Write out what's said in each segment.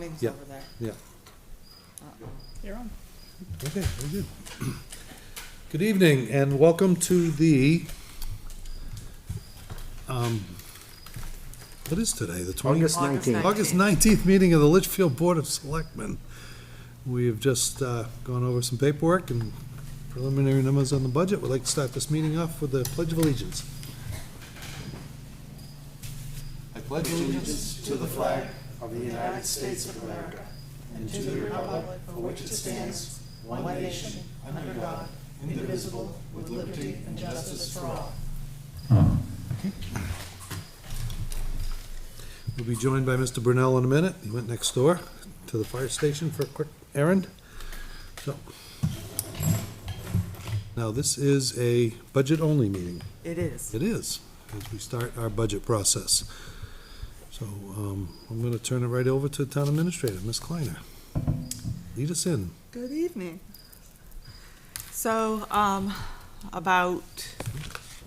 things Yeah. over there. Yeah. You're on. Okay, very good. Good evening, and welcome to the, what is today, the 20th? August 19th. August 19th meeting of the Litchfield Board of Selectmen. We have just gone over some paperwork and preliminary numbers on the budget. We'd like to start this meeting off with the Pledge of Allegiance. I pledge allegiance To the flag of the United States of America and to the republic for which it stands, one nation, under God, indivisible, with liberty and justice for all. We'll be joined by Mr. Brunel in a minute. He went next door to the fire station for a quick errand. So, now this is a budget-only meeting. It is. It is, as we start our budget process. So, I'm gonna turn it right over to the Town Administrator, Ms. Kleiner. Lead us in. Good evening. So, about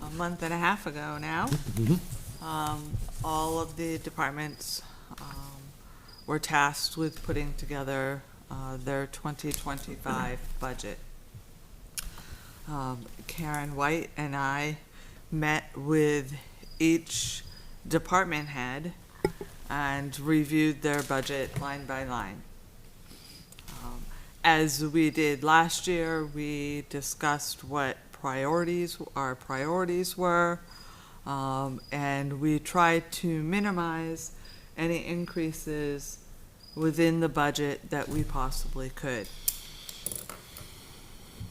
a month and a half ago now, all of the departments were tasked with putting together their 2025 budget. Karen White and I met with each department head and reviewed their budget line by line. As we did last year, we discussed what our priorities were, and we tried to minimize any increases within the budget that we possibly could.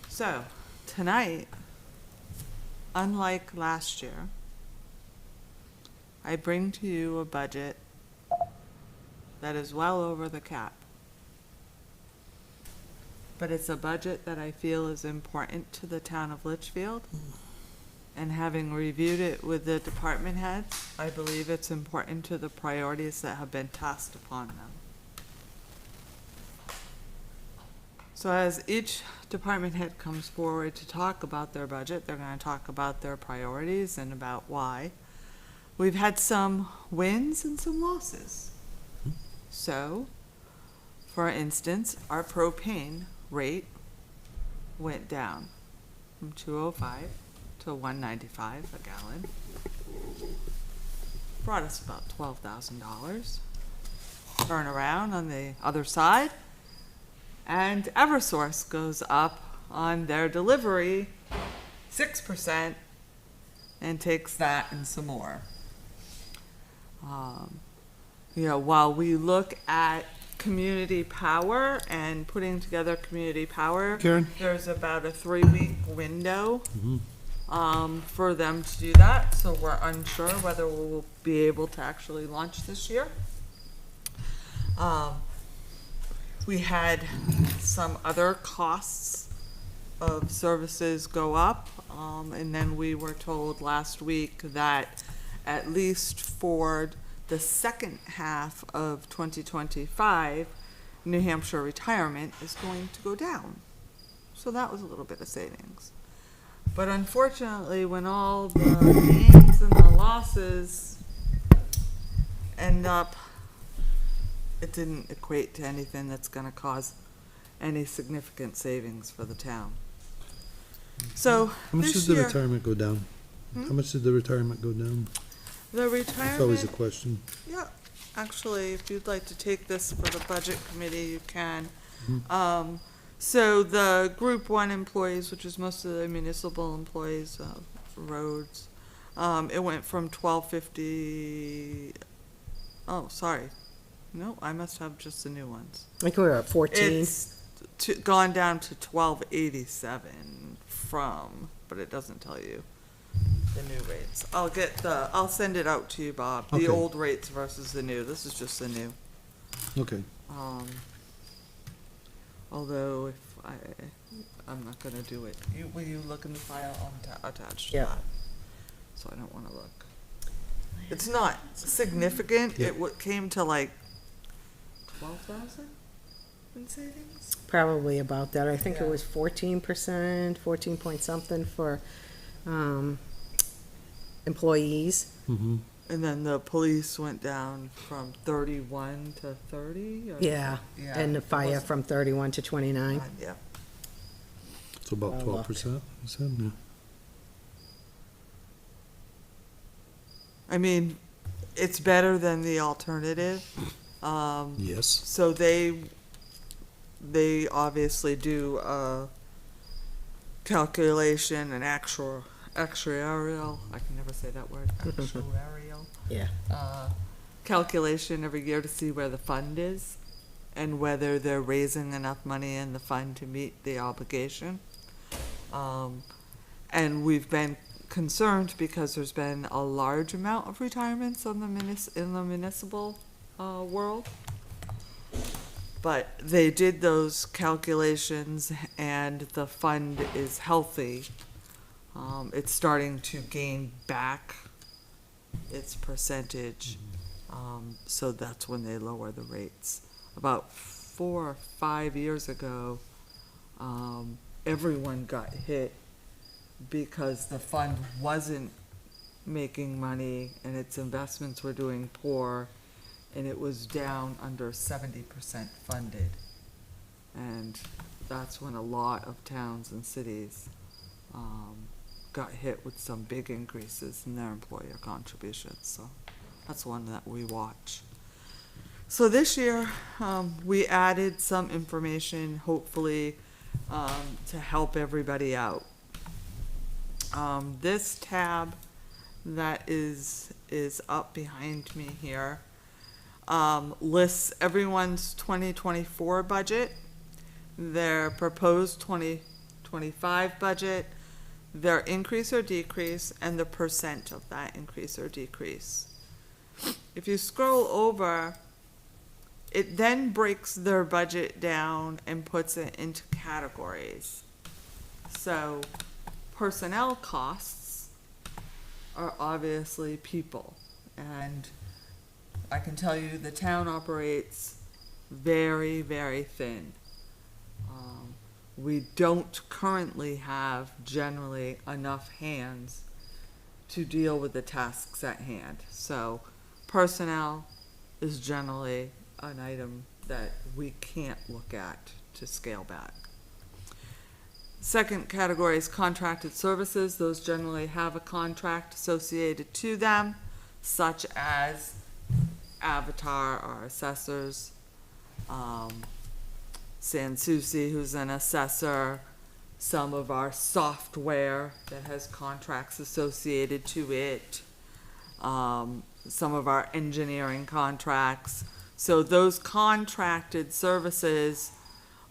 So, tonight, unlike last year, I bring to you a budget that is well over the cap. But it's a budget that I feel is important to the town of Litchfield. And having reviewed it with the department heads, I believe it's important to the priorities that have been tasked upon them. So as each department head comes forward to talk about their budget, they're going to talk about their priorities and about why. We've had some wins and some losses. So, for instance, our propane rate went down from $2.05 to $1.95 a gallon. Brought us about $12,000. Turn around on the other side, and Eversource goes up on their delivery 6% and takes that and some more. While we look at community power and putting together community power, Karen? there's about a 3-week window for them to do that, so we're unsure whether we'll be able to actually launch this year. We had some other costs of services go up, and then we were told last week that at least for the second half of 2025, New Hampshire retirement is going to go down. So that was a little bit of savings. But unfortunately, when all the gains and the losses end up, it didn't equate to anything that's going to cause any significant savings for the town. So How much did this the year, retirement go down? How much did the retirement go down? the retirement. That's always a question. Yeah, actually, if you'd like to take this for the budget committee, you can. So the Group 1 employees, which is most of the municipal employees, roads, it went from $12.50, oh, sorry. No, I must have just the new ones. I think we were at 14. It's gone down to $12.87 from, but it doesn't tell you the new rates. I'll send it out to you, Bob. Okay. The old rates versus the new. This is just the new. Okay. Although if I'm not gonna do it. Will you look in the file attached to Yeah. that? So I don't wanna look. It's not significant. Yeah. It came to like 12,000 in savings. Probably about that. I think Yeah. it was 14%, 14 point something for employees. And then the police went down from 31 to 30? Or- Yeah, and the it fire wasn't from 31 to 29. bad, Yeah. It's about I'll 12%, you said, yeah. I mean, it's better than the alternative. Yes. So they obviously do a calculation, an actuarial, I can never say that word, actuarial, Yeah. calculation every year to see where the fund is and whether they're raising enough money in the fund to meet the obligation. And we've been concerned because there's been a large amount of retirements on in the municipal world. But they did those calculations and the fund is healthy. It's starting to gain back its percentage. So that's when they lower the rates. About 4 or 5 years ago, everyone got hit because the fund wasn't making money and its investments were doing poor, and it was down under 70% funded. And that's when a lot of towns and cities got hit with some big increases in their employer contributions. So that's one that we watch. So this year, we added some information, hopefully, to help everybody out. This tab that is up behind me here lists everyone's 2024 budget, their proposed 2025 budget, their increase or decrease, and the percent of that increase or decrease. If you scroll over, it then breaks their budget down and puts it into categories. So personnel costs are obviously people, and I can tell you the town operates very, very thin. We don't currently have generally enough hands to deal with the tasks at hand. So personnel is generally an item that we can't look at to scale back. Second category is contracted services. Those generally have a contract associated to them, such as Avatar, our assessors, Sansusi, who's an assessor, some of our software that has contracts associated to it, some of our engineering contracts. So those contracted services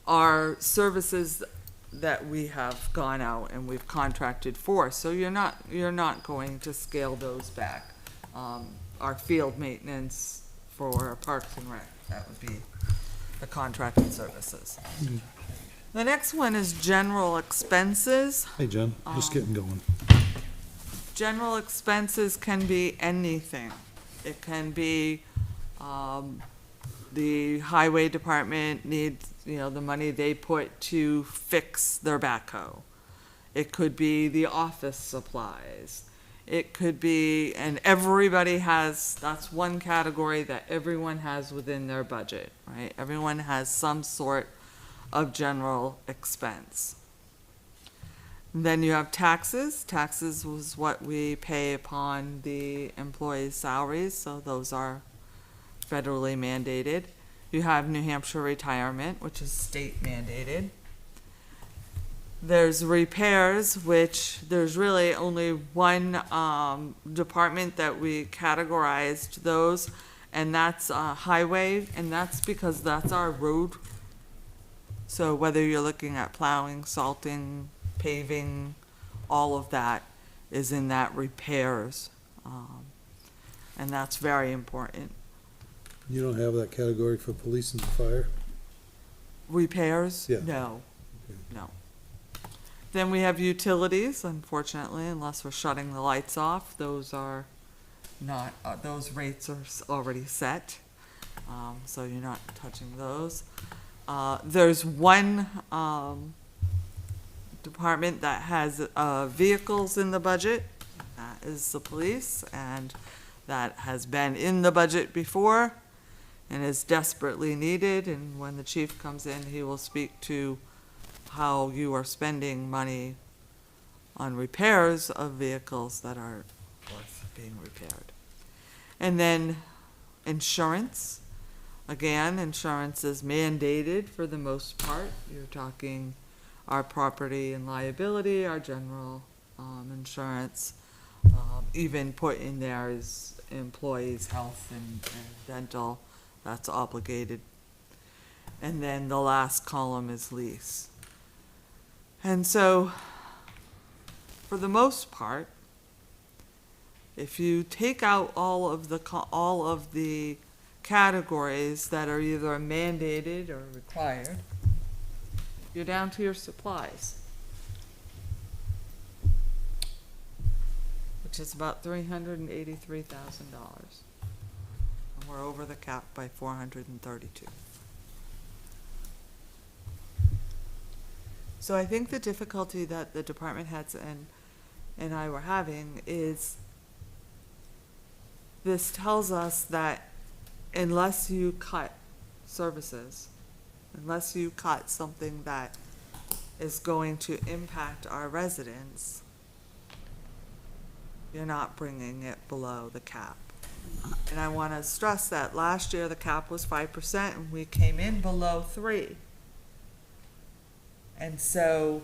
are services that we have gone out and we've contracted for. So you're not going to scale those back. Our field maintenance for Parks and Rec, that would be the contracted services. The next one is general expenses. Hey, Jen, just getting going. General expenses can be anything. It can be, the highway department needs, the money they put to fix their backhoe. It could be the office supplies. It could be, and everybody has, that's one category that everyone has within their budget, right? Everyone has some sort of general expense. And then you have taxes. Taxes was what we pay upon the employees' salaries, so those are federally mandated. You have New Hampshire retirement, which is state mandated. There's repairs, which there's really only one department that we categorized those, and that's highway, and that's because that's our road. So whether you're looking at plowing, salting, paving, all of that is in that repairs, and that's very important. You don't have that category for police and fire? Repairs? Yeah. No, Okay. no. Then we have utilities, unfortunately, unless we're shutting the lights off, those are not, those rates are already set, so you're not touching those. There's one department that has vehicles in the budget, that is the police, and that has been in the budget before and is desperately needed, and when the chief comes in, he will speak to how you are spending money on repairs of vehicles that are worth being repaired. And then insurance. Again, insurance is mandated for the most part. You're talking our property and liability, our general insurance. Even put in there is employees' health and dental, that's obligated. And then the last column is lease. And so, for the most part, if you take out all of the categories that are either mandated or required, you're down to your supplies, which is about $383,000. And we're over the cap by 432. So I think the difficulty that the department heads and I were having is this tells us that unless you cut services, unless you cut something that is going to impact our residents, you're not bringing it below the cap. And I want to stress that last year the cap was 5% and we came in below 3%. And so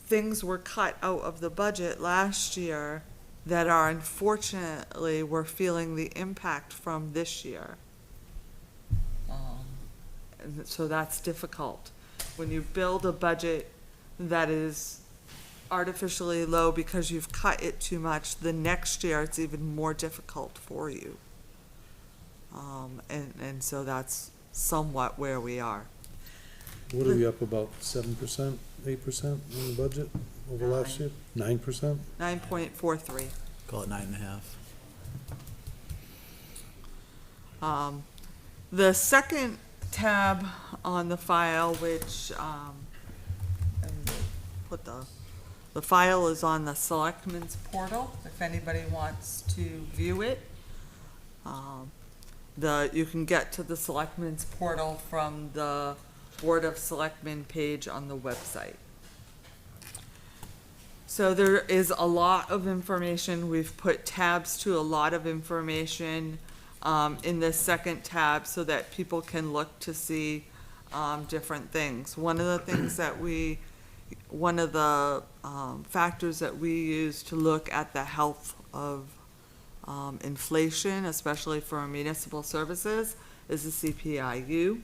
things were cut out of the budget last year that are unfortunately we're feeling the impact from this year. And so that's difficult. When you build a budget that is artificially low because you've cut it too much, the next year it's even more difficult for you. And so that's somewhat where we are. What are we up about, 7%, 8% in the budget over last year? 9%? 9.43. Call it 9.5. The second tab on the file, which, and put the file is on the Selectmen's portal, if anybody wants to view it. You can get to the Selectmen's portal from the Board of Selectmen page on the website. So there is a lot of information. We've put tabs to a lot of information in this second tab so that people can look to see different things. One of the factors that we use to look at the health of inflation, especially for municipal services, is the CPIU.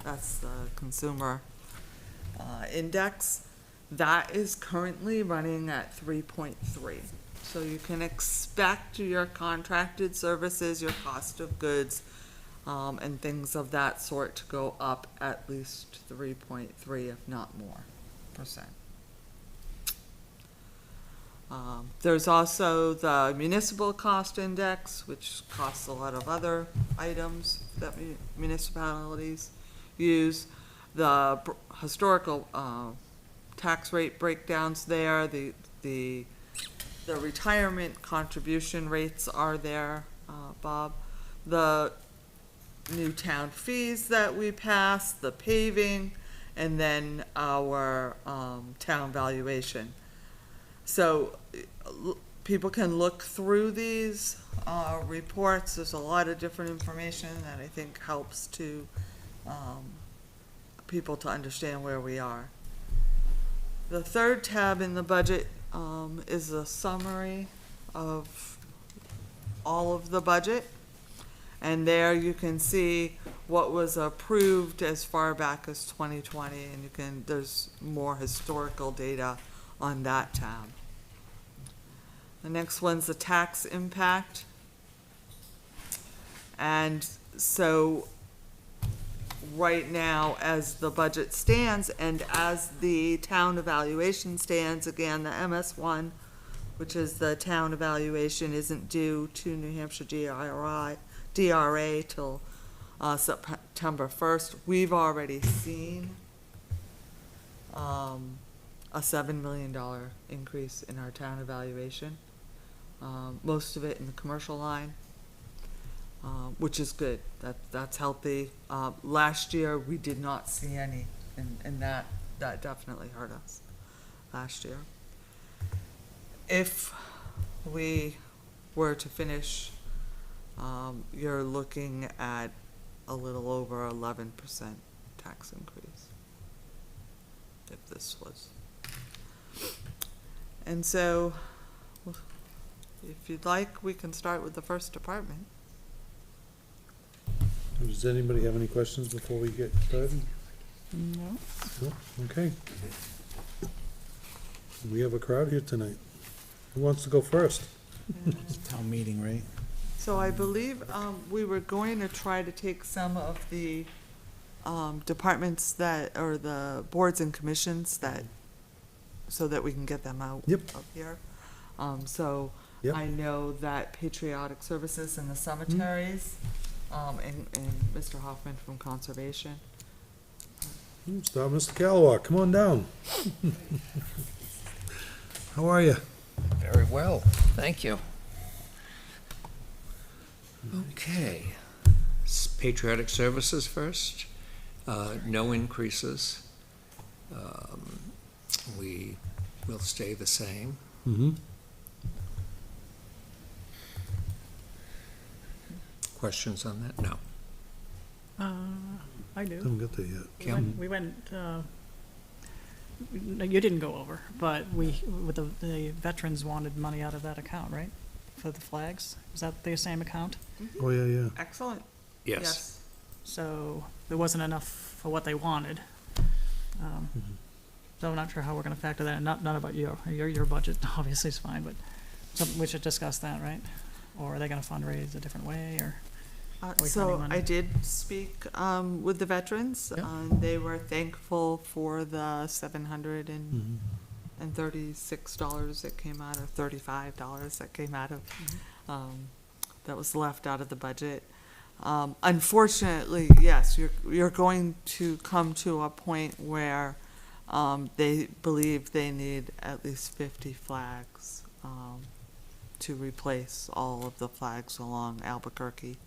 That's the consumer index. That is currently running at 3.3. So you can expect your contracted services, your cost of goods, and things of that sort to go up at least 3.3, if not more, %. There's also the municipal cost index, which costs a lot of other items that municipalities use. The historical tax rate breakdowns there, the retirement contribution rates are there, Bob. The new town fees that we passed, the paving, and then our town valuation. So people can look through these reports. There's a lot of different information that I think helps to people to understand where we are. The third tab in the budget is a summary of all of the budget. And there you can see what was approved as far back as 2020, and there's more historical data on that tab. The next one's the tax impact. And so right now, as the budget stands and as the town evaluation stands, again, the MS1, which is the town evaluation, isn't due to New Hampshire DRA till September 1st. We've already seen a $7 million increase in our town evaluation. most of it in the commercial line, which is good. That's healthy. Last year, we did not see any, and that definitely hurt us last year. If we were to finish, you're looking at a little over 11% tax increase. If this was. And so, if you'd like, we can start with the first department. Does anybody have any questions before we get started? No. No? Okay. We have a crowd here tonight. Who wants to go first? Town meeting, right? So I believe, we were going to try to take some of the, departments that, or the boards and commissions that, so that we can get them out. Yep. Up here. So Yep. I know that Patriotic Services and the cemeteries, and Mr. Hoffman from Conservation. Start, Mr. Callaway, come on down. How are you? Very well, thank you. Okay, Patriotic Services first, no increases. We will stay the same. Mm-hmm. Questions on that? No. I do. Haven't got there yet. Kim? We went, no, you didn't go over, but with the veterans wanted money out of that account, right? For the flags? Is that the same account? Oh, yeah, yeah. Excellent. Yes. So there wasn't enough for what they wanted. So I'm not sure how we're gonna factor that in, not about your budget, obviously is fine, but we should discuss that, right? Or are they gonna fundraise a different way, or? we So finding money? I did speak, with the veterans, Yep. and they were thankful for the $736 Mm-hmm. that came out, or $35 that came out of, that was left out of the budget. Unfortunately, yes, you're going to come to a point where, they believe they need at least 50 flags, to replace all of the flags along Albuquerque.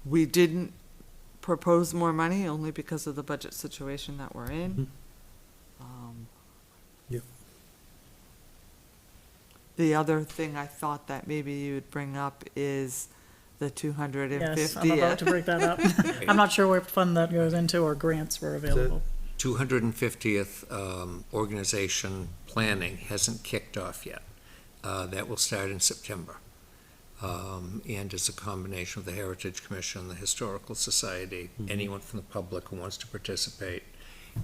We didn't propose more money only because of the budget situation that we're in. Yep. The other thing I thought that maybe you would bring up is the 250th. Yes, I'm about to break that up. I'm not sure what fund that goes into or grants were available. 250th organization planning hasn't kicked off yet. That will start in September. And it's a combination of the Heritage Commission, the Historical Society, anyone from the public who wants to participate.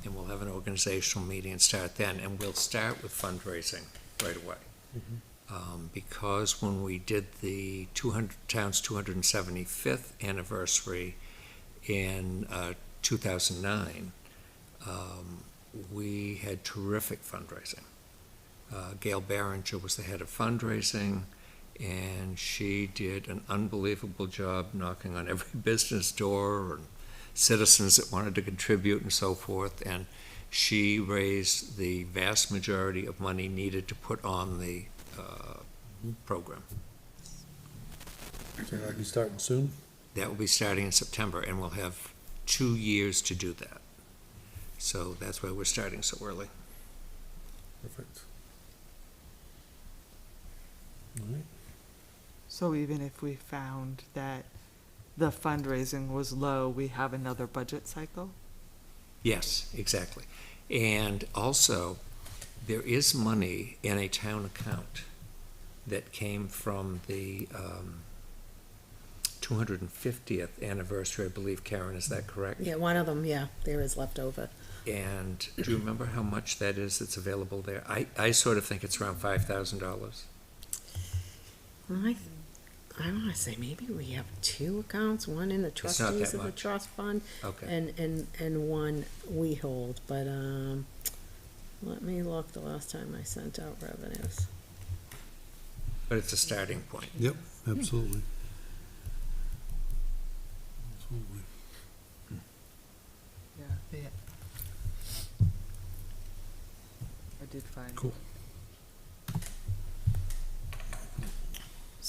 And we'll have an organizational meeting and start then. And we'll start with fundraising right away. Because when we did the town's 275th anniversary in 2009, we had terrific fundraising. Gail Barringer was the head of fundraising, and she did an unbelievable job knocking on every business door and citizens that wanted to contribute and so forth, and she raised the vast majority of money needed to put on the program. So that'll be starting soon? That will be starting in September, and we'll have 2 years to do that. So that's why we're starting so early. Perfect. All right. So even if we found that the fundraising was low, we have another budget cycle? Yes, exactly. And also, there is money in a town account that came from the 250th anniversary, I believe, Karen, is that correct? Yeah, one of them, yeah, there is left over. And do you remember how much that is that's available there? I sort of think it's around $5,000. I want to say maybe we have two accounts, one in the not that trustees of the much. trust fund Okay. and one we hold, but let me look the last time I sent out revenues. But it's a starting point. Yep, absolutely. Absolutely. Yeah. I did find. Cool.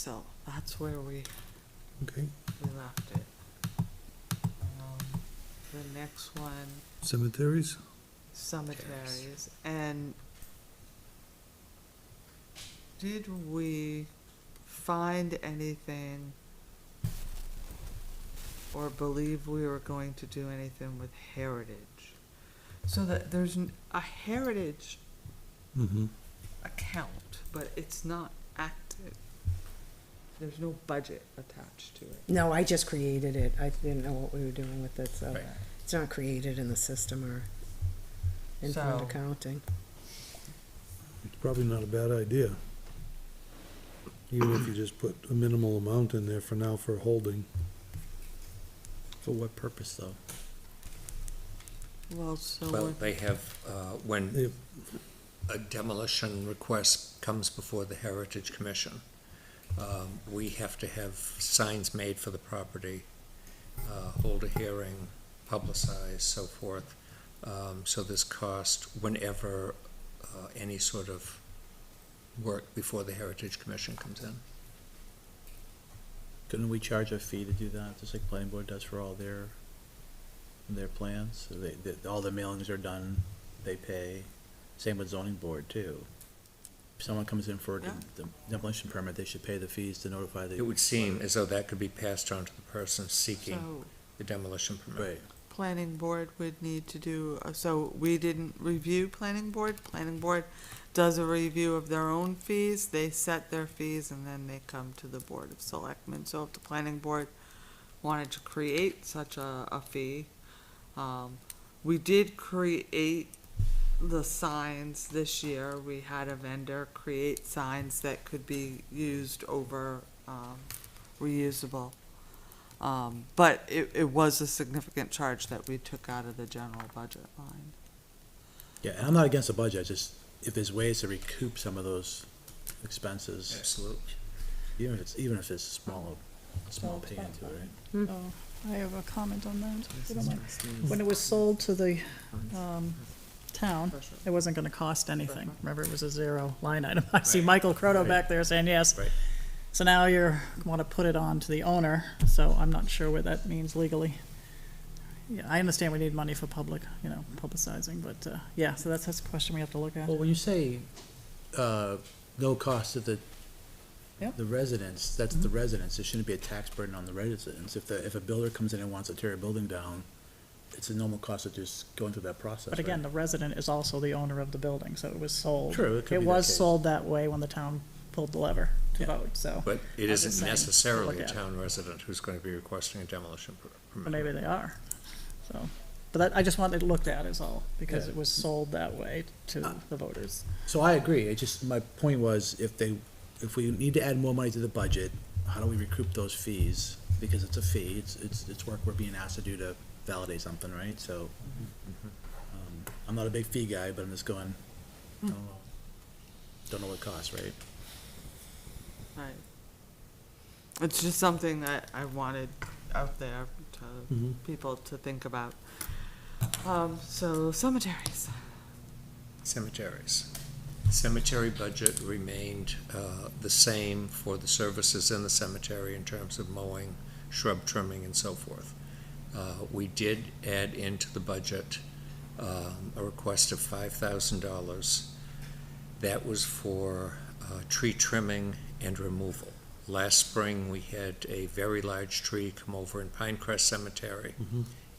so that's where we Okay, left it. The next one, cemeteries? cemeteries, and did we find anything or believe we were going to do anything with heritage? So that there's a heritage Mm-hmm. account, but it's not active. There's no budget attached to it. No, I just created it. I didn't know what we were doing with it, so Right. it's not created in the system or in fund So- accounting. It's probably not a bad idea. Even if you just put a minimal amount in there for now for holding. For what purpose, though? Well, so Well, we're- they have, when They- a demolition request comes before the Heritage Commission, we have to have signs made for the property, hold a hearing, publicize, so forth. So this cost whenever any sort of work before the Heritage Commission comes in. Couldn't we charge a fee to do that, just like planning board does for all their plans? So all the mailings are done, they pay. Same with zoning board, too. If someone comes in for Yeah. the demolition permit, they should pay the fees to notify the. It would seem as though that could be passed on to the person seeking so the demolition permit. Right. planning board would need to do, so we didn't review planning board. Planning board does a review of their own fees, they set their fees, and then they come to the Board of Selectmen. So if the planning board wanted to create such a fee, we did create the signs this year. We had a vendor create signs that could be used over, reusable. But it was a significant charge that we took out of the general budget line. Yeah, and I'm not against the budget, just if there's ways to recoup some of those expenses, Absolutely. even if it's a small pay into it, right? Oh, I have a comment on that, if you don't mind. When it was sold to the, town, it wasn't gonna cost anything. Remember, it was a zero line item. I see Right. Michael Croto Right. back there saying yes. Right. So now you're, wanna put it on to the owner, so I'm not sure what that means legally. Yeah, I understand we need money for public, publicizing, but, yeah, so that's a question we have to look at. Well, when you say, no cost to the, Yep. the residents, that's the residents, there shouldn't be a tax burden on the residents. If a builder comes in and wants to tear a building down, it's a normal cost of just going through that process, But again, right? the resident is also the owner of the building, so it was sold. True, it could be that was case. sold that way when the town pulled the lever to Yeah. vote, so, But it I'm just isn't saying, to necessarily look a at. town resident who's going to be requesting a demolition permit. but maybe they are, so. But that, I just wanted it looked at is all, because Yeah. it was sold that way to the voters. So I agree, my point was, if we need to add more money to the budget, how do we recoup those fees? Because it's a fee, it's work we're being asked to do to validate something, right? So, I'm not a big fee guy, but I'm just going, I don't know what it costs, right? Right. It's just something that I wanted out there to Mhm. people to think about. So cemeteries. Cemeteries. Cemetery budget remained the same for the services in the cemetery in terms of mowing, shrub trimming, and so forth. We did add into the budget a request of $5,000. That was for tree trimming and removal. Last spring, we had a very large tree come over in Pinecrest Cemetery,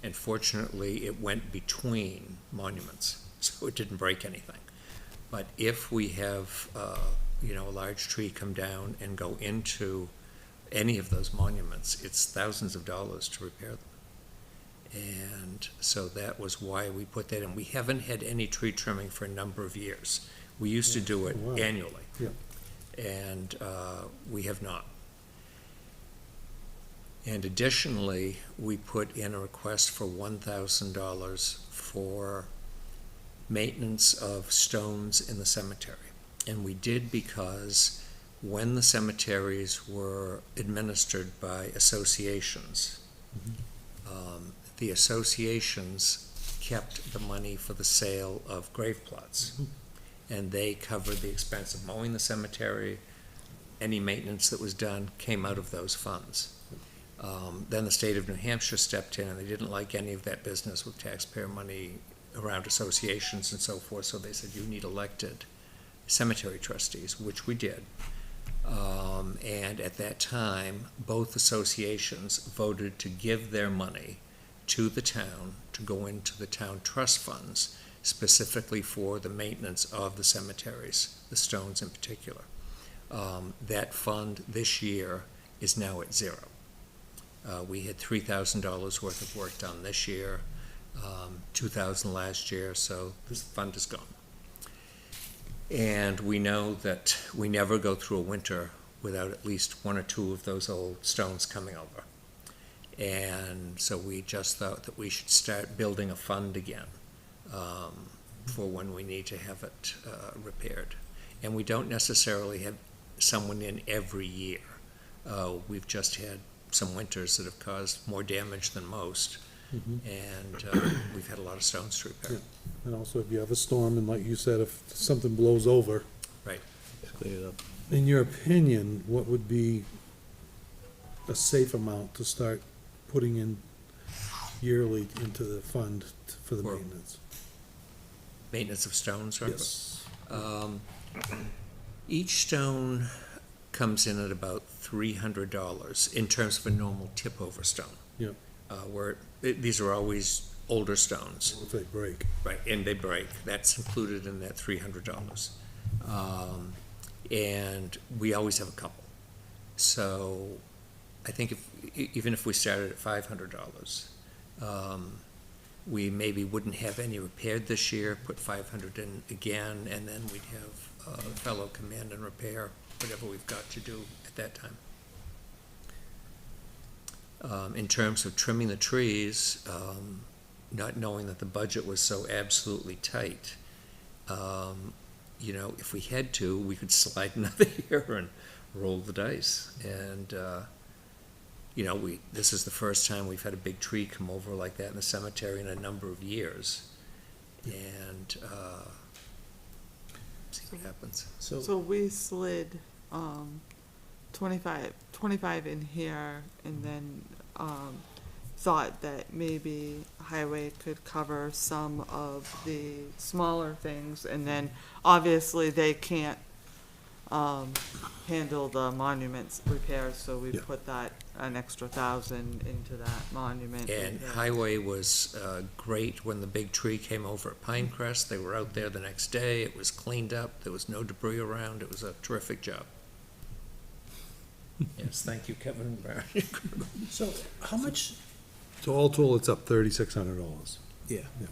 and fortunately, it went between monuments, so it didn't break anything. But if we have, a large tree come down and go into any of those monuments, it's thousands of dollars to repair them. And so that was why we put that in. We haven't had any tree trimming for a number of years. We used to do it Oh, wow. annually. Yeah. And we have not. And additionally, we put in a request for $1,000 for maintenance of stones in the cemetery. And we did because when the cemeteries were administered by associations, the associations kept the money for the sale of grave plots. And they covered the expense of mowing the cemetery, any maintenance that was done came out of those funds. Then the state of New Hampshire stepped in, and they didn't like any of that business with taxpayer money around associations and so forth, so they said, you need elected cemetery trustees, which we did. And at that time, both associations voted to give their money to the town to go into the town trust funds, specifically for the maintenance of the cemeteries, the stones in particular. That fund this year is now at zero. We had $3,000 worth of work done this year, $2,000 last year, so this fund is gone. And we know that we never go through a winter without at least one or two of those old stones coming over. And so we just thought that we should start building a fund again for when we need to have it repaired. And we don't necessarily have someone in every year. We've just had some winters that have caused more damage than most, and we've had a lot of stones to repair. And also, if you have a storm, and like you said, if something blows over. Right. Clean it up. In your opinion, what would be a safe amount to start putting in yearly into the fund for the For- maintenance? Maintenance of stones, right? Yes. Each stone comes in at about $300 in terms of a normal tip-over stone. Yep. These are always older stones. If they break. Right, and they break. That's included in that $300. And we always have a couple. So I think even if we started at $500, we maybe wouldn't have any repaired this year, put 500 in again, and then we'd have a fellow come in and repair whatever we've got to do at that time. In terms of trimming the trees, not knowing that the budget was so absolutely tight, if we had to, we could slide another year and roll the dice. And, this is the first time we've had a big tree come over like that in the cemetery in a number of years. And, see what happens. So we slid, 25 in here, and then, thought that maybe highway could cover some of the smaller things, and then obviously they can't, handle the monuments repairs, so we Yeah. put that, an extra 1,000 into that monument. And repair. Highway was great when the big tree came over at Pinecrest. They were out there the next day. It was cleaned up. There was no debris around. It was a terrific job. Yes, thank you, Kevin Brown. So how much, So all told, it's up $3,600. yeah. Yeah.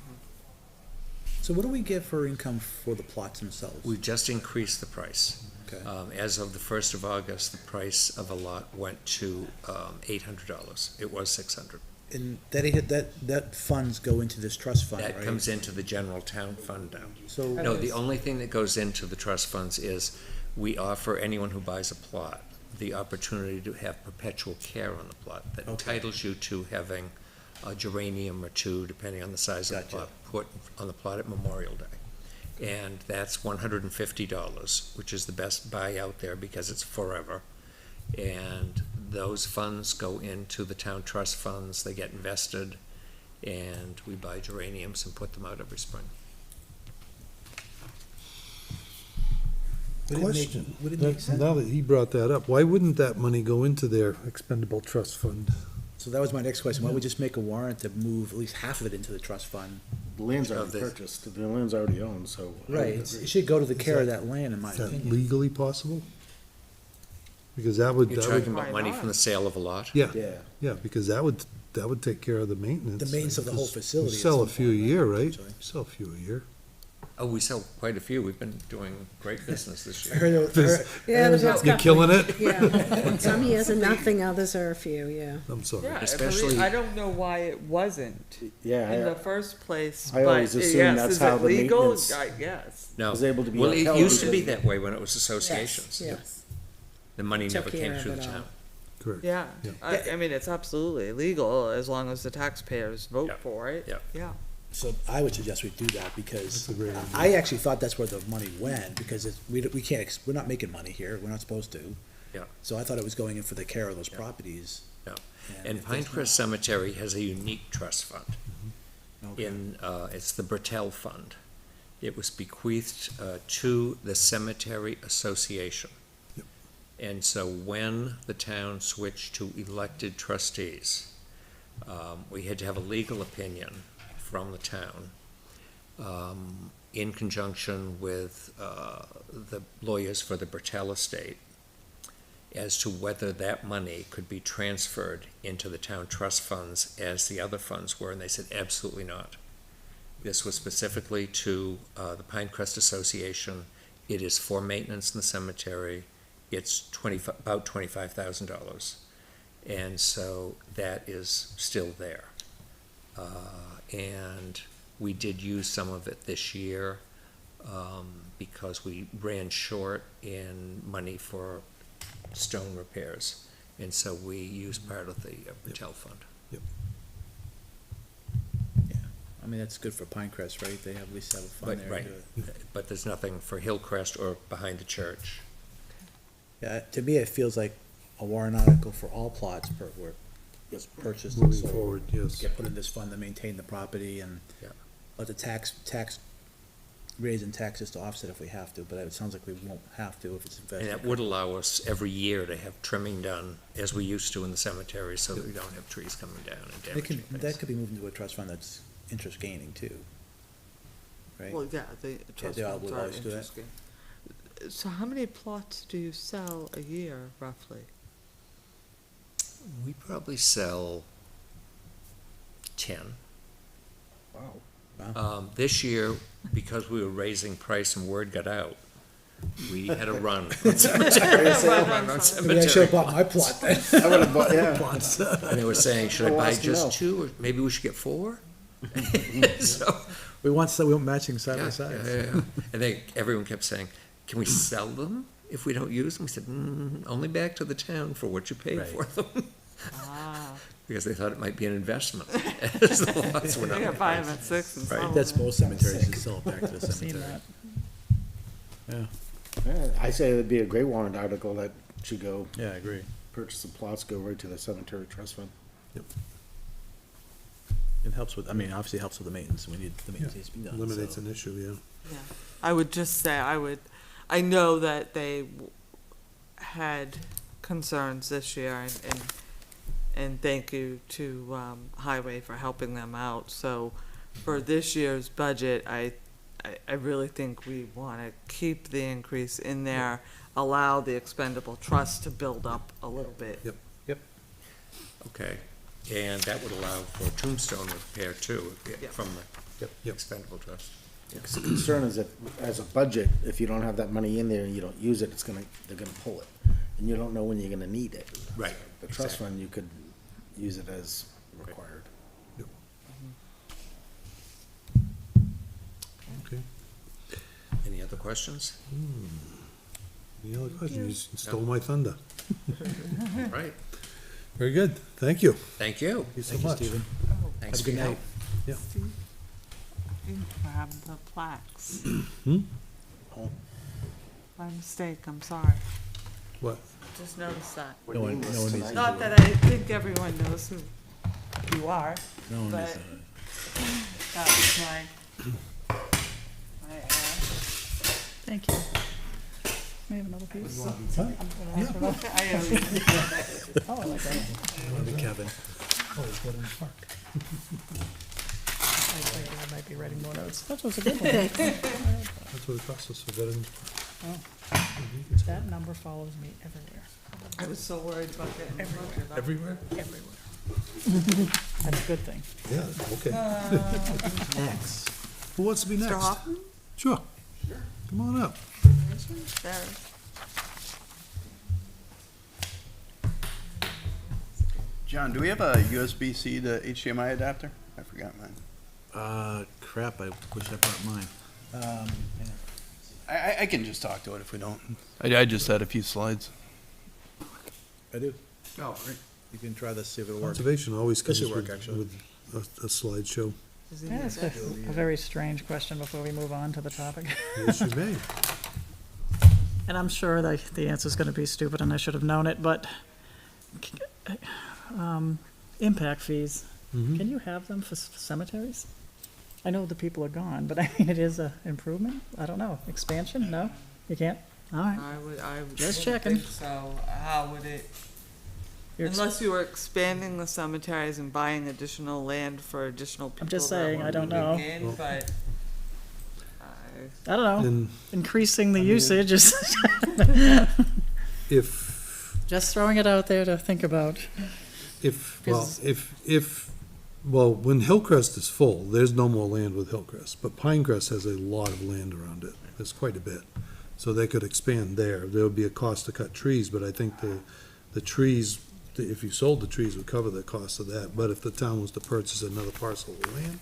So what do we get for income for the plots themselves? We just increased the price. Okay. As of the 1st of August, the price of a lot went to $800. It was $600. And that funds go into this trust fund, right? That comes into the general town fund now. So, No, the only thing that goes into the trust funds is we offer anyone who buys a plot the opportunity to have perpetual care on the plot that Okay. entitles you to having a geranium or two, depending on the size of the Gotcha. plot, put on the plot at Memorial Day. And that's $150, which is the best buy out there because it's forever. And those funds go into the town trust funds, they get invested, and we buy geraniums and put them out every spring. would it make, Question. would it make sense? Now that he brought that up, why wouldn't that money go into their expendable trust fund? So that was my next question. Why don't we just make a warrant to move at least half of it into the trust fund? The land's Of already the- purchased, the land's already owned, so. I would Right, agree. it should go to the care of that land, in my Is that opinion. legally possible? Because that would, You're that talking would, about money from the sale of a lot? yeah, Yeah. yeah, because that would take care of the maintenance. The maintenance of the whole Because facility we at sell a some few a point, year, right? eventually. Sell a few a year. Oh, we sell quite a few. We've been doing great business this I year. heard, Yeah, the bill's You're got- killing it? Yeah, some years are nothing, others are a few, yeah. I'm sorry. Yeah, Especially- I don't know why it wasn't Yeah, in the I first place, I but always assumed yes, that's is how it the legal? maintenance- I guess. No. was able to be Well, on it television. used to be that way when it was associations. Yes, The money Took never care came of through the it all. town. Correct. Yeah, Yeah. I mean, it's absolutely legal as long as the taxpayers vote Yep. for it. Yep. Yeah. so I would suggest we do that because That's a great idea. I actually thought that's where the money went because we can't, we're not making money here. We're not supposed to. Yeah. So I thought it was going in for the care of those properties. No. And And Pinecrest Cemetery has a unique trust fund. Okay. It's the Bertel Fund. It was bequeathed to the Cemetery Association. Yep. And so when the town switched to elected trustees, we had to have a legal opinion from the town in conjunction with the lawyers for the Bertel estate as to whether that money could be transferred into the town trust funds as the other funds were, and they said absolutely not. This was specifically to the Pinecrest Association. It is for maintenance in the cemetery. It's about $25,000. And so that is still there. And we did use some of it this year because we ran short in money for stone repairs. And so we used part of the Bertel Fund. I mean, that's good for Pinecrest, right? They have, at least have a fund But, there. right, but there's nothing for Hillcrest or behind the church. Yeah, to me, it feels like a warrant article for all plots were purchased and Moving sold. forward, yes. Get put in this fund to maintain the property and Yeah. let the tax, raising taxes to offset if we have to, but it sounds like we won't have to if it's And invested. that would allow us every year to have trimming done, as we used to in the cemetery, so that we don't have trees coming down and That damaging could, that things. could be moved into a trust fund that's interest gaining too. Right? Well, yeah, the trust they all funds would are always do that. interesting. So how many plots do you sell a year, roughly? We probably sell 10. Wow. This year, because we were raising price and word got out, we had a run on cemetery. Run on Maybe I should cemetery have bought my plot then. I would have bought, yeah. And they were saying, should I Well, buy ask you now. just 2, or maybe we should get 4? So, We want matching side by yeah, side. yeah. And everyone kept saying, can we sell them if we don't use them? We said, only back to the town for what you paid Right. for them. Ah, Because they thought it might be an investment. As the lots went they up gotta in buy them price. at 6 and Right. sell That's them. most cemeteries, to sell it back to the I've seen cemetery. that. Yeah, I say it'd be a great warrant article that should go, yeah, I agree. purchase the plots, go right to the cemetery trust fund. It helps with, I mean, obviously it helps with the maintenance, we need, the maintenance needs to be done. Eliminates so. an issue, yeah. Yeah, I would just say, I know that they had concerns this year, and thank you to Highway for helping them out. So for this year's budget, I really think we want to keep the increase in there, allow the expendable trust to build up a little bit. Yep. Okay, and that would allow for tombstone repair too, Yep. from the Yep. expendable trust. Because the concern is that, as a budget, if you don't have that money in there and you don't use it, they're gonna pull it. And you don't know when you're gonna need it. Right, The trust exactly. fund, you could use it as required. Okay. Any other questions? Any other questions? You stole my thunder. All right, Very good. Thank you. thank you. Thank you so Thank you, much. Stephen. Thanks Have for a good your night. help. You grab the plaques. Hmm? My mistake, I'm sorry. What? Just noticed that. No one needs to. Not that I think everyone knows who you are. No one but- needs to. That was my error. Thank you. May I have another piece? Huh? I'm gonna ask for another- I owe you. Oh, I like that. Kevin. Oh, it's got in the park. I think I might be writing more notes. That was a good one. That's what it costs us for veterans. That number follows me everywhere, I was so worried about getting everywhere. Everywhere? everywhere. That's a good thing. Yeah, okay. Next. Who wants to be next? Mr. Hoffman? Sure. Come on up. There. John, do we have a USB-C to HDMI adapter? I forgot mine. Crap, I wish I brought mine. I can just talk to it if we don't. I just had a few slides. I do. Oh, great. You can try this, see if it'll work. Conservation always This comes should work, with, actually. with a slideshow. Does he Yeah, need it's that? a very strange question before we move on to the topic. Yes, you may. And I'm sure the answer's gonna be stupid and I should have known it, but, impact fees, can you have them for cemeteries? I know the people are gone, but I mean, it is a improvement, I don't know, expansion, no? You can't? All right. I would Just wouldn't checking. think so. How would it, You're ex- unless you were expanding the cemeteries and buying additional land for additional people. I'm just that saying, were I don't moving know. in, but I don't know, And increasing the usage is, if, just throwing it out there to think about. well, when Hillcrest is full, there's no more land with Hillcrest, but Pinecrest has a lot of land around it. There's quite a bit. So they could expand there. There would be a cost to cut trees, but I think the trees, if you sold the trees, would cover the cost of that. But if the town was to purchase another parcel of land,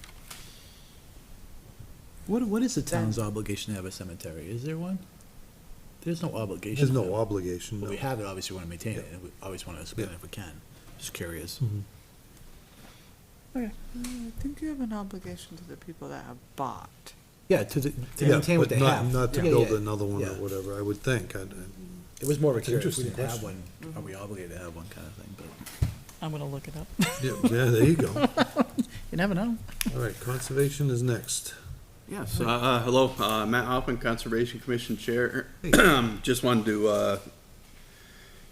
What is the town's obligation to have a cemetery? Is there one? There's no obligation. there's no obligation, But no. we have it, obviously, we want to maintain it, and we always want to expand it if we can. Just curious. I think you have an obligation to the people that have bought. Yeah, to Yeah, maintain what but they have. not to Yeah, build yeah. another one or Yeah. whatever, I would think. It was more of a It's curious, if we interesting didn't have one, question. are we obligated to have one kind of thing, but. I'm gonna look it up. Yeah, there you go. You never know. All right, conservation is next. Yes, hello, Matt Hoffman, Conservation Commission Chair. Just wanted to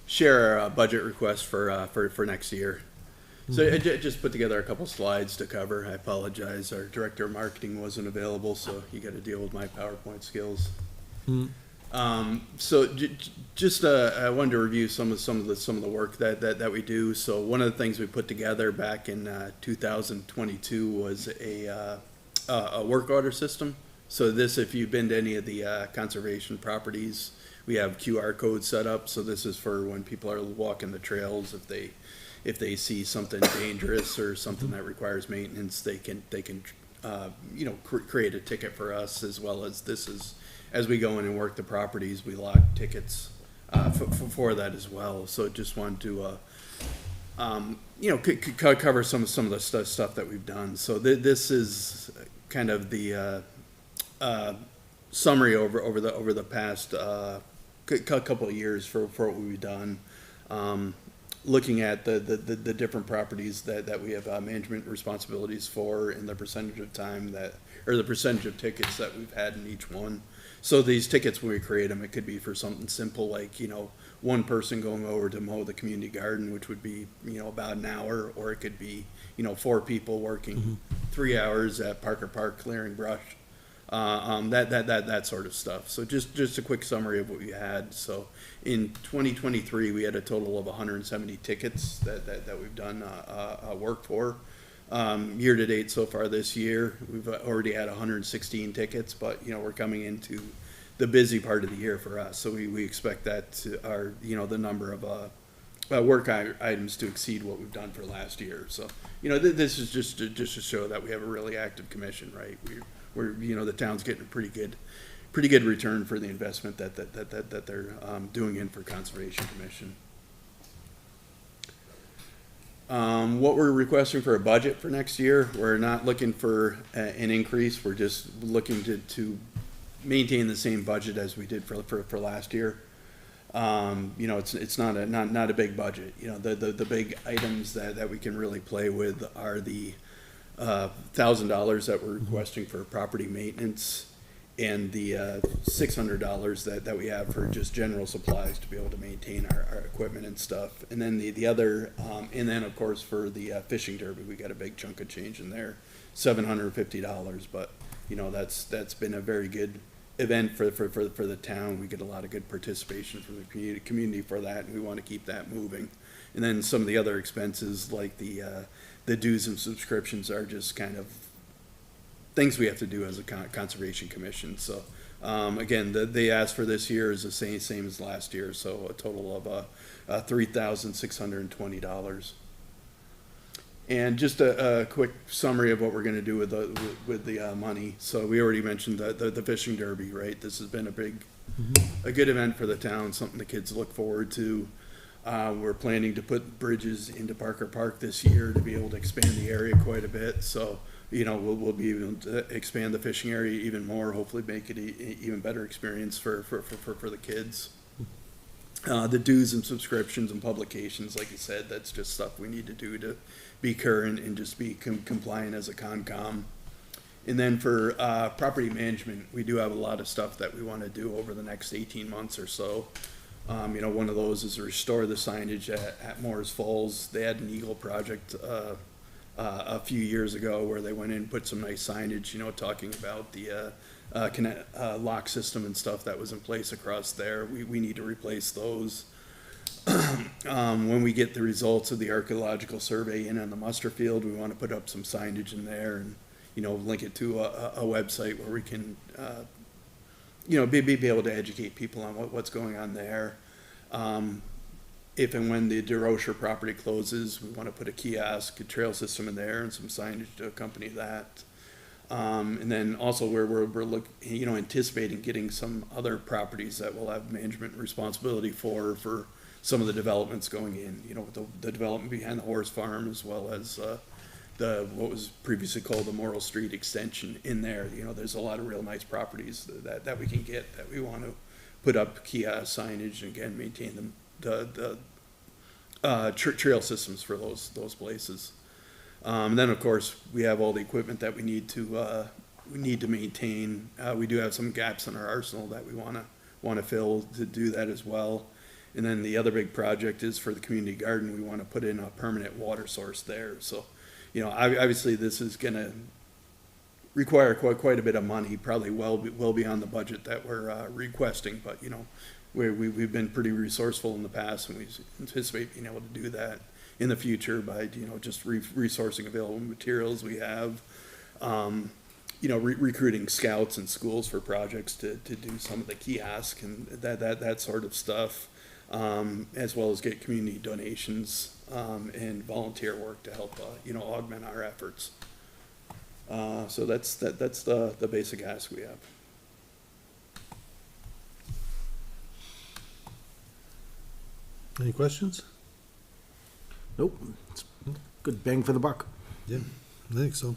share our budget request for next year. So I just put together a couple slides to cover. I apologize, our Director of Marketing wasn't available, so you gotta deal with my PowerPoint skills. So just I wanted to review some of the work that we do. So one of the things we put together back in 2022 was a work order system. So this, if you've been to any of the conservation properties, we have QR codes set up. So this is for when people are walking the trails, if they see something dangerous or something that requires maintenance, they can create a ticket for us, as well as this is, as we go in and work the properties, we log tickets for that as well. So just wanted to cover some of the stuff that we've done. So this is kind of the summary over the past couple of years for what we've done. Looking at the different properties that we have management responsibilities for, and the percentage of time or the percentage of tickets that we've had in each one. So these tickets, when we create them, it could be for something simple like, one person going over to mow the community garden, which would be, about an hour, or it could be, 4 people working 3 hours at Parker Park clearing brush. That sort of stuff. So just a quick summary of what we had. So in 2023, we had a total of 170 tickets that we've done work for. Year to date so far this year, we've already had 116 tickets, but we're coming into the busy part of the year for us. So we expect that the number of work items to exceed what we've done for last year. So this is just to show that we have a really active commission, right? We're the town's getting a pretty good return for the investment that they're doing in for Conservation Commission. What we're requesting for a budget for next year, we're not looking for an increase. We're just looking to maintain the same budget as we did for last year. It's not a big budget. The big items that we can really play with are the $1,000 that we're requesting for property maintenance, and the $600 that we have for just general supplies to be able to maintain our equipment and stuff. And then the other, and then of course for the fishing derby, we got a big chunk of change in there, $750. But that's been a very good event for the town. We get a lot of good participation from the community for that, and we want to keep that moving. And then some of the other expenses like the dues and subscriptions are just kind of things we have to do as a conservation commission. So again, they asked for this year is the same as last year, so a total of $3,620. And just a quick summary of what we're going to do with the money. So we already mentioned the fishing derby, right? This has been a good event for the town, something the kids look forward to. We're planning to put bridges into Parker Park this year to be able to expand the area quite a bit. So we'll be able to expand the fishing area even more, hopefully make it even better experience for the kids. The dues and subscriptions and publications, like you said, that's just stuff we need to do to be current and just be compliant as a Concom. And then for property management, we do have a lot of stuff that we want to do over the next 18 months or so. One of those is restore the signage at Moore's Falls. They had an Eagle project a few years ago where they went in and put some nice signage, talking about the lock system and stuff that was in place across there. We need to replace those. When we get the results of the archaeological survey in on the muster field, we want to put up some signage in there and, link it to a website where we can, be able to educate people on what's going on there. If and when the DeRocher property closes, we want to put a kiosk, a trail system in there and some signage to accompany that. And then also we're anticipating getting some other properties that will have management responsibility for some of the developments going in, the development behind the horse farm as well as, what was previously called the Morrill Street extension in there. There's a lot of real nice properties that we can get that we want to put up kiosk signage and again, maintain them, the trail systems for those places. And then of course we have all the equipment that we need to maintain. We do have some gaps in our arsenal that we want to fill to do that as well. And then the other big project is for the community garden. We want to put in a permanent water source there. So, obviously this is going to require quite a bit of money, probably well beyond the budget that we're requesting. But we've been pretty resourceful in the past, and we anticipate being able to do that in the future by just resourcing available materials we have, recruiting scouts and schools for projects to do some of the kiosk and that sort of stuff, as well as get community donations and volunteer work to help augment our efforts. So that's the basic ask we have. Any questions? Nope, it's good bang for the buck. Yeah, I think so.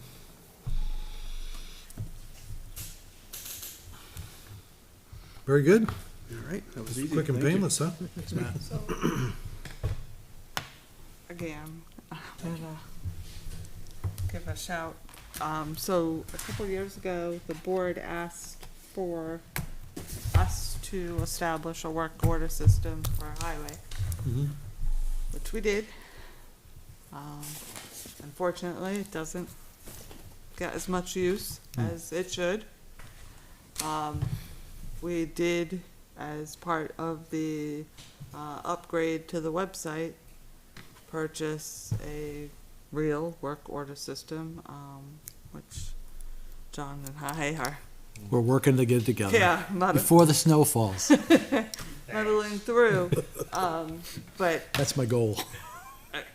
Very good. All right, that was easy. Quick and Thank you. painless, huh? So, again, I'm gonna give a shout. So a couple years ago, the board asked for us to establish a work order system for a highway, Mhm. which we did. Unfortunately, it doesn't get as much use as it should. We did, as part of the upgrade to the website, purchase a real work order system, which John and I are, We're working to get it together. yeah, Before the snow falls. muddling through. But That's my goal.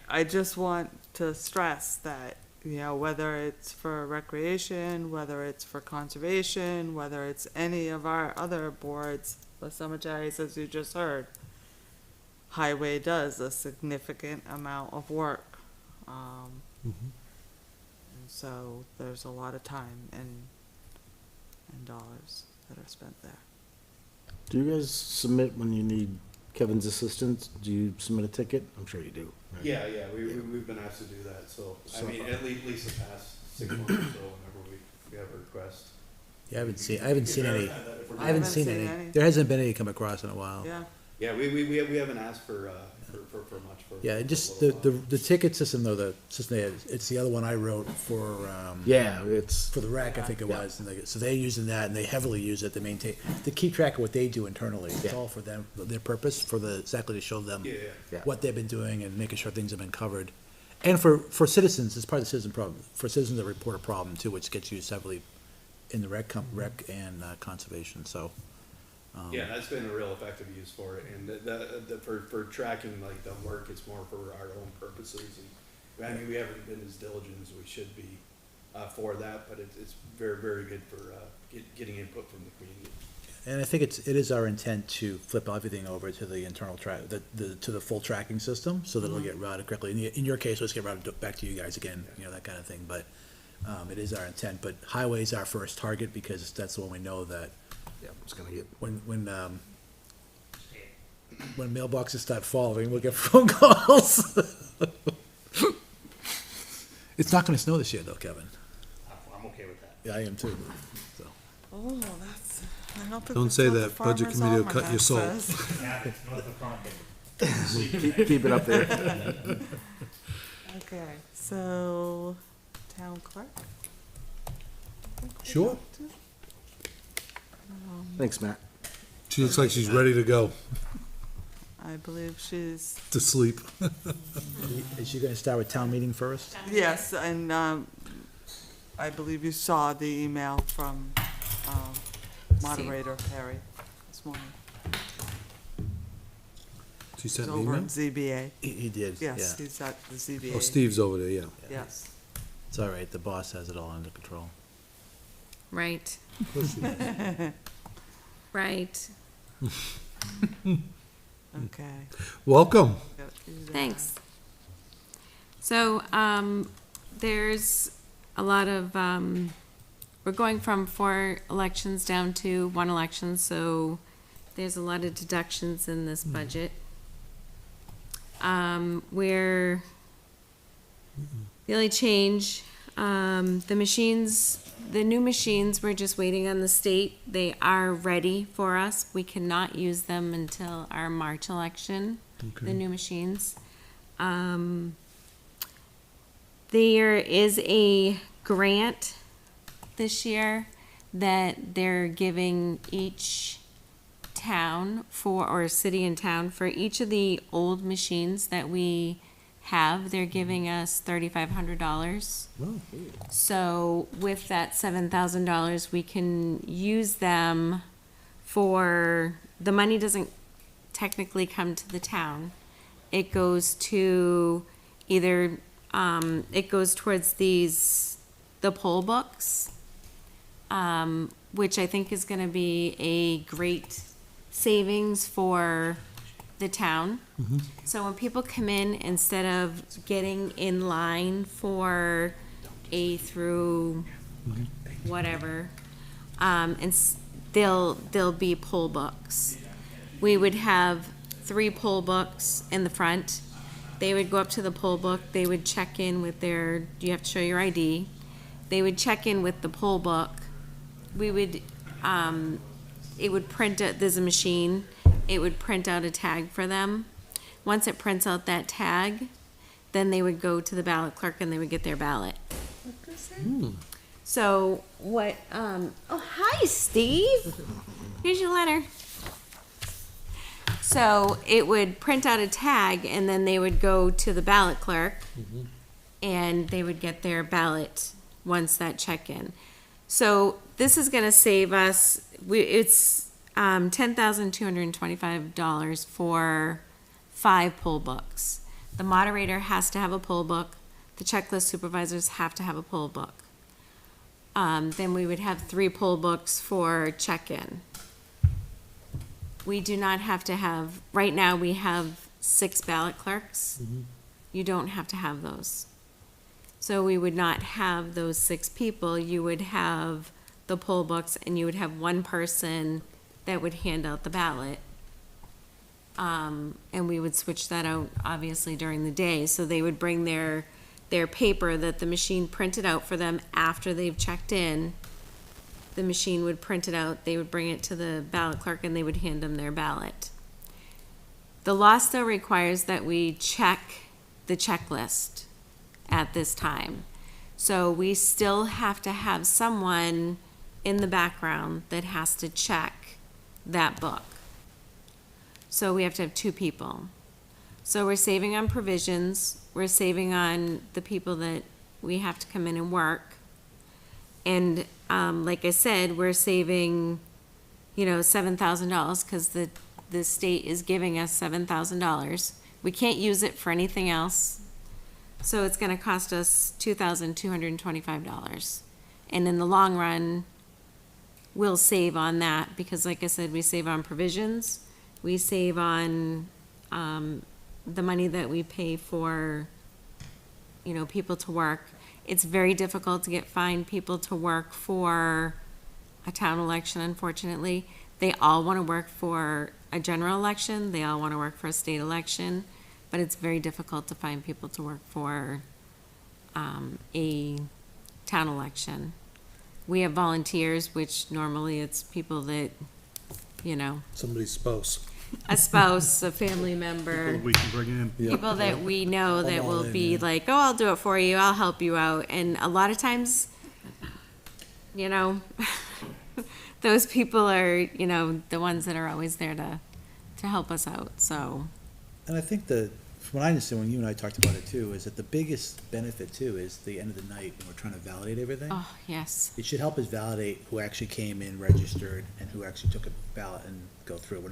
I just want to stress that, whether it's for recreation, whether it's for conservation, whether it's any of our other boards, the cemeteries, as you just heard, highway does a significant amount of work. And so there's a lot of time and dollars that are spent there. Do you guys submit when you need Kevin's assistance? Do you submit a ticket? I'm sure you do. Right? Yeah, we've been asked to do that, so, I mean, at least the past 6 months or so, whenever we have a request. Yeah, I haven't seen any. I haven't seen any. any. There hasn't been any come across in a while. Yeah, Yeah, we haven't asked for much for. Yeah, for just a little while. the ticket system though, the system, it's the other one I wrote for, Yeah, it's for the rec, I think it was. And so they're using that and they heavily use it to maintain, to keep track of what they do internally. It's Yeah. all for them, their purpose, exactly to show them Yeah. what they've been doing and making sure things have been covered. And for citizens, it's part of the citizen problem, for citizens that report a problem too, which gets used heavily in the rec and conservation, so. Yeah, that's been a real effective use for it, and for tracking like the work, it's more for our own purposes, and I mean, we haven't been as diligent as we should be, for that, but it's very, very good for, getting input from the community. And I think it is our intent to flip everything over to the internal track, to the full tracking system, so that it'll get routed correctly. In your case, let's get routed back to you guys again, that kind of thing, but It is our intent, but highway's our first target because that's the one we know that Yeah, it's gonna get, when mailboxes start falling, we'll get phone calls. It's not gonna snow this year though, Kevin. I'm okay with that. Yeah, I am too, so. Oh, that's, I don't think Don't that's say what the that. Budget Farmer's committee will cut your Almanac salt. says. Keep it up there. Okay, so, town clerk? Sure. Thanks, Matt. She looks like she's ready to go I believe she's, to sleep. Is she gonna start with town meeting first? yes, and, I believe you saw the email from, moderator Perry this morning. She He's sent an over email? at ZBA. He did, yeah. Yes, he's at the ZBA. Oh, Steve's over there, yeah. Yes. It's all right, the boss has it all under control. Right, Of course she does. right. Okay. Welcome. Gotta do that. Thanks. So, there's a lot of, we're going from 4 elections down to 1 election, so there's a lot of deductions in this budget. Where the only change, the machines, the new machines, we're just waiting on the state. They are ready for us. We cannot use them until our March election, the new machines. There is a grant this year that they're giving each town for, or city and town, for each of the old machines that we have, they're giving us $3,500. Wow. So with that $7,000, we can use them for, the money doesn't technically come to the town. It goes to either, it goes towards the poll books, which I think is gonna be a great savings for the town. So when people come in, instead of getting in line for A through whatever, there'll be poll books. We would have 3 poll books in the front. They would go up to the poll book, they would check in with their, you have to show your ID. They would check in with the poll book. We would, it would print out, there's a machine, it would print out a tag for them. Once it prints out that tag, then they would go to the ballot clerk and they would get their ballot. So what, oh, hi, Steve. Here's your letter. So it would print out a tag and then they would go to the ballot clerk and they would get their ballot once that check-in. So this is gonna save us, it's $10,225 for 5 poll books. The moderator has to have a poll book. The checklist supervisors have to have a poll book. Then we would have 3 poll books for check-in. We do not have to have, right now we have 6 ballot clerks. You don't have to have those. So we would not have those 6 people. You would have the poll books and you would have 1 person that would hand out the ballot. And we would switch that out, obviously, during the day. So they would bring their paper that the machine printed out for them after they've checked in. The machine would print it out, they would bring it to the ballot clerk, and they would hand them their ballot. The law still requires that we check the checklist at this time. So we still have to have someone in the background that has to check that book. So we have to have 2 people. So we're saving on provisions, we're saving on the people that we have to come in and work. And, like I said, we're saving, $7,000 because the state is giving us $7,000. We can't use it for anything else. So it's gonna cost us $2,225. And in the long run, we'll save on that because, like I said, we save on provisions. We save on, the money that we pay for, people to work. It's very difficult to find people to work for a town election, unfortunately. They all want to work for a general election, they all want to work for a state election, but it's very difficult to find people to work for a town election. We have volunteers, which normally it's people that, you know, Somebody's spouse. a spouse, a family member, We can bring in. Yeah. people that we know that all will in, be yeah. like, oh, I'll do it for you, I'll help you out. And a lot of times, you know, those people are, you know, the ones that are always there to help us out, so. And I think from what I understand, when you and I talked about it too, is that the biggest benefit too is the end of the night when we're trying to validate everything. Oh, yes, It should help us validate who actually came in, registered, and who actually took a ballot and go through. We're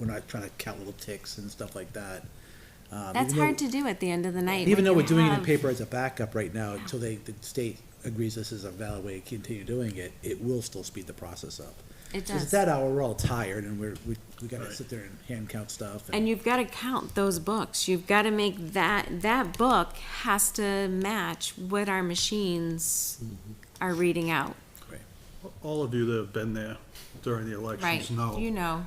not trying to count little ticks and stuff like that. that's hard to do at the end of the night. Even when though you we're doing it in have- paper as a backup right now, until the state agrees this is a valid way to continue doing it, it will still speed the process up. It Because at does. that hour, we're all tired and we gotta sit there and hand count stuff. And you've got to count those books. You've got to make that book has to match what our machines are reading out. All of you that have been there during the Right. elections know. You know,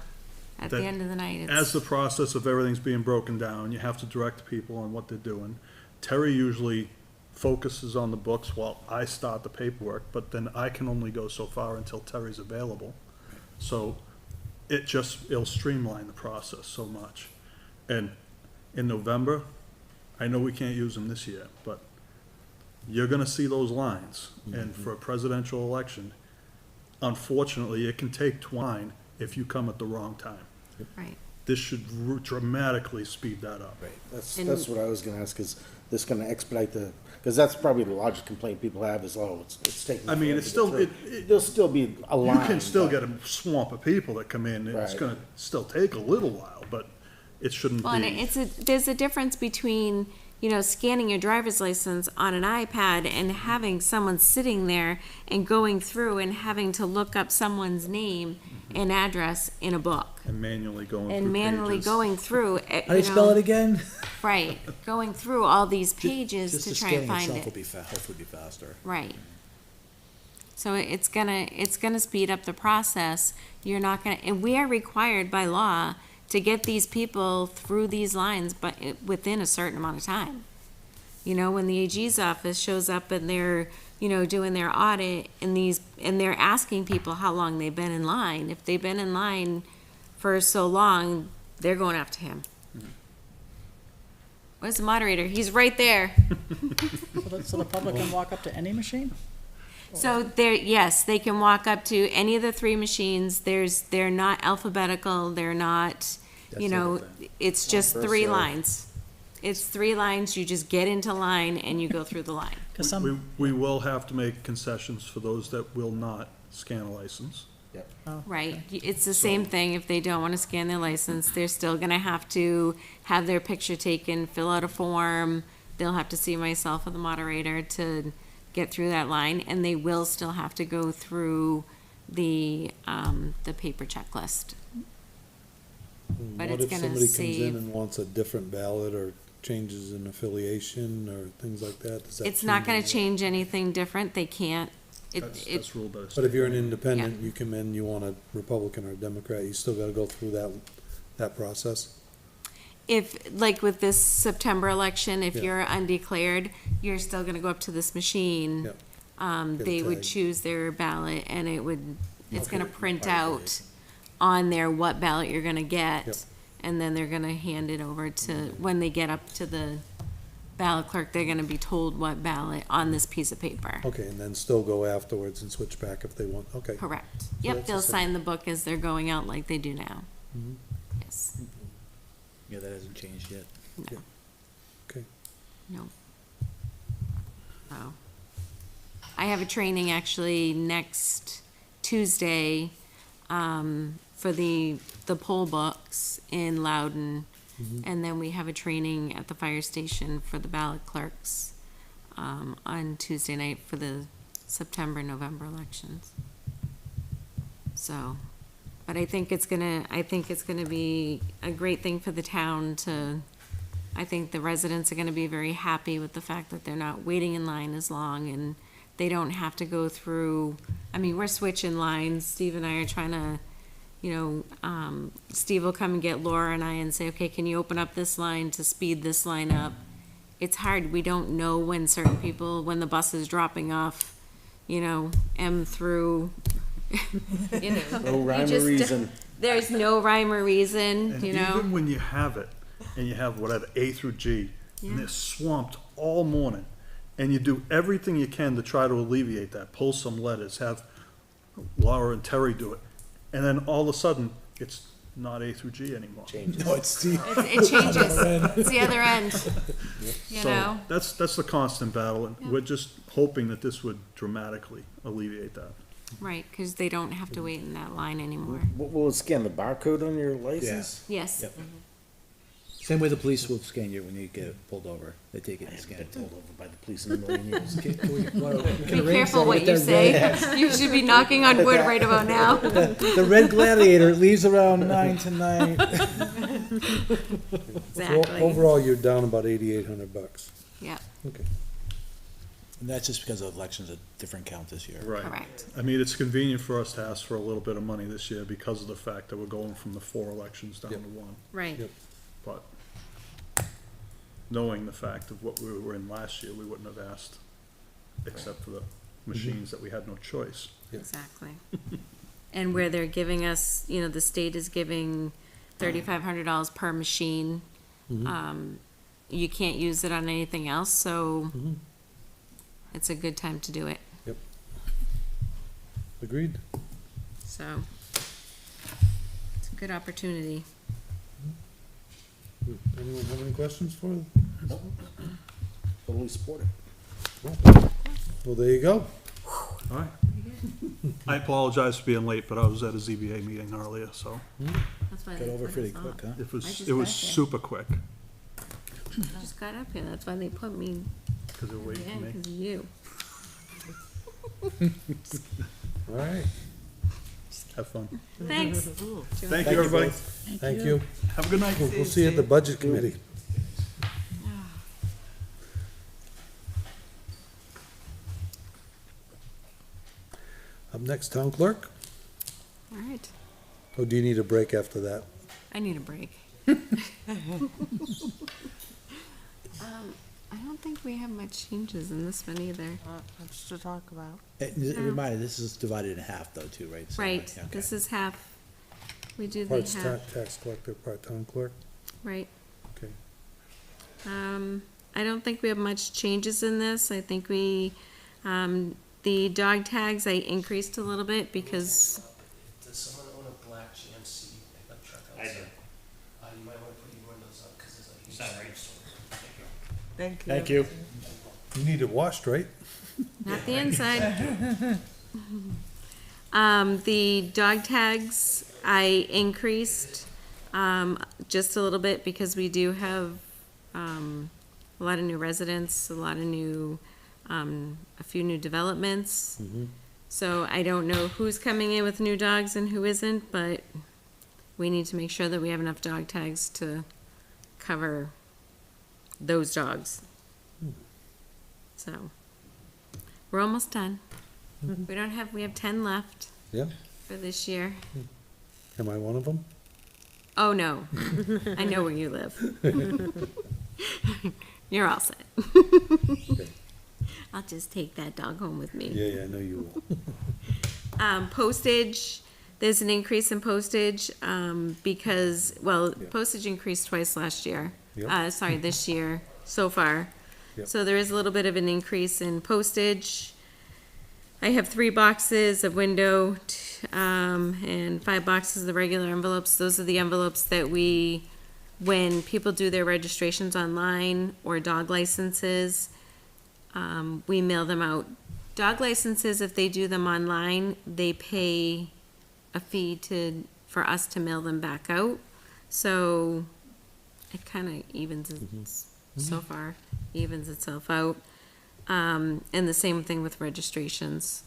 at the that end of the night, As it's, the process of everything's being broken down, you have to direct people on what they're doing. Terry usually focuses on the books while I start the paperwork, but then I can only go so far until Terry's available. So it'll streamline the process so much. And in November, I know we can't use them this year, but you're gonna see those lines. And for a presidential election, unfortunately, it can take twine if you come at the wrong time. right. This should dramatically speed that up. Right. That's what I was gonna ask, is this gonna expedite because that's probably the largest complaint people have is, oh, it's taking. I mean, forever it's to still, get through. There'll still be a you line. can still but- get a swamp of people that come in, it's Right. gonna still take a little while, but it shouldn't Well, and be. there's a difference between, you know, scanning your driver's license on an iPad and having someone sitting there and going through and having to look up someone's name and address in a book. And manually going through And manually pages. going through, How do you spell it again? right, going through all these pages Just to the try and scanning find itself will it. be hopefully be faster. Right. So it's gonna speed up the process. You're not gonna, and we are required by law to get these people through these lines, but within a certain amount of time. You know, when the AG's office shows up and they're, you know, doing their audit and they're asking people how long they've been in line. If they've been in line for so long, they're going after him. Where's the moderator? He's right there. So the public can walk up to any machine? So there, yes, they can walk up to any of the three machines. They're not alphabetical. They're not, you That's know, everything. it's just first three serve. lines. It's three lines. You just get into line and you go through the line. Because some, We will have to make concessions for those that will not scan a license. Right, it's the same thing, if they don't wanna scan their license, they're still gonna have to have their picture taken, fill out a form, they'll have to see myself or the moderator to get through that line, and they will still have to go through the paper checklist. But What it's if gonna somebody comes save- in and wants a different ballot or changes in affiliation or things like that? Does that It's not gonna anything? change anything different, they can't, That's ruled by the But state. if you're an independent, Yeah. you come in, you want a Republican or a Democrat, you still gotta go through that process? if, like with this September election, if Yeah. you're undeclared, you're still gonna go up to this machine. Yep. Get a They would tag. choose their ballot and it's gonna Okay. print out on there what ballot you're gonna Yep. get. And then they're gonna hand it over to, when they get up to the ballot clerk, they're gonna be told what ballot on this piece of paper. Okay, and then still go afterwards and switch back if they want, okay. Correct. So Yep, that's the they'll same. sign the book as they're going out like they do now. Mhm. Yes, Yeah, that hasn't changed yet. Okay. no. Oh. I have a training actually next Tuesday, for the poll books in Loudon. And then we have a training at the fire station for the ballot clerks, on Tuesday night for the September, November elections. So, but I think it's gonna be a great thing for the town to, I think the residents are gonna be very happy with the fact that they're not waiting in line as long and they don't have to go through, I mean, we're switching lines. Steve and I are trying to, Steve will come and get Laura and I and say, okay, can you open up this line to speed this line up? It's hard. We don't know when certain people, when the bus is dropping off, M through, No rhyme or just- reason. There's no rhyme or reason, And even when you have it, and you have whatever, A through G, Yeah. and they're swamped all morning, and you do everything you can to try to alleviate that, pull some letters, have Laura and Terry do it, and then all of a sudden, it's not A through G anymore. No, it's the. It changes. It's the other end, So that's the constant battle, and we're just hoping that this would dramatically alleviate that. Right, because they don't have to wait in that line anymore. Will it scan the barcode on your license? Yes. Yep. Same way the police will scan you when you get pulled over. They take it and scan it. Pulled over by the police in a million years. Be careful what you say. You should be knocking on wood right about now. The red gladiator leaves around 9 tonight. Exactly. Overall, you're down about $8,800. Yeah, Okay. And that's just because of elections, a different count this year. Right. correct. I mean, it's convenient for us to ask for a little bit of money this year because of the fact that we're going from the 4 elections down to Yep. 1. Right. Yep. But knowing the fact of what we were in last year, we wouldn't have asked, except for the machines that we had no choice. Exactly. And where they're giving us, the state is giving $3,500 per machine. You can't use it on anything else, so it's a good time to do it. Agreed. So it's a good opportunity. Anyone have any questions for us? Totally supportive. Well, there you go. All right. I apologize for being late, but I was at a ZBA meeting earlier, so That's why Got they over put pretty us quick, on. huh? it was, I just it was got there. super quick, I just got up here. That's why they put me because they were waiting for in me. because of you. All right. Have fun. Thanks. Thank you, everybody. Thank you. Have a good night. We'll see you at the Budget Committee. Up next, Town Clerk. All right. Oh, do you need a break after that? I need a break. I don't think we have much changes in this one either. Not much to talk about. Reminder, this is divided in half though, too, right? So, Right, yeah, okay. this is half. We do the Part's half, tax collector, part town clerk. right. Okay. I don't think we have much changes in this. I think we, the dog tags I increased a little bit because, Does someone own a black GMC pickup truck outside? I do. You might wanna put your windows up, cause there's a huge snowstorm. Thank you. Thank you. You need it washed, right? not the inside. The dog tags I increased, just a little bit because we do have, a lot of new residents, a lot of new, a few new developments. So I don't know who's coming in with new dogs and who isn't, but we need to make sure that we have enough dog tags to cover those dogs. So, we're almost done. We have 10 left Yeah. for this year. Am I one of them? Oh, no. I know where you live. You're all set. I'll just take that dog home with me. Yeah, I know you will. Postage, there's an increase in postage, because, well, Yeah. postage increased twice last year. Yep. This year, so far. Yep. So there is a little bit of an increase in postage. I have 3 boxes of window, and 5 boxes of regular envelopes. Those are the envelopes that when people do their registrations online or dog licenses, we mail them out. Dog licenses, if they do them online, they pay a fee for us to mail them back out. So it kind of evens it, so far, evens itself out. And the same thing with registrations.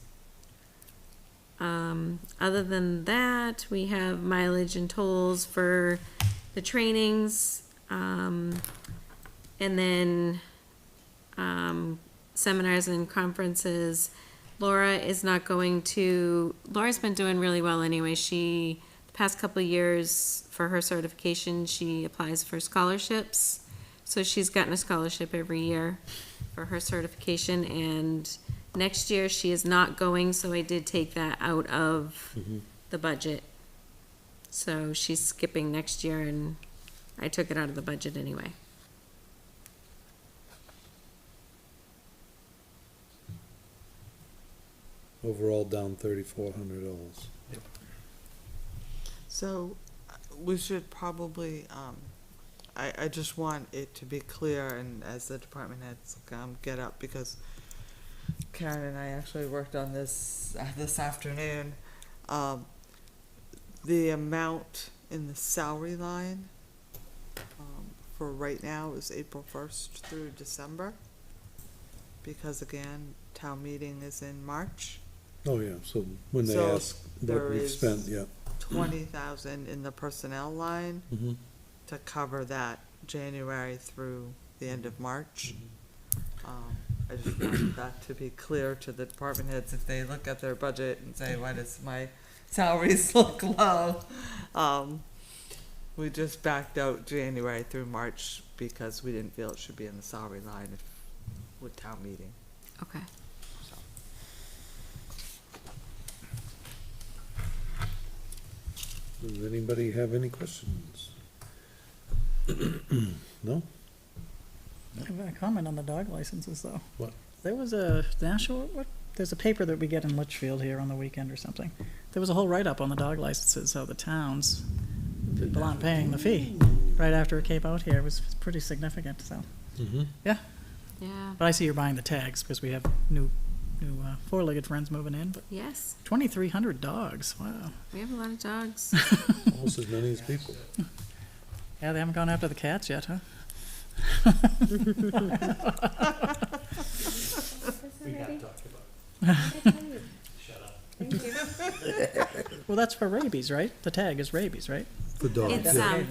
Other than that, we have mileage and tolls for the trainings. And then, seminars and conferences. Laura's been doing really well anyway. The past couple of years for her certification, she applies for scholarships. So she's gotten a scholarship every year for her certification, and next year she is not going, so I did take that out of the budget. So she's skipping next year, and I took it out of the budget anyway. Overall down $3,400. So, we should probably, I just want it to be clear, and as the department heads, get up, because Karen and I actually worked on this, this afternoon. The amount in the salary line, for right now is April 1st through December. Because again, town meeting is in March. Oh, yeah, so when they So ask what there we've is spent, yeah. 20,000 in the personnel line Mhm. to cover that January through the end of March. I just want that to be clear to the department heads if they look at their budget and say, why does my salaries look low? We just backed out January through March because we didn't feel it should be in the salary line with town meeting, Okay. so. Does anybody have any questions? No? I have a comment on the dog licenses, though. What? There was a there's a paper that we get in Litchfield here on the weekend or something. There was a whole write-up on the dog licenses, how the towns, people aren't paying the fee. Right after it came out here, it was pretty significant, so. Mm-hmm. Yeah. But I see you're buying the tags, because we have new four-legged friends moving in, but Yes, 2,300 dogs, wow. we have a lot of dogs. Almost as many as people. Yeah, they haven't gone after the cats yet, huh? We got talked about. Shut up. Well, that's for rabies, right? The tag is rabies, right? For dogs, It's, yeah.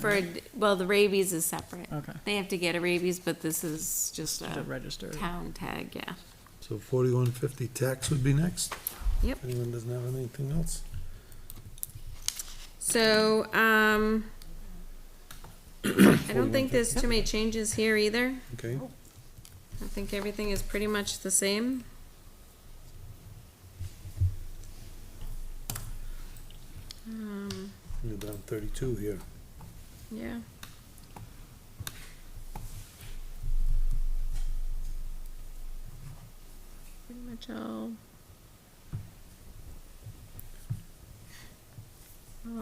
the rabies is separate. Okay. They have to get a rabies, but this is just To a register. town tag, yeah. So 4150 tax would be next? Yep. If anyone doesn't have anything else? So, I don't think there's too many changes here either. Okay, I think everything is pretty much the same. you're down 32 here. Yeah. Pretty much all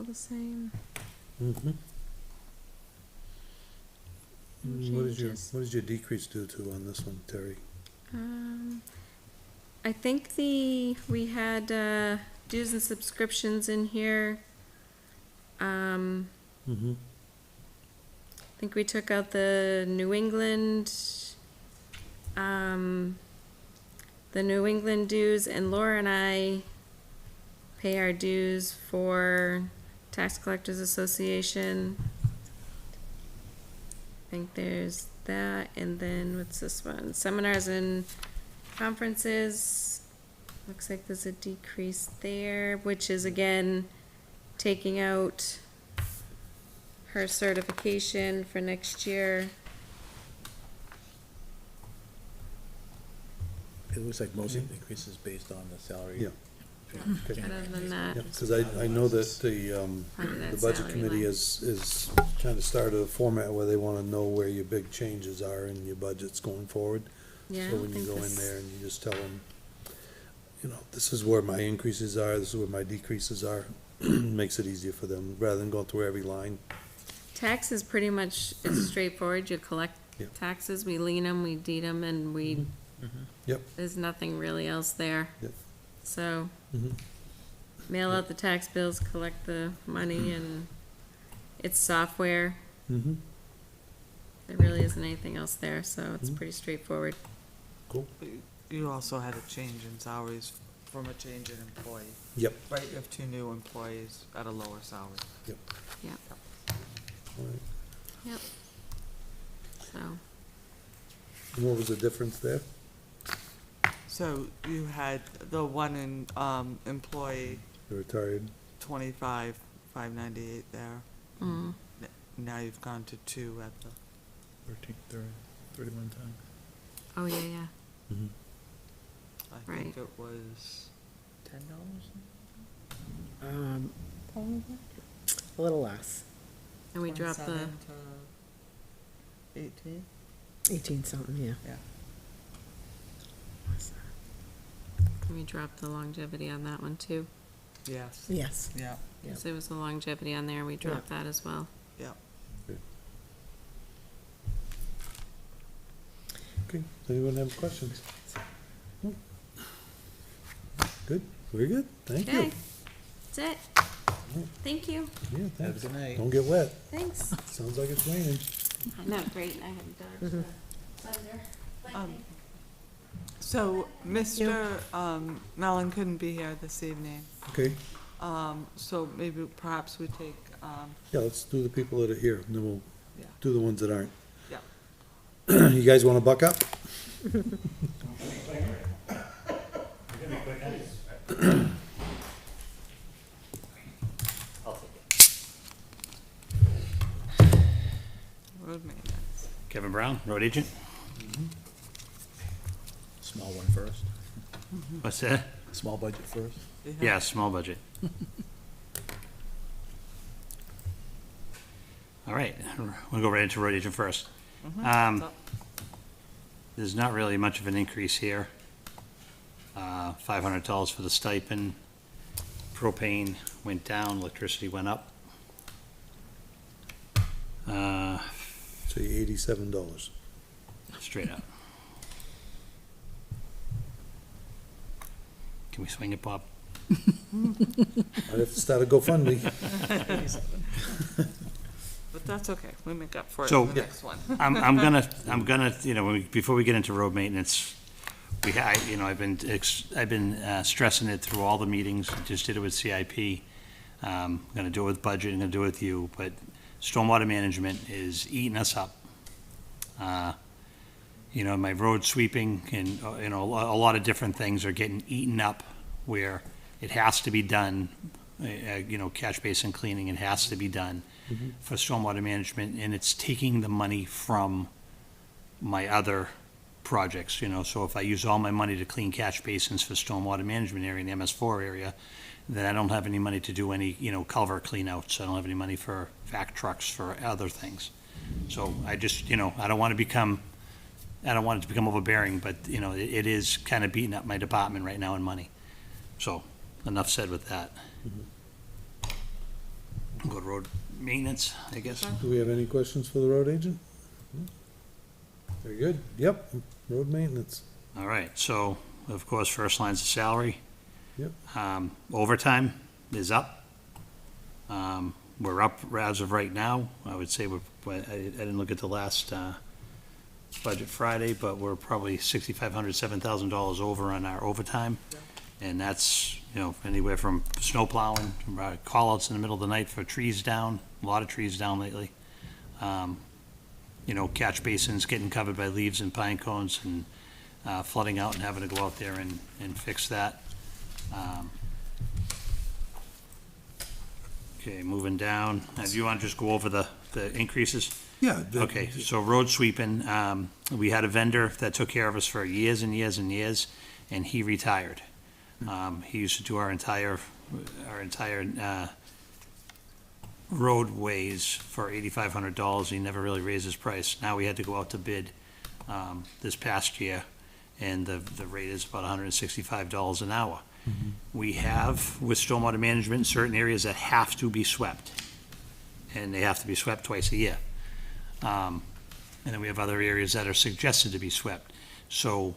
the same. Mm-hmm. No changes. What is your decrease due to on this one, Terry? I think we had dues and subscriptions in here. Mm-hmm. I think we took out the New England dues, and Laura and I pay our dues for Tax Collectors Association. I think there's that, and then what's this one? Seminars and conferences. Looks like there's a decrease there, which is again taking out her certification for next year. It looks like most of the increase is based on the salary. Yeah. Okay. Other than that, Yeah, because I know that Probably that the budget salary committee line. is kind of started a format where they want to know where your big changes are in your budgets going forward. yeah, I So don't when you think go in this- there and you just tell them, you know, this is where my increases are, this is where my decreases are, makes it easier for them, rather than going through every line. Tax is pretty much, it's straightforward. You collect Yep. taxes, we lien them, we deed them, and we, Yep. there's nothing really else there. Yep. So, Mhm. mail out the tax bills, collect the money, and it's software. Mm-hmm. There really isn't anything else there, so it's Mhm. pretty straightforward. Cool. You also had a change in salaries from a change in employee, Yep. right? You have two new employees at a lower salary. All right. Yep. So, And what was the difference there? So you had the one in, employee, The retired? 25,598 there. Mm. Now you've gone to 2 at the, 31 times. Oh, yeah, yeah. I Right. think it was $10? Probably a little less, And we dropped the, 27 to 18? 18 something, yeah. we dropped the longevity on that one too. Yes. Yes. Yeah, Because there was a longevity on there, and we dropped that as well. yeah. Okay, does anyone have questions? No? Good, very good, thank you. Okay, that's it. Thank you. Yeah, Have a thanks. good night. Don't get wet, Thanks. sounds like it's raining. No, great, I haven't dodged the thunder. So, Mr. Mellon couldn't be here this evening, Okay, so maybe perhaps we take, yeah, let's do the people that are here, and then we'll Yeah. do the ones that aren't. Yeah. You guys wanna buck up? road maintenance. Kevin Brown, road agent. Small one first. What's that? Small budget first. Yeah, small budget. All right, we'll go right into road agent first. So- There's not really much of an increase here. $500 for the stipend. Propane went down, electricity went up. So $87. Straight up. Can we swing it, Bob? I'd have to start a GoFundMe. But that's okay, we make up for it So- in the next one. I'm gonna, you know, before we get into road maintenance, I've been stressing it through all the meetings, just did it with CIP. I'm gonna do it with budget, I'm gonna do it with you, but stormwater management is eating us up. My road sweeping and, a lot of different things are getting eaten up where it has to be done, catch basin cleaning, it has to be done for stormwater management, and it's taking the money from my other projects, so if I use all my money to clean catch basins for stormwater management area in the MS4 area, then I don't have any money to do any, culvert cleanouts, I don't have any money for vac trucks for other things. So I just, I don't want it to become overbearing, but, it is kind of beating up my department right now in money. So, enough said with that. Go to road maintenance, I guess. Do we have any questions for the road agent? Very good, yep, road maintenance. All right, so, of course, first line's the salary. Yep. Overtime is up. We're up as of right now. I would say I didn't look at the last budget Friday, but we're probably $6,500, $7,000 over on our overtime. And that's, anywhere from snow plowing, call-outs in the middle of the night for trees down, a lot of trees down lately. Catch basins getting covered by leaves and pine cones and flooding out and having to go out there and fix that. Okay, moving down. Do you want to just go over the increases? Yeah. Okay, so road sweeping, we had a vendor that took care of us for years and years and years, and he retired. He used to do our entire roadways for $8,500. He never really raised his price. Now we had to go out to bid this past year, and the rate is about $165 an hour. We have, with stormwater management, certain areas that have to be swept, and they have to be swept twice a year. And then we have other areas that are suggested to be swept. So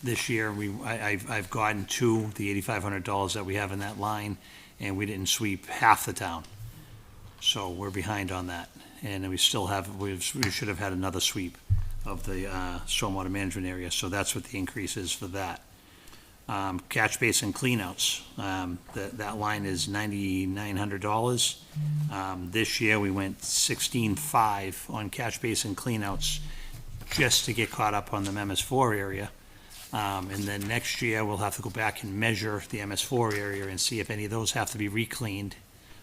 this year, I've gotten to the $8,500 that we have in that line, and we didn't sweep half the town. So we're behind on that. And we still have, we should have had another sweep of the stormwater management area, so that's what the increase is for that. Catch basin cleanouts, that line is $9,900. This year, we went 16.5 on catch basin cleanouts just to get caught up on the MS4 area. And then next year, we'll have to go back and measure the MS4 area and see if any of those have to be recleaned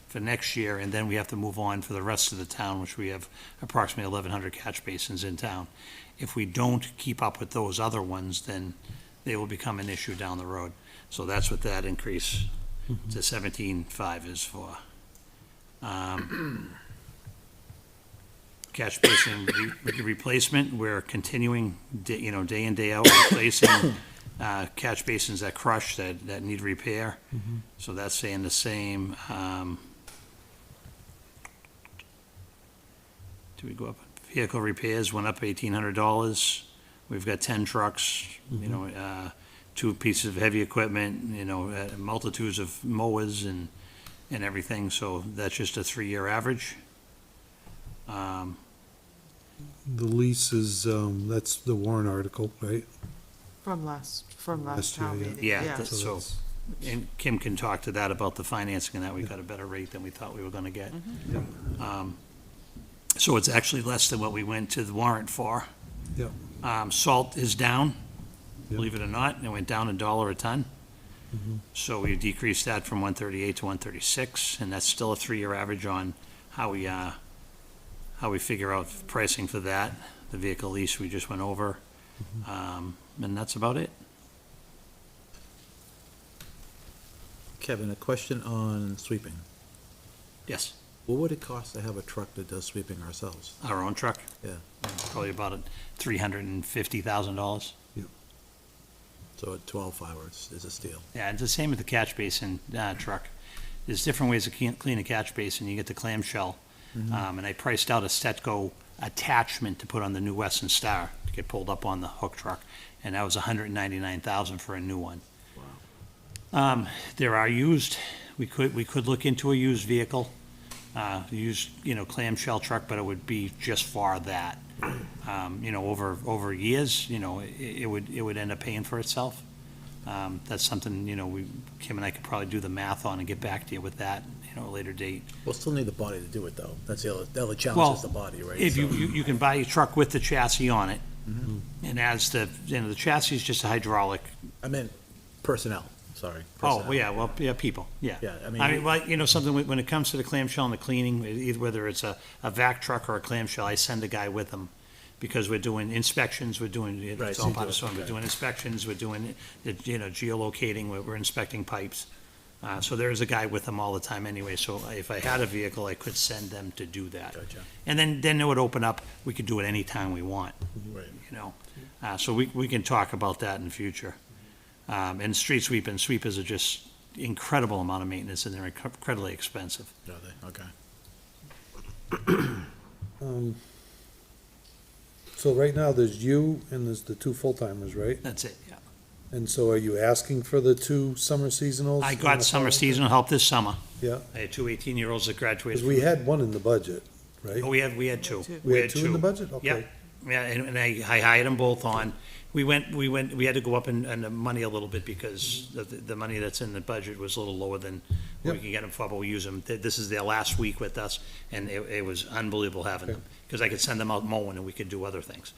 for next year, and then we have to move on for the rest of the town, which we have approximately 1,100 catch basins in town. If we don't keep up with those other ones, then they will become an issue down the road. So that's what that increase to 17.5 is for. Catch basin replacement, we're continuing, day in, day out, replacing catch basins that crush, that need repair. So that's staying the same. Do we go up? Vehicle repairs went up $1,800. We've got 10 trucks, 2 pieces of heavy equipment, multitudes of mowers and everything. So that's just a 3-year average. The lease is, that's the Warren article, right? From last Last town year, meeting. Yeah, So so, that's- and Kim can talk to that about the financing and that. We got a better rate than we thought we were gonna get. So it's actually less than what we went to the warrant for. Yep. Salt is down, Yep. believe it or not. It went down $1 a ton. So we decreased that from 138 to 136, and that's still a 3-year average on how we figure out pricing for that. The vehicle lease we just went over. And that's about it. Kevin, a question on sweeping. Yes, What would it cost to have a truck that does sweeping ourselves? our own truck. Yeah. Probably about $350,000. So at 12 hours is a steal. Yeah, it's the same with the catch basin truck. There's different ways to clean a catch basin. You get the clamshell. And I priced out a Stetco attachment to put on the new Western Star to get pulled up on the hook truck, and that was $199,000 for a new one. There are used. We could look into a used vehicle, used clamshell truck, but it would be just for that. Over years, it would end up paying for itself. That's something Kim and I could probably do the math on and get back to you with that. A later date. We'll still need the body to do it, though. That's the other Well, challenge is the body, right? If So- you can buy a truck with the chassis on it, and as the chassis is just a hydraulic. I meant personnel, sorry. Oh, personnel. yeah, well, yeah, people, yeah. Yeah, Something, when it comes to the clamshell and the cleaning, either whether it's a vac truck or a clamshell, I send a guy with them, because we're doing inspections, Right, it's so all you part do of it, so we're okay. doing inspections, we're doing, geolocating, we're inspecting pipes. So there is a guy with them all the time anyway, so if I had a vehicle, I could send them to do that. Gotcha. And then it would open up, we could do it anytime we want, Right. So we can talk about that in the future. And street sweepers are just incredible amount of maintenance, and they're incredibly expensive. Are they? Okay. So right now, there's you and there's the 2 full-timers, right? That's it, yeah. And so are you asking for the 2 summer seasonals? I in got the summer fall? seasonal help this summer. Yeah, I had 2 18-year-olds that graduated. because we had 1 in the budget, right? Oh, we had 2. We had 2 in the budget? Yeah, Okay. yeah, and I hired them both on. We had to go up in the money a little bit because the money that's in the budget was a little lower than what we Yep. can get them for, but we use them. This is their last week with us, and it was unbelievable having Okay. them, because I could send them out mowing and we could do other things.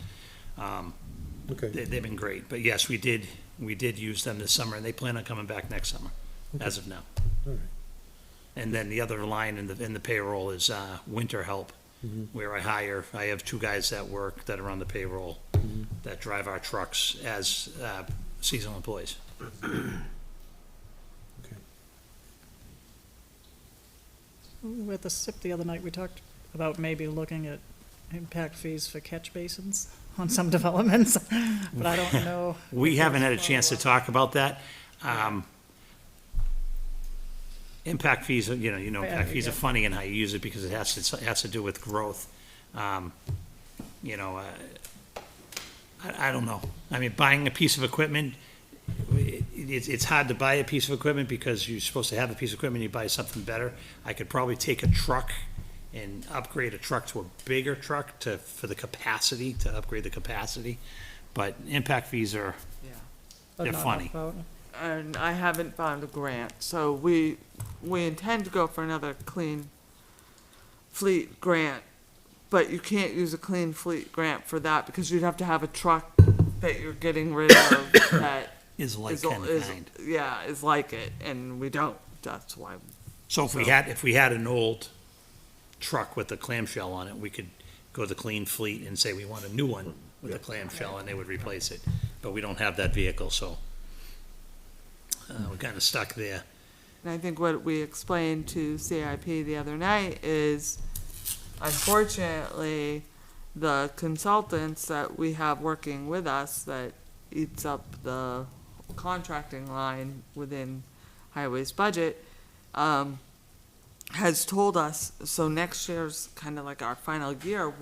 Okay, They've been great, but yes, we did use them this summer, and they plan on coming back next summer, as of now. all right. And then the other line in the payroll is winter help, where I have 2 guys that are on the payroll that drive our trucks as seasonal employees. At the SIP the other night, we talked about maybe looking at impact fees for catch basins on some developments, but I don't know. We haven't had a chance to talk about that. Impact fees, impact fees are funny in how you use it because it has to do with growth. I don't know. I mean, buying a piece of equipment, it's hard to buy a piece of equipment because you're supposed to have a piece of equipment, you buy something better. I could probably take a truck and upgrade a truck to a bigger truck to upgrade the capacity. But impact fees they're funny. and I haven't found a grant, so we intend to go for another clean fleet grant, but you can't use a clean fleet grant for that, because you'd have to have a truck that you're getting rid of that Is like is, kind of is, kind. yeah, is like it, and we don't, that's why. So if we had an old truck with a clamshell on it, we could go to Clean Fleet and say we want a new one with a clamshell, and they would replace it. But we don't have that vehicle, so we're kind of stuck there. And I think what we explained to CIP the other night is, unfortunately, the consultants that we have working with us that eats up the contracting line within Highway's budget, has told us, so next year's kind of like our final year,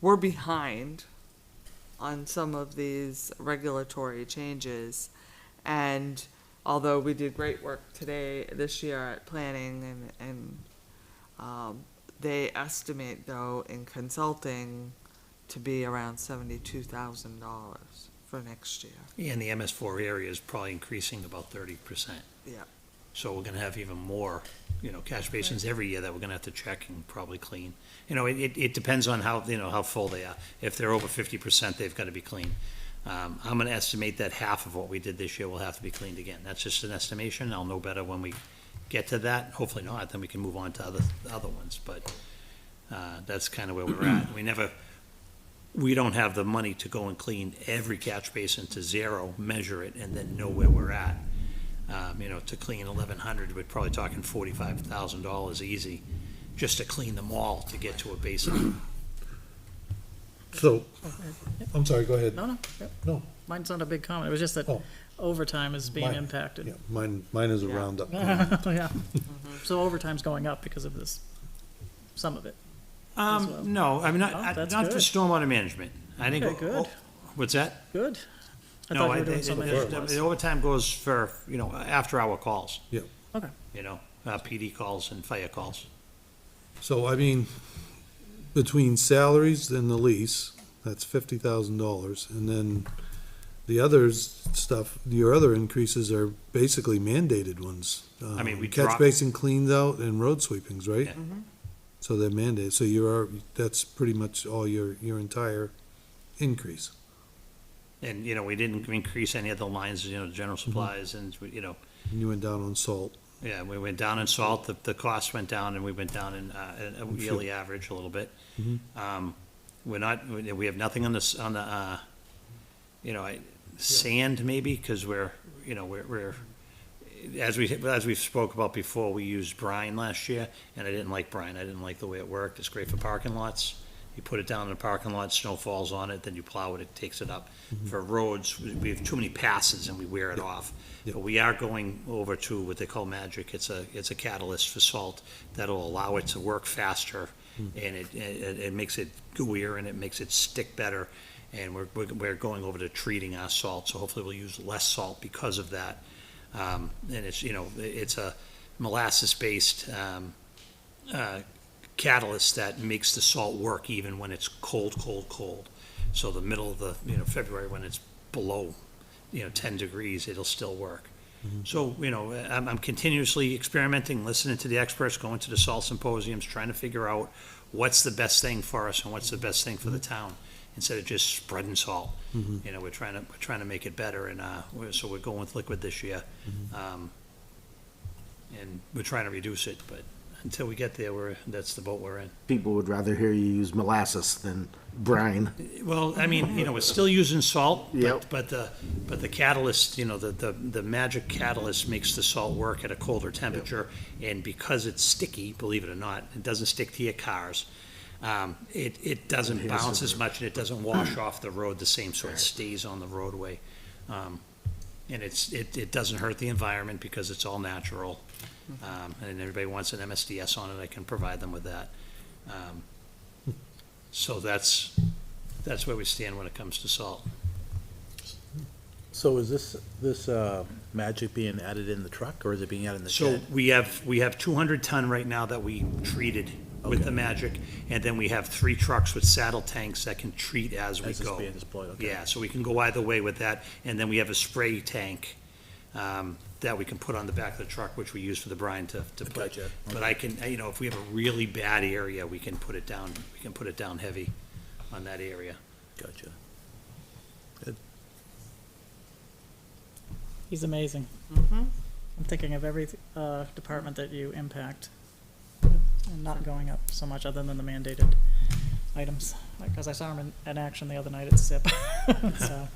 we're behind on some of these regulatory changes. And although we did great work this year at planning, and they estimate though in consulting to be around $72,000 for next year. And the MS4 area is probably increasing about 30%. Yeah. So we're gonna have even more, catch basins every year that we're gonna have to check and probably clean. It depends on how, how full they are. If they're over 50%, they've gotta be clean. I'm gonna estimate that half of what we did this year will have to be cleaned again. That's just an estimation. I'll know better when we get to that. Hopefully not, then we can move on to other ones, but, that's kinda where we're at. We don't have the money to go and clean every catch basin to zero, measure it, and then know where we're at. To clean 1,100, we're probably talking $45,000 easy, just to clean them all to get to a basin. So, I'm sorry, go ahead. No, yep. No. Mine's not a big comment, it was just that Oh. overtime is being Mine- impacted. Yeah, mine is a roundup. Yeah, so overtime's going up because of this, some of it. as well. No, I mean, Oh, not that's for good. stormwater management. I think. Okay, good. What's that? Good. I No, thought you were doing something else. the overtime goes for, after-hour calls, Okay, PD calls and fire calls. So, I mean, between salaries and the lease, that's $50,000, and then the others stuff, your other increases are basically mandated ones. I mean, we Catch drop- basin cleaned out and road sweepings, right? Yeah. So they're mandated, so that's pretty much all your entire increase. And, we didn't increase any of the lines, general supplies and, And you went down on salt. yeah, we went down in salt, the cost went down, and we went down in, a yearly average a little bit. Mhm. We have nothing on the, sand maybe, because we're, as we spoke about before, we used brine last year, and I didn't like brine. I didn't like the way it worked. It's great for parking lots. You put it down in a parking lot, snow falls on it, then you plow it, it takes it up. For roads, we have too many passes and we wear it off. Yep. But we are going over to what they call magic. It's a catalyst for salt that'll allow it to work faster, and it makes it gooier and it makes it stick better. And we're going over to treating our salt, so hopefully we'll use less salt because of that. And it's a molasses-based catalyst that makes the salt work even when it's cold. So the middle of the, February, when it's below, 10 degrees, it'll still work. So, I'm continuously experimenting, listening to the experts, going to the salt symposiums, trying to figure out what's the best thing for us and what's the best thing for the town, instead of just spreading salt. We're trying to make it better, and so we're going with liquid this year. And we're trying to reduce it, but until we get there, that's the boat we're in. People would rather hear you use molasses than brine. Well, I mean, we're still using salt, Yep. but the catalyst, the magic catalyst makes the salt work at a colder temperature, and because it's sticky, believe it or not, it doesn't stick to your cars. It doesn't bounce as much, and it doesn't wash off the road the same, so it stays on the roadway. And it doesn't hurt the environment because it's all natural. And everybody wants an MSDS on it, I can provide them with that. So that's where we stand when it comes to salt. So is this magic being added in the truck, or is it being added in the So shed? we have 200 ton right now that we treated with the magic, and then we have 3 trucks with saddle tanks that can treat as we As it's go. being deployed, okay. Yeah, so we can go either way with that, and then we have a spray tank that we can put on the back of the truck, which we use for the brine to put. Gotcha. But I can, you know, if we have a really bad area, we can put it down heavy on that area. Gotcha. He's amazing. Mm-hmm. I'm thinking of every department that you impact, and not going up so much other than the mandated items. Because I saw him in action the other night at SIP. So,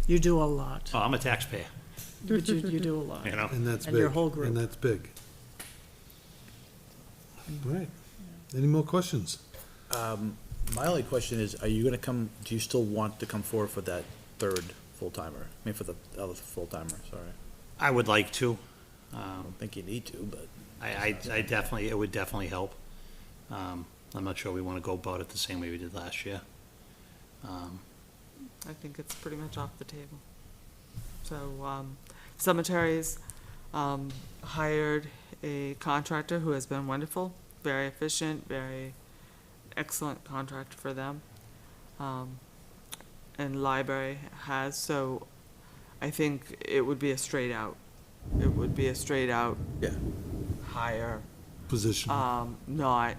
you do a lot. Oh, I'm a taxpayer, But you do a lot. you know? And that's big. And your whole group. And that's big. All right. Any more questions? My only question is, are you gonna come, do you still want to come forward for that third full-timer? I mean, for the other full-timer, sorry. I would like to. I don't think you need to, but. I definitely, it would definitely help. I'm not sure we want to go about it the same way we did last year. I think it's pretty much off the table. So, cemeteries, hired a contractor who has been wonderful, very efficient, very excellent contract for them. And library has, so I think it would be a straight out. It would be a straight out Yeah. hire, Position. not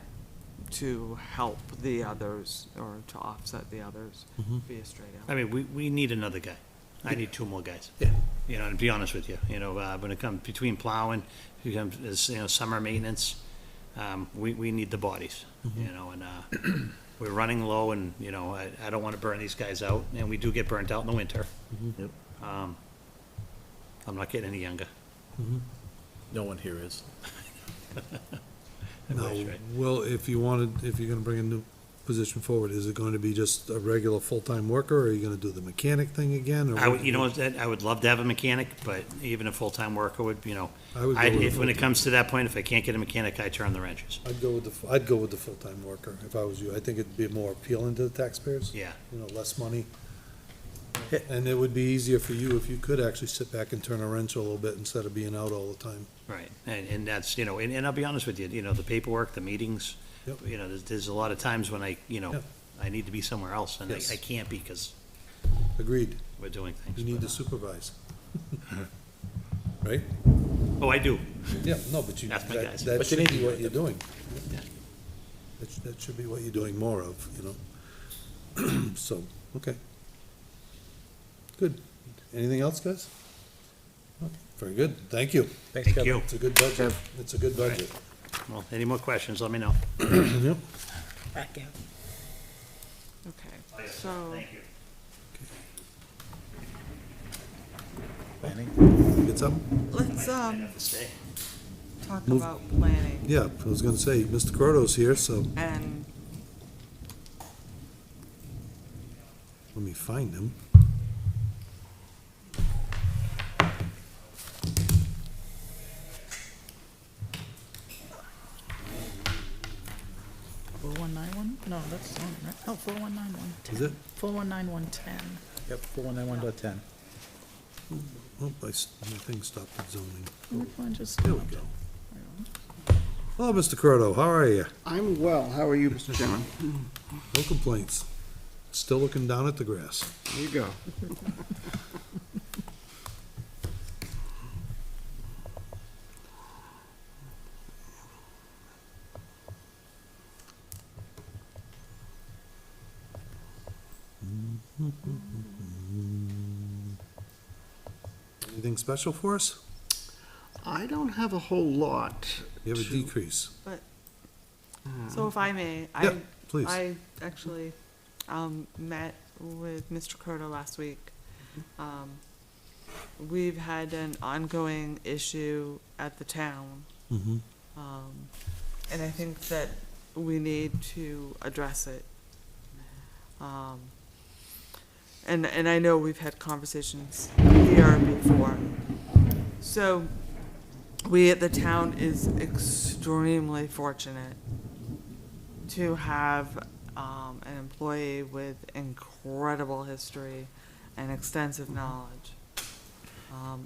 to help the others or to offset the others, be a straight out. I mean, we need another guy. I need two more guys. Yeah. You know, to be honest with you, you know, when it comes between plowing, you know, summer maintenance, we need the bodies, you know, and, we're running low and, you know, I don't want to burn these guys out, and we do get burnt out in the winter. Yep. I'm not getting any younger. No one here is. I No, wish, right? well, if you're gonna bring a new position forward, is it going to be just a regular full-time worker, or are you gonna do the mechanic thing again? Or I would, what? you know, I would love to have a mechanic, but even a full-time worker would, you know, I would go with if, when it full-time. comes to that point, if I can't get a mechanic, I turn the wrenches. I'd go with the full-time worker if I was you. I think it'd be more appealing to the taxpayers. Yeah. You know, less money. And it would be easier for you if you could actually sit back and turn a wrench a little bit instead of being out all the time. Right, and that's, you know, and I'll be honest with you, you know, the paperwork, the meetings, Yep. you know, there's a lot of times when I, you know, Yep. I need to be somewhere else, and Yes. I can't because Agreed. we're doing things. You need but, to supervise. Right? Oh, I do. Yeah, no, but That's my guys. that But you should need be to what do you're doing. Yeah. That should be what you're doing more of, you know? So, okay. Good. Anything else, guys? Very good. Thank you. Thanks, Thank you. It's a good budget. It's a good budget. Well, any more questions, let me know. Yep. Back out. Okay, so, Thank you. Planning? Get something? let's, Have to stay. talk Move- about planning Yeah, I was gonna say, Mr. Croto's here, so and let me find him. Four one nine one? No, that's zoning, right? Oh, 4191. Is it? 419110. Yep, 4191.10. Oh, my thing stopped at zoning. Which one just There we stopped? go. Hello, Mr. Croto. How are you? I'm well. How are you, Mr. Chairman? No complaints. Still looking down at the grass. There you go. Anything special for us? I don't have a whole lot. You have a to- decrease. so if I may, Yeah, please. I actually, met with Mr. Croto last week. We've had an ongoing issue at the town, Mm-hmm. and I think that we need to address it. And I know we've had conversations here before. So, we at the town is extremely fortunate to have an employee with incredible history and extensive knowledge,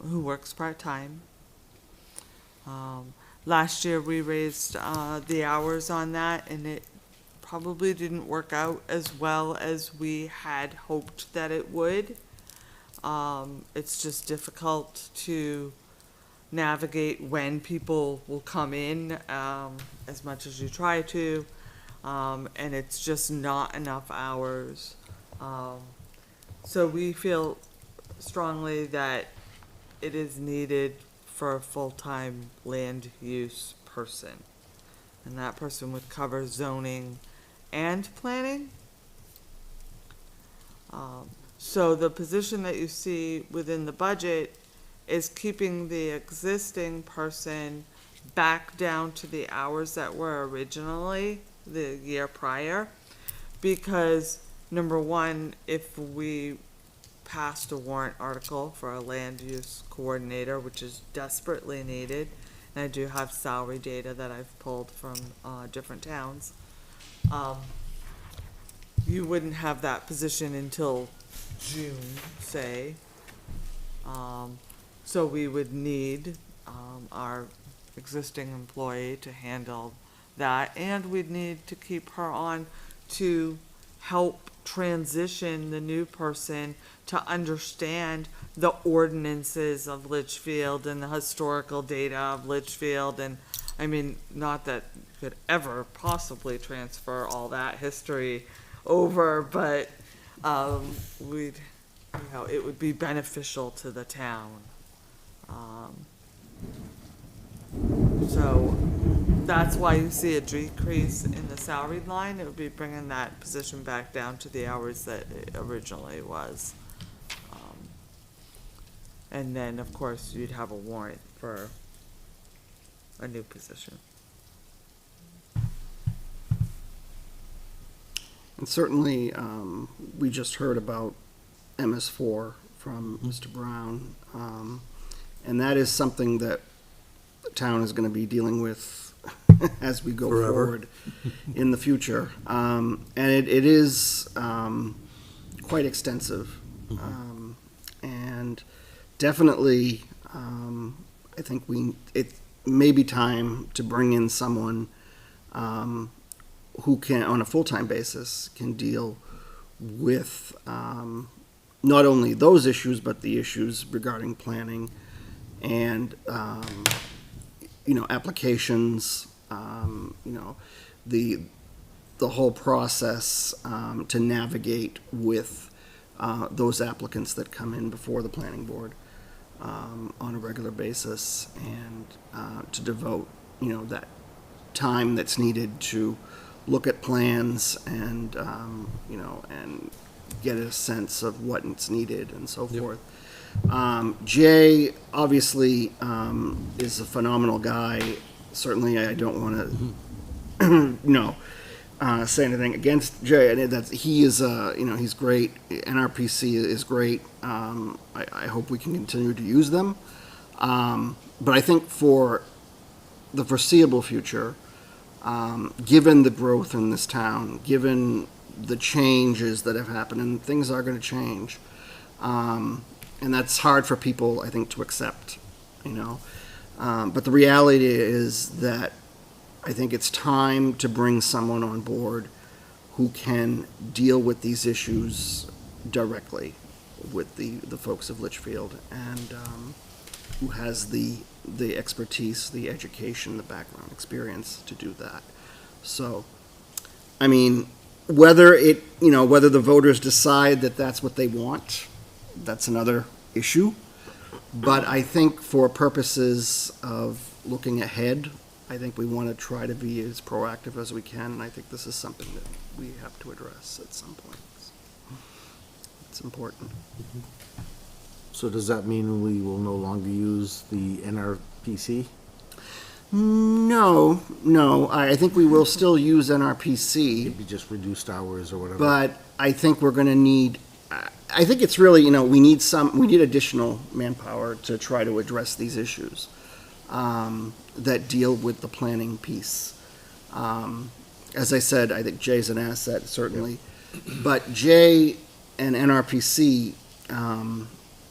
who works part-time. Last year, we raised the hours on that, and it probably didn't work out as well as we had hoped that it would. It's just difficult to navigate when people will come in, as much as you try to. And it's just not enough hours. So we feel strongly that it is needed for a full-time land use person. And that person would cover zoning and planning. So the position that you see within the budget is keeping the existing person back down to the hours that were originally the year prior. Because number one, if we passed a warrant article for a land use coordinator, which is desperately needed, and I do have salary data that I've pulled from different towns, you wouldn't have that position until June, say. So we would need our existing employee to handle that, and we'd need to keep her on to help transition the new person to understand the ordinances of Litchfield and the historical data of Litchfield. And I mean, not that you could ever possibly transfer all that history over, but we'd, you know, it would be beneficial to the town. So that's why you see a decrease in the salaried line. It would be bringing that position back down to the hours that it originally was. And then, of course, you'd have a warrant for a new position. And certainly, we just heard about MS4 from Mr. Brown, and that is something that the town is going to be dealing with as we go Forever. forward in the future. And it is quite extensive. And definitely, I think it may be time to bring in someone who can, on a full-time basis, can deal with not only those issues, but the issues regarding planning and, applications, the whole process to navigate with those applicants that come in before the planning board on a regular basis, and to devote, that time that's needed to look at plans and, and get a sense of what's needed and so forth. Jay obviously is a phenomenal guy. Certainly, I don't want to, say anything against Jay. And he is, he's great. NRPC is great. I hope we can continue to use them. But I think for the foreseeable future, given the growth in this town, given the changes that have happened, and things are going to change, and that's hard for people, I think, to accept, but the reality is that I think it's time to bring someone on board who can deal with these issues directly with the folks of Litchfield, and who has the expertise, the education, the background experience to do that. So, I mean, whether the voters decide that that's what they want, that's another issue. But I think for purposes of looking ahead, I think we want to try to be as proactive as we can, and I think this is something that we have to address at some point. It's important. So does that mean we will no longer use the NRPC? No, I think we will still use NRPC. Maybe just reduced hours or whatever. But I think we're going to need, I think it's really, we need additional manpower to try to address these issues that deal with the planning piece. As I said, I think Jay's an asset, certainly. Yep. But Jay and NRPC,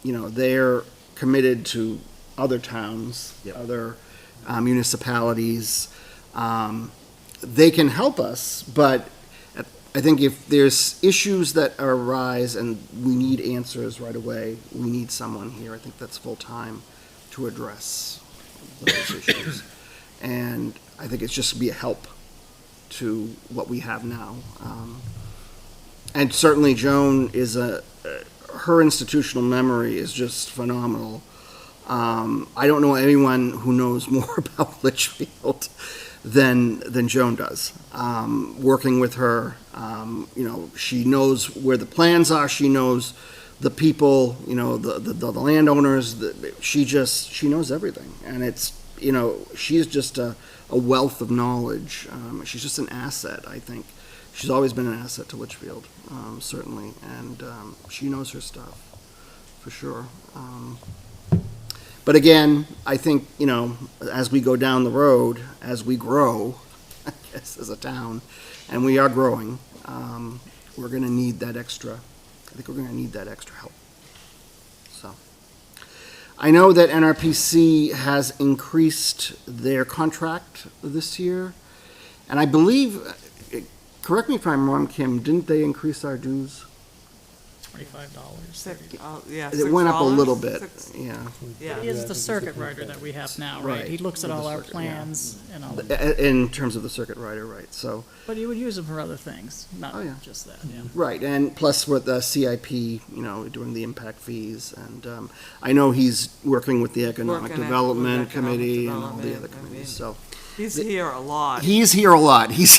they're committed to other towns, Yep. other municipalities. They can help us, but I think if there's issues that arise and we need answers right away, we need someone here. I think that's full-time to address those issues. And I think it's just be a help to what we have now. And certainly Joan is her institutional memory is just phenomenal. I don't know anyone who knows more about Litchfield than Joan does. Working with her, she knows where the plans are. She knows the people, the landowners. She knows everything, and it's she's just a wealth of knowledge. She's just an asset, I think. She's always been an asset to Litchfield, certainly, and she knows her stuff for sure. But again, I think, as we go down the road, as we grow, I guess, as a town, and we are growing, we're going to need that extra, I think we're going to need that extra help. So, I know that NRPC has increased their contract this year, and I believe, correct me if I'm wrong, Kim, didn't they increase our dues? $25. Yeah. It went up a $6? little bit, yeah. Yeah. He is the circuit rider that we have now, right? Right. He looks at With all the our circuit, plans and all, In terms of the circuit rider, right, so, but you would use them for other things, not Oh, yeah. just that, yeah. right, and plus with the CIP, doing the impact fees, and I know he's working with the Economic Working at- Development with Economic Committee and all the Development, other I mean, committees, so. He's here a lot. He's here a lot, he's,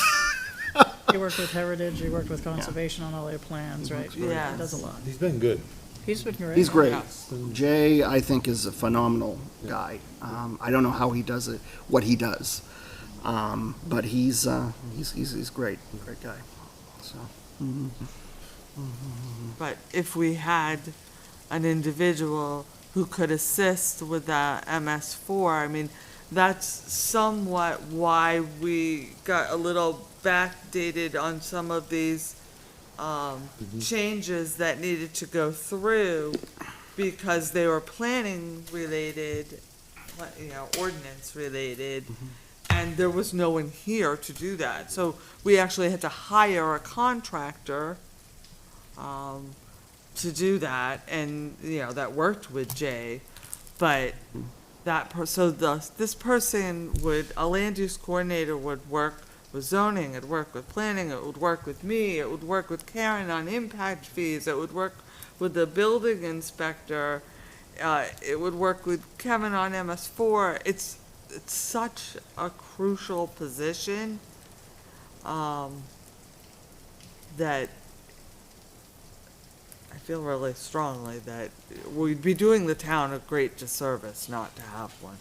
He worked with Heritage, he worked with Conservation on all their plans, right? Yes. He does a lot. He's been good. He's been great. he's great. Yes. Jay, I think, is a phenomenal guy. I don't know how he does it, what he does, but he's great, great guy, so. But if we had an individual who could assist with the MS4, I mean, that's somewhat why we got a little backdated on some of these changes that needed to go through, because they were planning related, ordinance related, and there was no one here to do that. So we actually had to hire a contractor to do that, and, that worked with Jay. But this person a land use coordinator would work with zoning, it'd work with planning, it would work with me, it would work with Karen on impact fees, it would work with the building inspector, it would work with Kevin on MS4. It's such a crucial position, that I feel really strongly that we'd be doing the town a great disservice not to have one.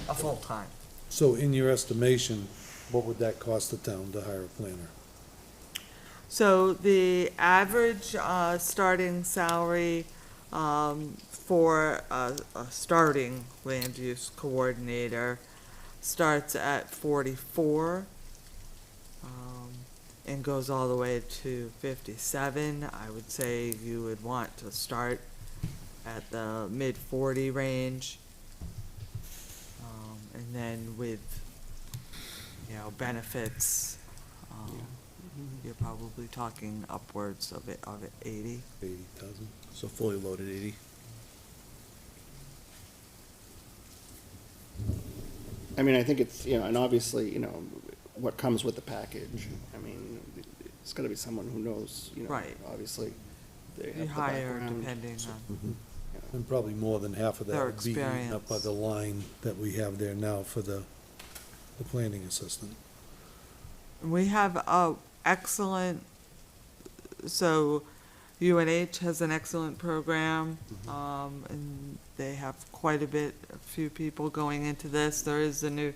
A full-time. So in your estimation, what would that cost the town to hire a planner? So the average starting salary for a starting land use coordinator starts at 44 and goes all the way to 57. I would say you would want to start at the mid-40 range. And then with, benefits, you're probably talking upwards of 80. 80,000? So fully loaded 80. I mean, I think it's, and obviously, what comes with the package. I mean, it's gotta be someone who knows, Right. obviously. They You have the hire background. depending on, And probably more than half of that Their would be eaten up by experience. the line that we have there now for the planning assistant. we have a excellent, so UNH has an excellent program, and they have quite a few people going into this. There is the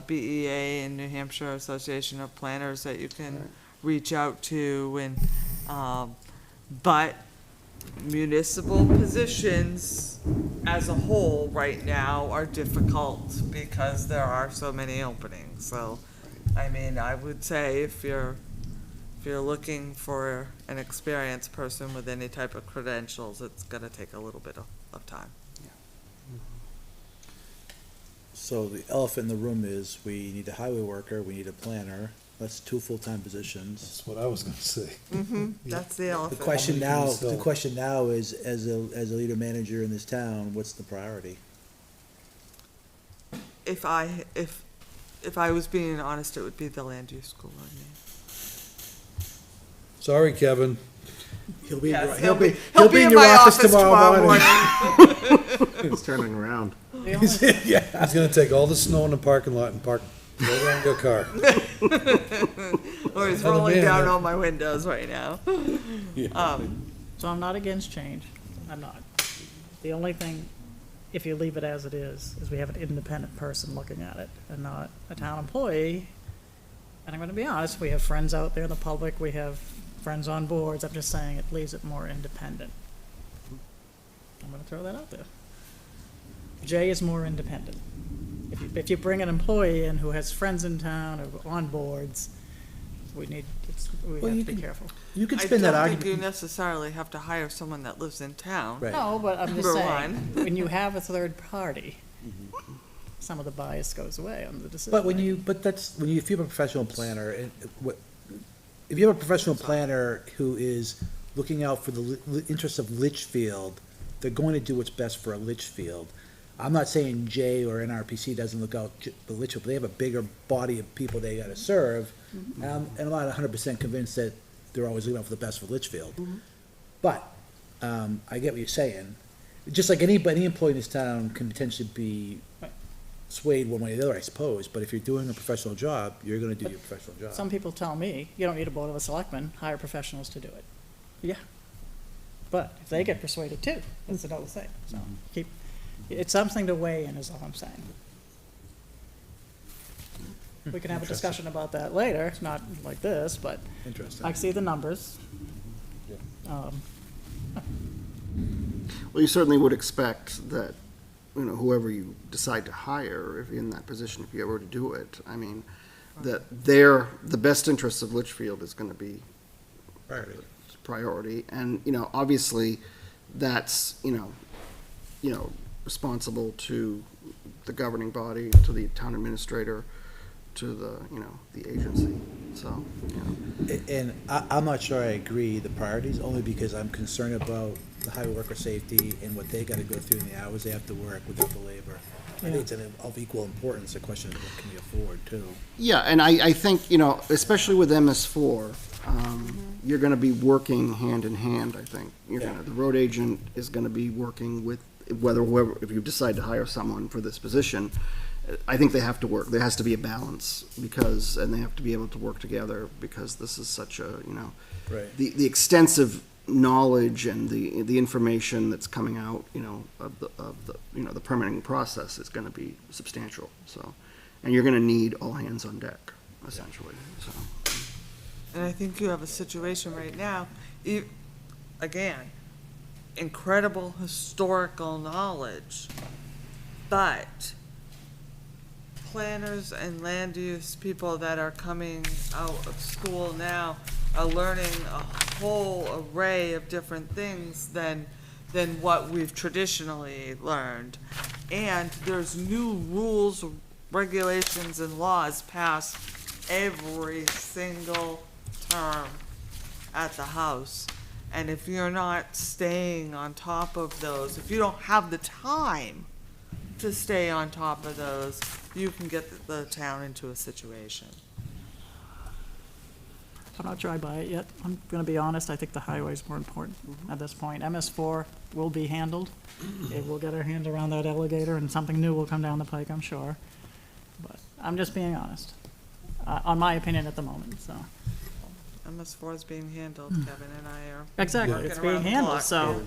BEA and New Hampshire Association of Planners that you can reach out to, and, but municipal positions as a whole right now are difficult because there are so many openings. So, I mean, I would say if you're looking for an experienced person with any type of credentials, it's gonna take a little bit of time. So the elephant in the room is, we need a highway worker, we need a planner, that's two full-time positions. That's what I was gonna say. That's the The elephant. question How many can now, you sell? the question now is, as a leader manager in this town, what's the priority? If I was being honest, it would be the land use coordinator. Sorry, Kevin. He'll be, Yes, he'll be in your my office tomorrow morning. It's turning around. The only- He's gonna take all the snow in the parking lot and park right around your car. Or he's Another rolling man down that- all my windows right now. So I'm not against change. I'm not. The only thing, if you leave it as it is we have an independent person looking at it and not a town employee. And I'm gonna be honest, we have friends out there in the public, we have friends on boards. I'm just saying it leaves it more independent. I'm gonna throw that out there. Jay is more independent. If you bring an employee in who has friends in town or on boards, we Well, have you to be can- careful. You can I spin that don't think argument. you necessarily have to hire someone that lives in town. Right. No, but I'm just Number saying, when you have a third party, some of the bias goes away on the decision. But if you have a professional planner, if you have a professional planner who is looking out for the interests of Litchfield, they're going to do what's best for a Litchfield. I'm not saying Jay or NRPC doesn't look out for Litchfield, but they have a bigger body of people they gotta serve. And I'm not 100% convinced that they're always looking out for the best for Litchfield. But, I get what you're saying. Just like any employee in this town can potentially be swayed one way or the other, I suppose, but if you're doing a professional job, you're gonna do your professional job. Some people tell me, you don't need a board of selectmen, hire professionals to do it. Yeah. But if they get persuaded too, that's another thing. So it's something to weigh in, is all I'm saying. We can have a discussion about that later, it's not like this, but Interesting. I see the numbers. Well, you certainly would expect that, you know, whoever you decide to hire, if in that position, if you ever to do it, I mean, that the best interests of Litchfield is gonna be priority, and, you know, obviously, that's, you know, responsible to the governing body, to the town administrator, to the, you know, the agency, so, you know. And I'm not sure I agree the priorities, only because I'm concerned about the highway worker safety and what they gotta go through and the hours they have to work without the labor. I think it's of equal importance, the question is what can you afford too? Yeah, and I think, you know, especially with MS4, you're gonna be working hand in hand, I think. The road agent is gonna be working with, whoever, if you decide to hire someone for this position, I think they have to work, there has to be a balance, and they have to be able to work together, because this is such a, you know, Right. the extensive knowledge and the information that's coming out, you know, of the you know, the permitting process is gonna be substantial, so. And you're gonna need all hands on deck, essentially, so. And I think you have a situation right now, again, incredible historical knowledge, but planners and land use people that are coming out of school now are learning a whole array of different things than what we've traditionally learned. And there's new rules, regulations, and laws passed every single term at the House. And if you're not staying on top of those, if you don't have the time to stay on top of those, you can get the town into a situation. I'm not sure I buy it yet. I'm gonna be honest, I think the highway's more important at this point. MS4 will be handled. It will get our hands around that alligator, and something new will come down the pike, I'm sure. But I'm just being honest, on my opinion at the moment, so. MS4 is being handled, Kevin and I are. Exactly, working it's around being the handled, clock. so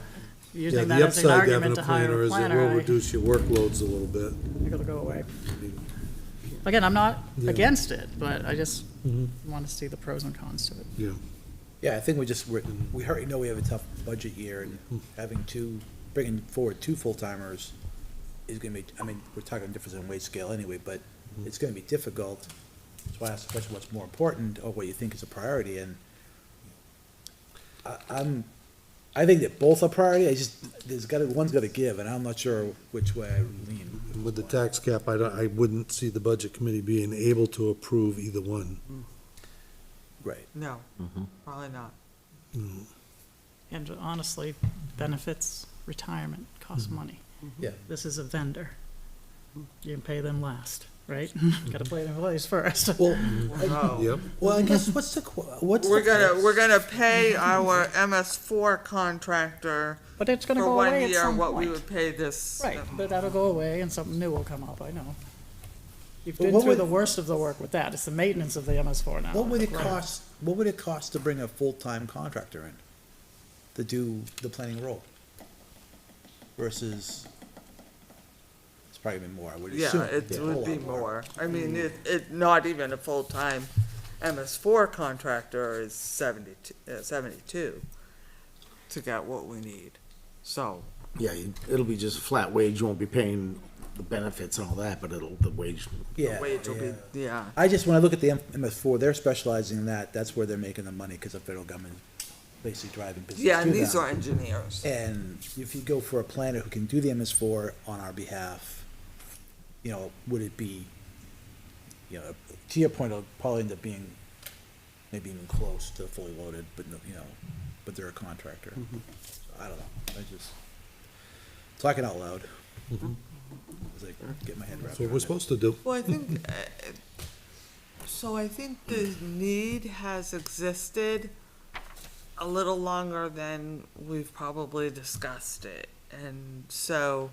Yeah, using the that as an upside to having argument a to hire planner a is it will planner, reduce your workloads a little bit. I gotta go away. Again, I'm not against it, but I just want to see the pros and cons to it. Yeah. Yeah, I think we already know we have a tough budget year, and bringing forward two full-timers is gonna be, I mean, we're talking difference in wage scale anyway, but it's gonna be difficult. That's why I asked the question, what's more important, or what you think is a priority, and I think that both are priority, one's gotta give, and I'm not sure which way I lean. And with the tax cap, I wouldn't see the budget committee being able to approve either one. Right. No, probably not. And honestly, benefits, retirement costs money. Yeah. This is a vendor. You can pay them last, right? Gotta pay them employees first. Well, No. Yep. well, I guess what's We're gonna pay our MS4 contractor But it's gonna for go 1 away at year some what we point. would pay this. Right, but that'll go away and something new will come up, I know. You've Well, been what through would- the worst of the work with that. It's the maintenance of the MS4 now. What would it Right. cost, what would it cost to bring a full-time contractor in to do the planning role? Versus, it's probably been more, I would assume. Yeah, it Yeah. A would whole be lot more. I mean, not even a full-time MS4 contractor is 72 to get what we need. So, Yeah, it'll be just flat wage, you won't be paying the benefits and all that, but the wage. Yeah, the wage will be, yeah. I just, when I look at the MS4, they're specializing in that, that's where they're making the money, because the federal government basically driving business Yeah, to and these them. are engineers. And if you go for a planner who can do the MS4 on our behalf, you know, would it be, you know, to your point, it'll probably end up being maybe even close to fully loaded, but, you know, but they're a contractor. So, I don't know, I just, talking out loud. As I get my head wrapped That's what around we're it. supposed to do. Well, I think, so I think the need has existed a little longer than we've probably discussed it. And so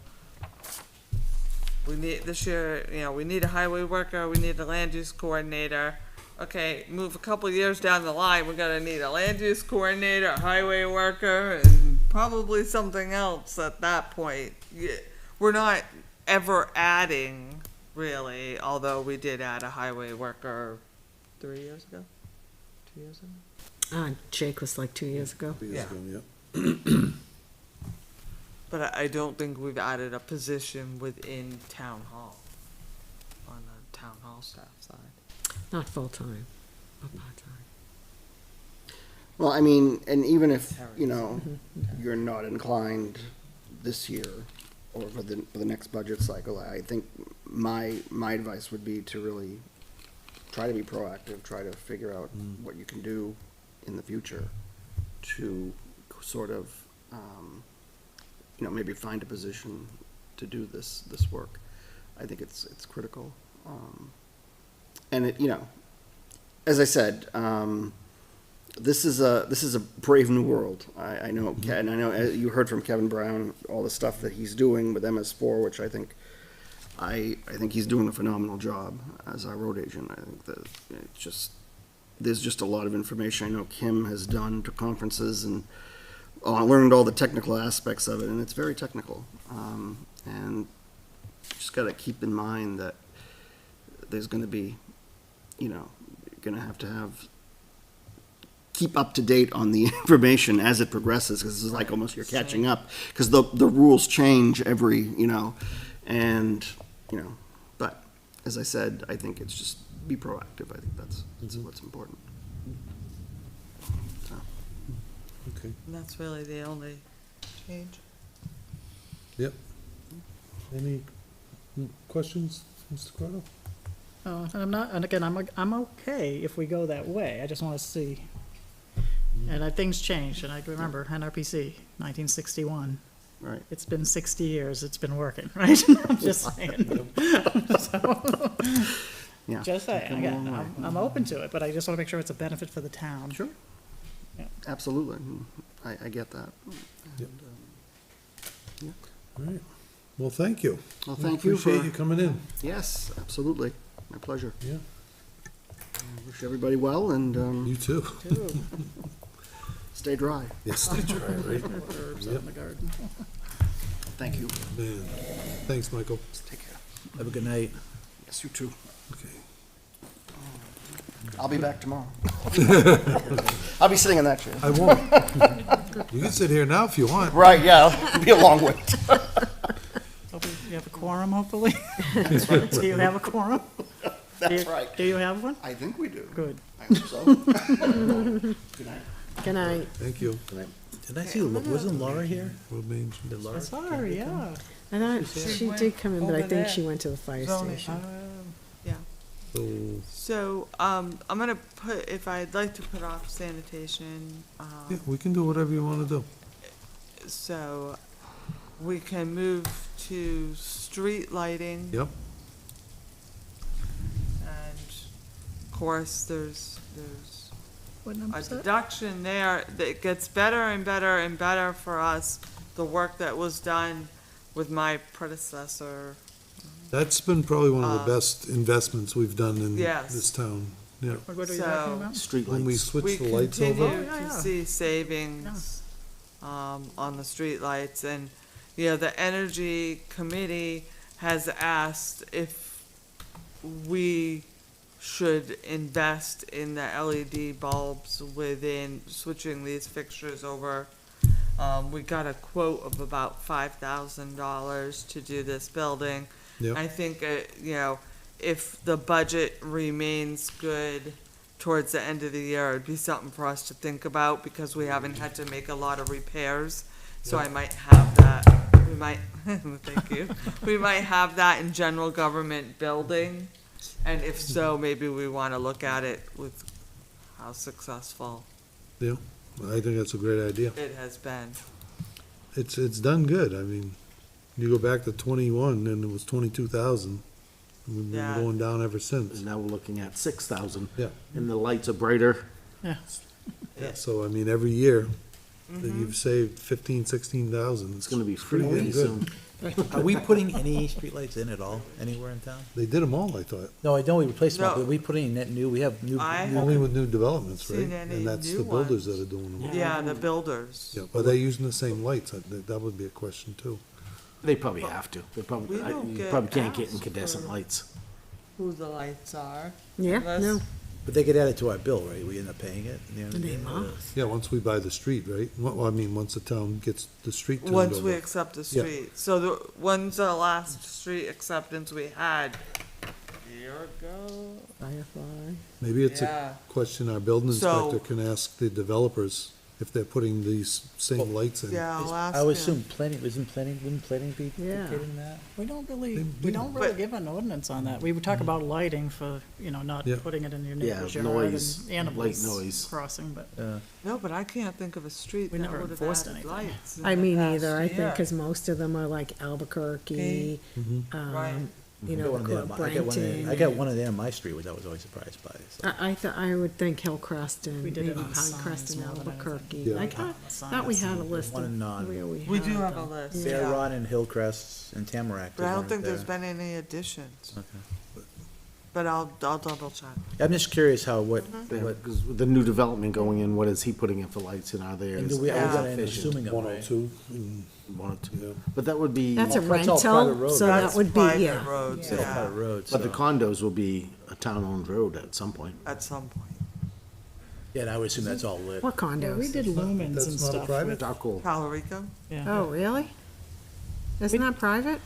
we need, this year, you know, we need a highway worker, we need a land use coordinator. Okay, move a couple years down the line, we're gonna need a land use coordinator, a highway worker, and probably something else at that point. We're not ever adding, really, although we did add a highway worker 3 years ago? 2 years ago? Jake was like 2 years ago. Yeah. Yep. But I don't think we've added a position within town hall, on the town hall staff side. Not full-time, but part-time. Well, I mean, and even if, you know, you're not inclined this year or for the next budget cycle, I think my advice would be to really try to be proactive, try to figure out what you can do in the future to sort of, you know, maybe find a position to do this work. I think it's critical. And it, you know, as I said, this is a brave new world. I know, and I know you heard from Kevin Brown all the stuff that he's doing with MS4, which I think he's doing a phenomenal job as our road agent. I think that it's just, there's just a lot of information I know Kim has done to conferences and learned all the technical aspects of it, and it's very technical. And just got to keep in mind that there's going to be, you know, you're going to have keep up to date on the information as it progresses, because this is like almost you're catching up, because the rules change every, you know, and, you know, but as I said, I think it's just be proactive. I think that's what's important. So. Okay. And that's really the only change. Yep. Any questions, Mr. Cordo? And I'm not, and again, I'm okay if we go that way. I just want to see. And things change, and I remember NRPC, 1961. Right. It's been 60 years, it's been working, right? I'm just saying. So, Yeah. just saying, Come again, along. I'm open to it, but I just want to make sure it's a benefit for the town. Sure. Yeah. Absolutely. I get that. Yep. Yeah. All right. Well, thank you. Well, thank you Appreciate for- you coming in. Yes, absolutely. My pleasure. Yeah. Wish everybody well, and You too. stay dry. Yes, stay dry, right? Herbs out in the garden. Thank you. Man. Thanks, Michael. Take care. Have a good night. Yes, you too. Okay. I'll be back tomorrow. I'll be sitting in that chair. I won't. You can sit here now if you want. Right, yeah, it'll be a long wait. Hopefully you have a quorum, hopefully. Do you have a quorum? That's right. Do you have one? I think we do. Good. I hope so. Good night. Good night. Thank you. Did I see, wasn't Laura here? Road Main. Did Laura? Sorry, yeah. I thought she went did come in, but I over think there. she went to the fire Zoning. station. Yeah. So, So, I'm gonna put, if I'd like to put off sanitation, yeah, we can do whatever you wanna do. so we can move to street lighting. Yep. And of course, there's What a number is that? deduction there that gets better and better and better for us. The work that was done with my predecessor. That's been probably one of the Uh, best investments we've done in Yes. this town. Yeah, What are you So- talking about? Street when we lights. switched We the lights continue over. Oh, yeah, to yeah. see savings, on the streetlights, and, the Energy Committee has asked if we should invest in the LED bulbs within switching these fixtures over. We got a quote of about $5,000 to do this building. Yep. I think, if the budget remains good towards the end of the year, it'd be something for us to think about, because we haven't had to make a lot of repairs. So I might have that, we might, thank you, we might have that in general government building. And if so, maybe we wanna look at it with how successful Yeah, I think that's a great idea. it has been. It's done good. I mean, you go back to 21 and it was 22,000. We've been Yeah. going down ever since. And now we're looking at 6,000. Yeah. And the lights are brighter. Yeah. So, I mean, every year that Mm-hmm. you've saved 15, 16,000. It's gonna be pretty free damn soon. Are we putting any streetlights in at all, anywhere in town? They did them all, I thought. No, I know we replaced them, all, No. but we put any net new, we have new. I new- Only with new developments, right? Seen any And that's new the builders ones. that are doing them. Yeah, the builders. Yeah, are they using the same lights? That would be a question too. They probably have to. They probably, We don't you get probably can't get asked incandescent for- lights. Who the lights are. Yeah, Unless- no, But they get added to our bill, right? We end up paying it. You know what I they mean? must. Yeah, once we buy the street, right? Well, I mean, once the town gets the street turned Once we over. accept the Yeah. street. So when's the last street acceptance we had? A year ago? Firefly. Maybe it's a Yeah. question our building So- inspector can ask the developers if they're putting these same lights in. Yeah, I'll ask I would him. assume planning, wouldn't planning be Yeah. dictating that? We don't They really, do. we don't really But- give an ordinance on that. We would talk about lighting for, not Yeah. putting it in your Yeah, neighbor's yard noise, and light animals noise. crossing, but No, but I can't think of a street We that never would have enforced added anything. lights. in I the mean, past either, I think, year. because most of them are like Albuquerque, Right. you I got know, one of them. Brenton. I got one of them on my street, which I was always surprised by. so. I thought, I would think Hillcrest and We did maybe it on signs Pinecrest and more than Albuquerque. anything. I Yeah. thought we had a list One of in, where we We do had have a them. list, Yeah. Fair yeah. Run and Hillcrest and Tamarack. But I is don't right think there's there. been any additions. Okay. But I'll double check. I'm just curious how, what, Mm-hmm. what, Because with the new development going in, what is he putting in for lights and are they? and do we, are we Yeah. gonna end up assuming them, right? 102. and- One or two. Yeah. But that would be, That's a That's all private rental, road, so right? that would be, Private yeah. roads, It's all yeah, private road, but the so- condos will be a town-owned road at some point. at some point. Yeah, and I would assume that's all lit. What yeah, we condos? did lumens That's and not a stuff. private? with- Darko, Talarico? Yeah. Oh, really? Isn't that private?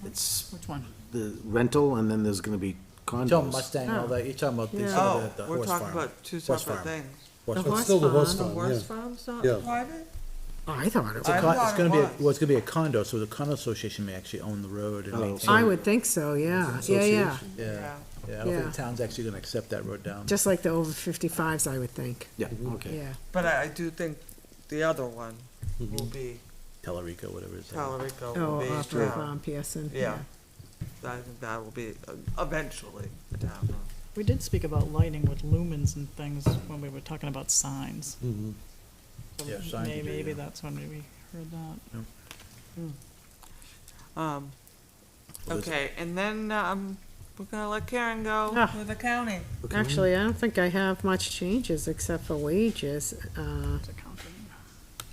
it's Which one? the rental and then there's gonna be You're talking condos. Mustang, and all that, you're talking about the, Yeah. some Oh, of the we're horse talking farm. about two Horse separate farm. things. Horse The farm. It's still the horse farm. The farm, horse yeah. farm's not Yeah. private? Oh, I thought it It's a was. I con- thought it's gonna it be, was. well, it's gonna be a condo, so the condo association may actually own the road and Oh. maintain. I it. would think so, yeah, yeah, yeah. Association. Yeah, Yeah. yeah, I don't think Yeah. the town's actually gonna accept that road down. Just like the over 55s, I would think, Yeah, okay. yeah. But I do think the other one will be, Tellerico, whatever it is. Talarico Oh, will be off of town. Pearson, Yeah. I think that will be eventually a town road. We did speak about lighting with lumens and things when we were talking about signs. Mhm. So Yeah, signs you do, Maybe yeah. that's when we heard that. Well, there's- Okay, and then, we're gonna let Karen go Ah. with accounting. Actually, I don't think I have much changes except for wages. It's accounting.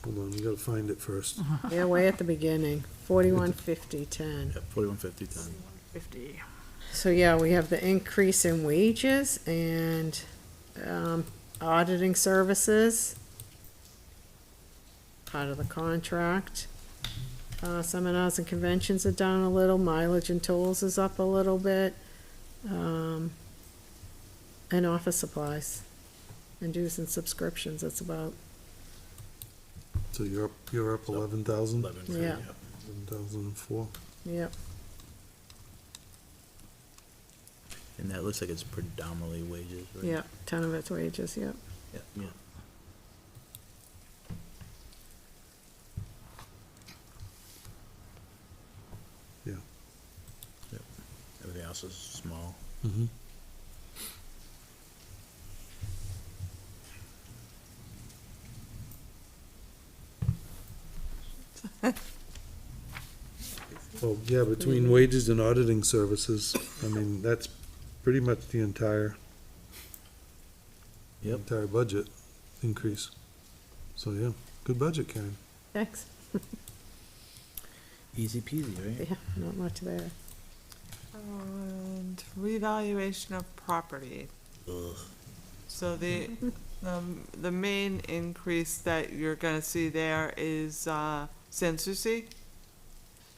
Hold on, you gotta find it first. Yeah, way at the beginning, 415010. Yeah, 4150 ton. 50. So, yeah, we have the increase in wages and, auditing services. Part of the contract. Seminars and conventions are down a little, mileage and tolls is up a little bit. And office supplies and dues and subscriptions, that's about, So you're up 11,000? 11, Yeah. 7,004. Yep. And that looks like it's predominantly wages, right? Yeah, 10 of it's wages, yep. Yeah, yeah. Yeah. Yep. Everything else is small. Mm-hmm. Well, yeah, between wages and auditing services, I mean, that's pretty much the entire budget increase. So, yeah, good budget, Karen. Thanks. Easy peasy, right? Yeah, not much there. And revaluation of property. Ugh. So the main increase that you're gonna see there is, Sans Souci.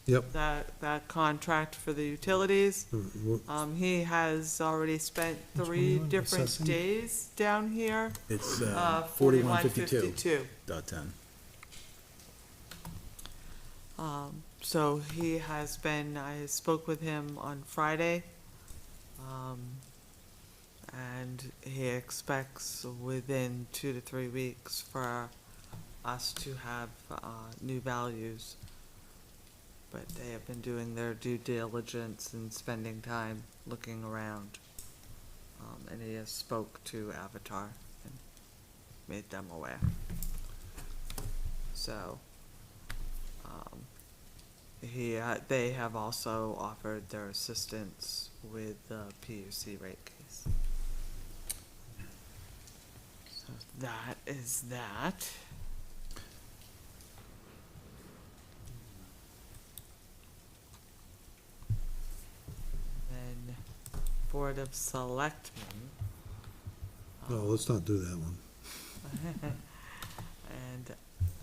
Yep. That contract for the utilities. He has already spent Which one 3 you on? different Assessing? days down here. It's 4152. .10. So he has been, I spoke with him on Friday. And he expects within 2 to 3 weeks for us to have, new values. But they have been doing their due diligence and spending time looking around. And he has spoke to Avatar and made them aware. So, they have also offered their assistance with the PUC rate case. So that is that. Then Board of Selectmen. No, let's not do that one. And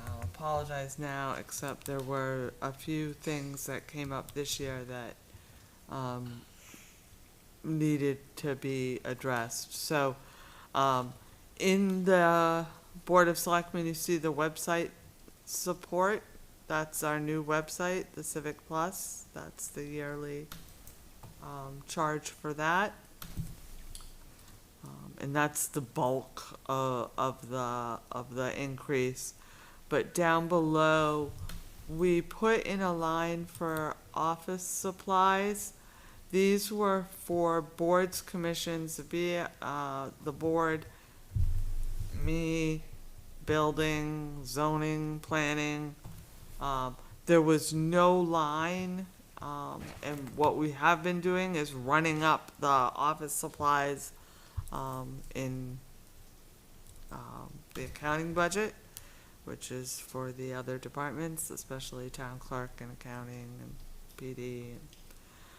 I'll apologize now, except there were a few things that came up this year that needed to be addressed. So, in the Board of Selectmen, you see the website support. That's our new website, the Civic Plus. That's the yearly charge for that. And that's the bulk of the increase. But down below, we put in a line for office supplies. These were for boards, commissions, via the board, me, building, zoning, planning. There was no line, and what we have been doing is running up the office supplies in the accounting budget, which is for the other departments, especially town clerk and accounting and PD.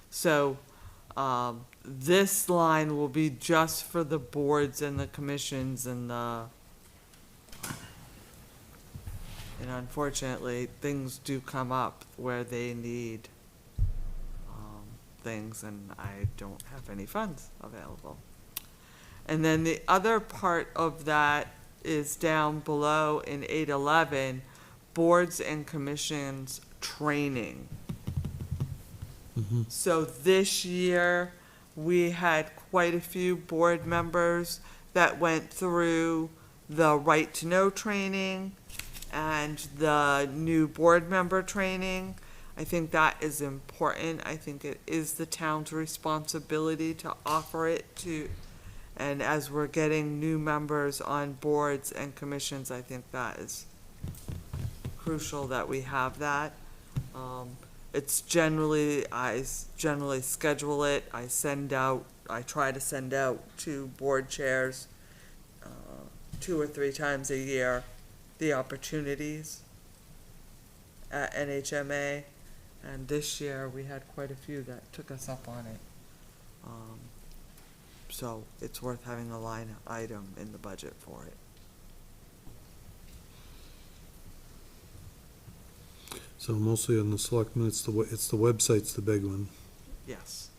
So, this line will be just for the boards and the commissions and and unfortunately, things do come up where they need, things, and I don't have any funds available. And then the other part of that is down below in 811, boards and commissions training. Mm-hmm. So this year, we had quite a few board members that went through the right to know training and the new board member training. I think that is important. I think it is the town's responsibility to offer it to, and as we're getting new members on boards and commissions, I think that is crucial that we have that. It's generally, I generally schedule it, I try to send out to board chairs 2 or 3 times a year, the opportunities at NHMA, and this year we had quite a few that took us up on it. So it's worth having a line item in the budget for it. So mostly on the selectmen, it's the website's the big one. Yes.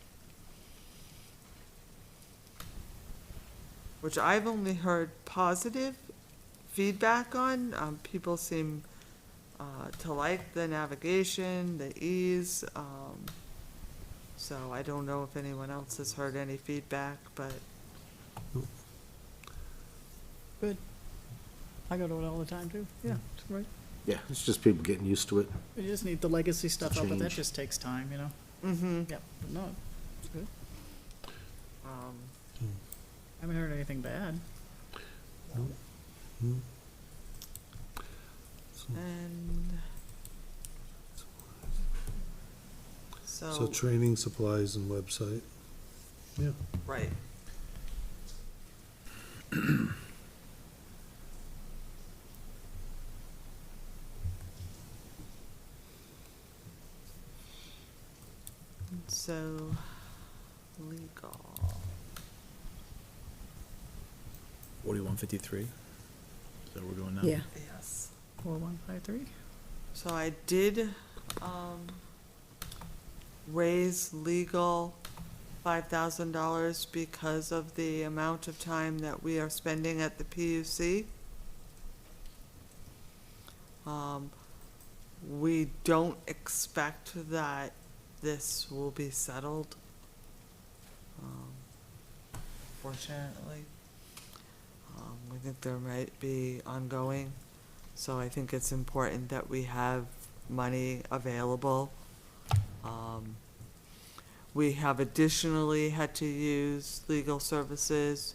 Which I've only heard positive feedback on. People seem to like the navigation, the ease, so I don't know if anyone else has heard any feedback, but Good. I go to it all the time too, yeah, it's great. Yeah, it's just people getting used to it. We just need the legacy stuff up, but that change. just takes time, you know? mm-hmm. Yep, but no, it's good. Um, I haven't heard anything bad. and So training, supplies, and website. Yeah. right. So, legal. 4153? Is that what we're doing now? Yeah. Yes. 4153? So I did, raise legal $5,000 because of the amount of time that we are spending at the PUC. We don't expect that this will be settled, fortunately. We think there might be ongoing, so I think it's important that we have money available. We have additionally had to use legal services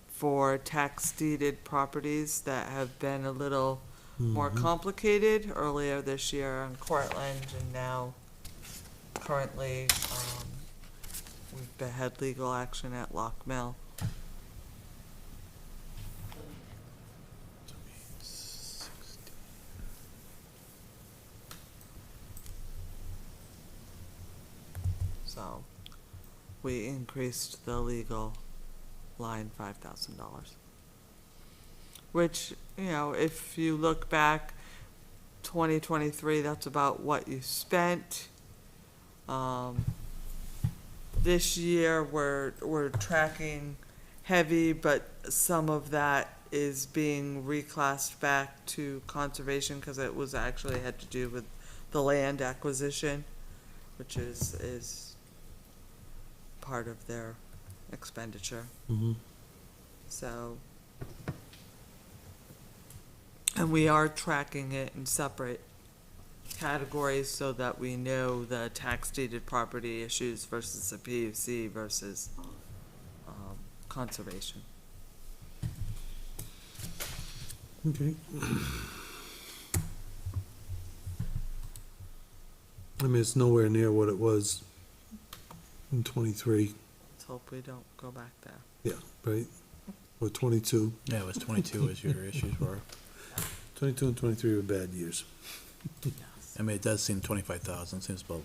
for tax deeded properties that have been a little more complicated earlier this year on Cortland, and now currently, we've had legal action at Lock Mill. So, we increased the legal line $5,000. Which, you know, if you look back, 2023, that's about what you spent. This year, we're tracking heavy, but some of that is being reclassed back to conservation, because it was actually had to do with the land acquisition, which is part of their expenditure. Mm-hmm. So, and we are tracking it in separate categories so that we know the tax deeded property issues versus the PUC versus conservation. Okay. I mean, it's nowhere near what it was in 23, Let's hope we don't go back there. yeah, right? Or 22. Yeah, it was 22 as your issues were. 22 and 23 were bad years. I mean, it does seem 25,000, seems about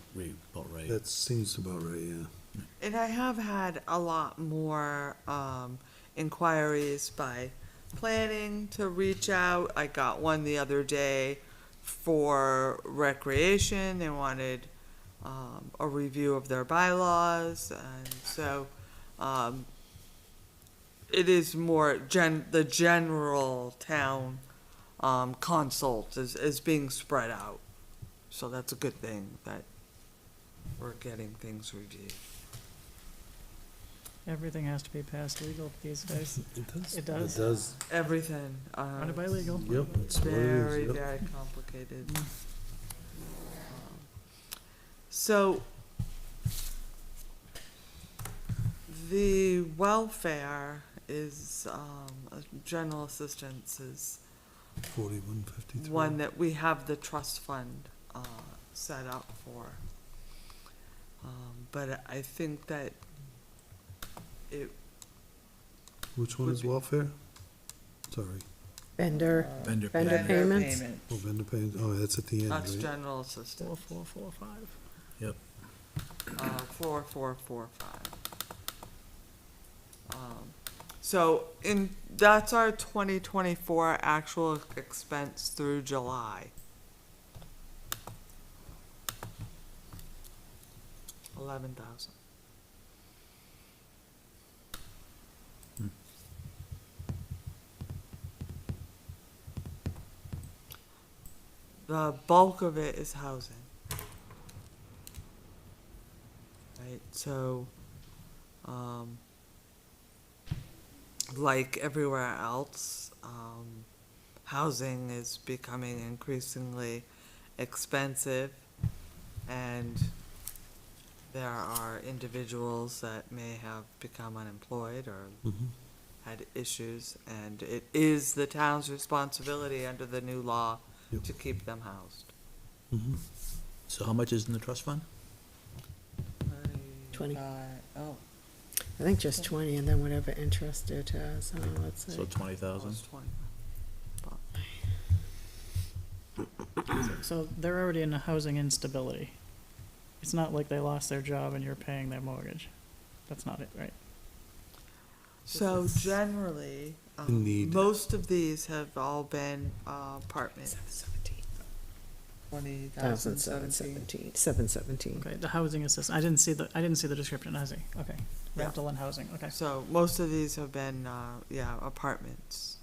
right. That seems about right, yeah. And I have had a lot more inquiries by planning to reach out. I got one the other day for recreation. They wanted a review of their bylaws, and so it is more the general town consult is being spread out. So that's a good thing that we're getting things reviewed. Everything has to be passed legal these days. It does. It does. It does. Everything. Run it by legal. Yep, It's it's what it very, is, yep. very complicated. So, the welfare is, general assistance is 4153. one that we have the trust fund, set up for. But I think that it, Which one would is be- welfare? Sorry. Vendor Vendor vendor payments. payment, Oh, vendor payments, oh, that's at the end, that's right? general assistance, 4445. 4445. So that's our 2024 actual expense through July. 11,000. the bulk of it is housing. Right, so, like everywhere else, housing is becoming increasingly expensive, and there are individuals that may have become unemployed or had issues, and it is the town's responsibility under the new law Yep. to keep them housed. So how much is in the trust fund? 20. Oh, I think just 20, and then whatever interest it has, let's So see. 20,000? almost 20. So they're already in a housing instability. It's not like they lost their job and you're paying their mortgage. That's not it, right? So generally, Need. most of these have all been apartments. 20,717. 717. Okay, the housing assist, I didn't see the description, I see, okay. Yeah. Rental and housing, okay. So most of these have been, apartments.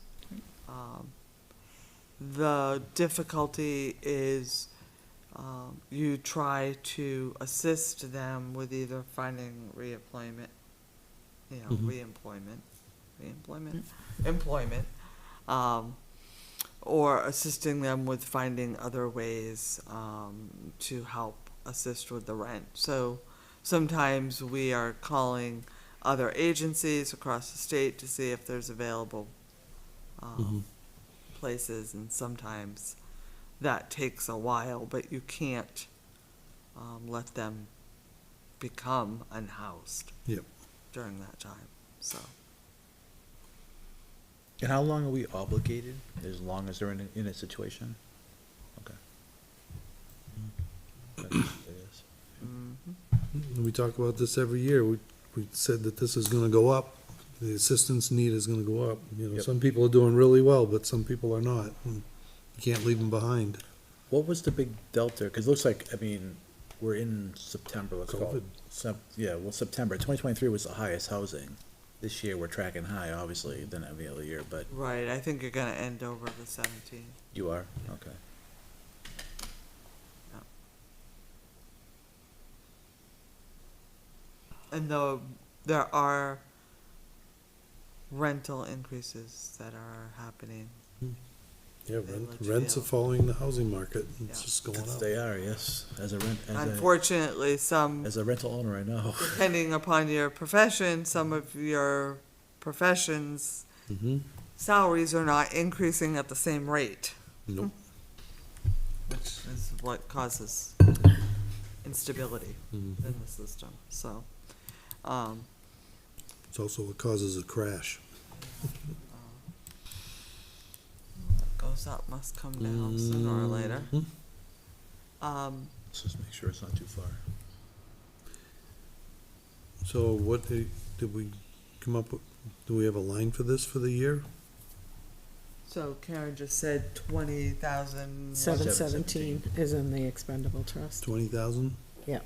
The difficulty is, you try to assist them with either finding reemployment, employment, or assisting them with finding other ways, to help assist with the rent. So sometimes we are calling other agencies across the state to see if there's available, places, and sometimes that takes a while, but you can't, let them become unhoused. Yep. During that time, so. And how long are we obligated? As long as they're in a situation? Okay. That is- We talk about this every year. We said that this is gonna go up. The assistance need is gonna go up. Yep. Some people are doing really well, but some people are not. And you can't leave them behind. What was the big delta? Because it looks like, I mean, we're in September, let's call it. September. 2023 was the highest housing. This year, we're tracking high, obviously, than every other year, but Right, I think you're gonna end over the 17. you are? Okay. And though there are rental increases that are happening. Yeah, In rents are Litchfield. following the housing market. It's Yeah. just going up. They are, yes. As Unfortunately, some, a rental owner, I know. depending upon your profession, some of your professions' salaries are not increasing at the same rate, Nope. which is what causes instability in the system, so. It's also what causes a crash. What goes up must come down sooner or later. Let's just make sure it's not too far. So what did we come up with? Do we have a line for this for the year? So Karen just said 20,000. 717 is in the expendable trust. 20,000? Yeah.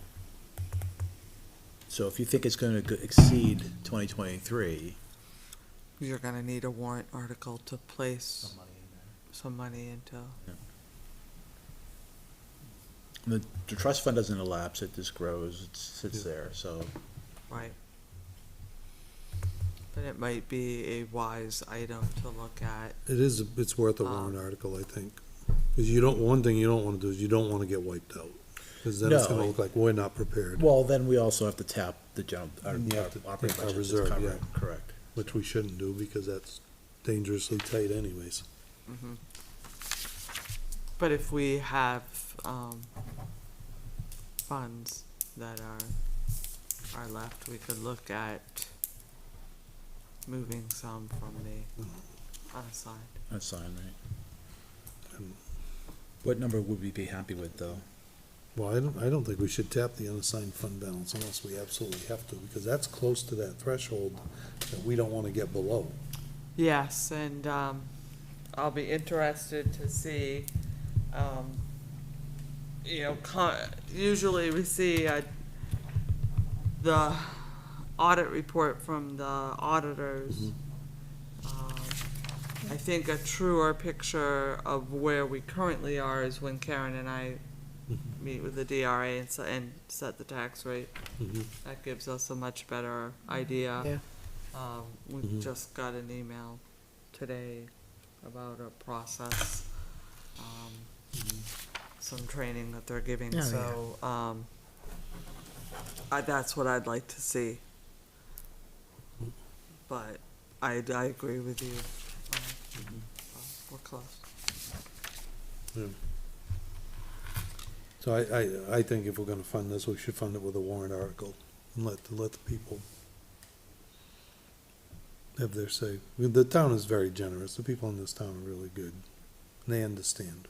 So if you think it's gonna exceed 2023. You're gonna need a warrant article to place some money into. The trust fund doesn't elapse, it just grows, it sits there, so. Right. But it might be a wise item to look at. It's worth a warrant article, I think. Because one thing you don't want to do is you don't want to get wiped out. Because then it's No. going to look like we're not prepared, Well, then we also have to tap the general, our You have to operating take our budget to reserve, cover yeah. it, correct. which we shouldn't do because that's dangerously tight anyways. But if we have, funds that are left, we could look at moving some from the unassigned. That's fine, right? What number would we be happy with, though? Well, I don't think we should tap the unassigned fund balance unless we absolutely have to, because that's close to that threshold that we don't want to get below. Yes, and, I'll be interested to see, usually we see, the audit report from the auditors. I think a truer picture of where we currently are is when Karen and I meet with the DRA and set the tax rate. Mhm. That gives us a much better idea. Yeah. We Mhm. just got an email today about a process, some training that they're giving, Oh, yeah. so, that's what I'd like to see. But I agree with you. We're close. Yeah. So I think if we're gonna fund this, we should fund it with a warrant article and let the people have their say. The town is very generous. The people in this town are really good. They understand.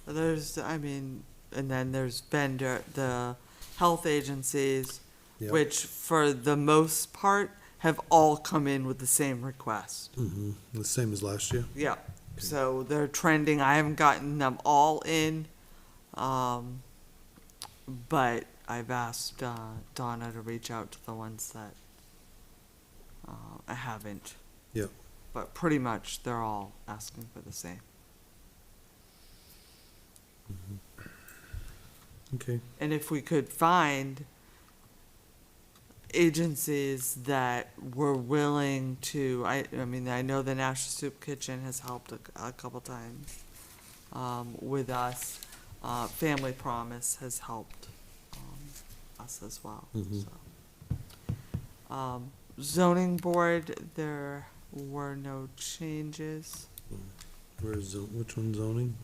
There's, I mean, and then there's the health agencies, Yeah. which for the most part have all come in with the same request. The same as last year. Yeah, so they're trending, I haven't gotten them all in, but I've asked Donna to reach out to the ones that I haven't. Yeah. But pretty much they're all asking for the same. Okay. And if we could find agencies that were willing to, I mean, I know the National Soup Kitchen has helped a couple times with us. Family Promise has helped us as well. Mhm. So. Zoning Board, there were no changes. Where's, which one's zoning?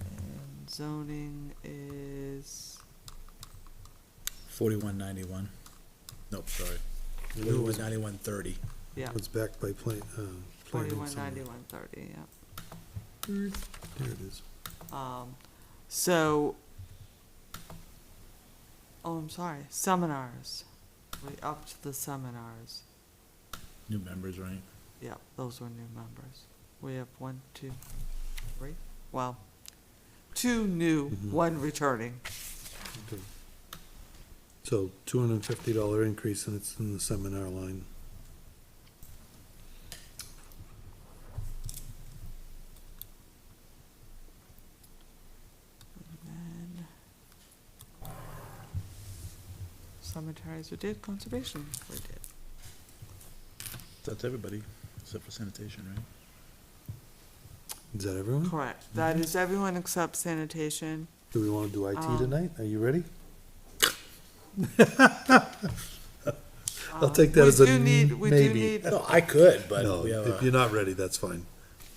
And zoning is 4191. Nope, sorry. I knew it was- 419130. yeah, It's backed by planning 41, somewhere. 91, 30, yeah. There it is. So, oh, I'm sorry, seminars. We upped the seminars. New members, right? Yeah, those were new members. We have 1, 2, 3, well, 2 new, Mhm. 1 returning. Okay. So $250 increase, and it's in the seminar line. And then cemeteries we did, conservation we did. That's everybody, except for sanitation, right? Is that everyone? Correct. That is everyone except sanitation. Do we wanna do IT tonight? Are you ready? I'll take that We as a do need- we do maybe. need- No, I could, but No, we have if you're not ready, that's fine.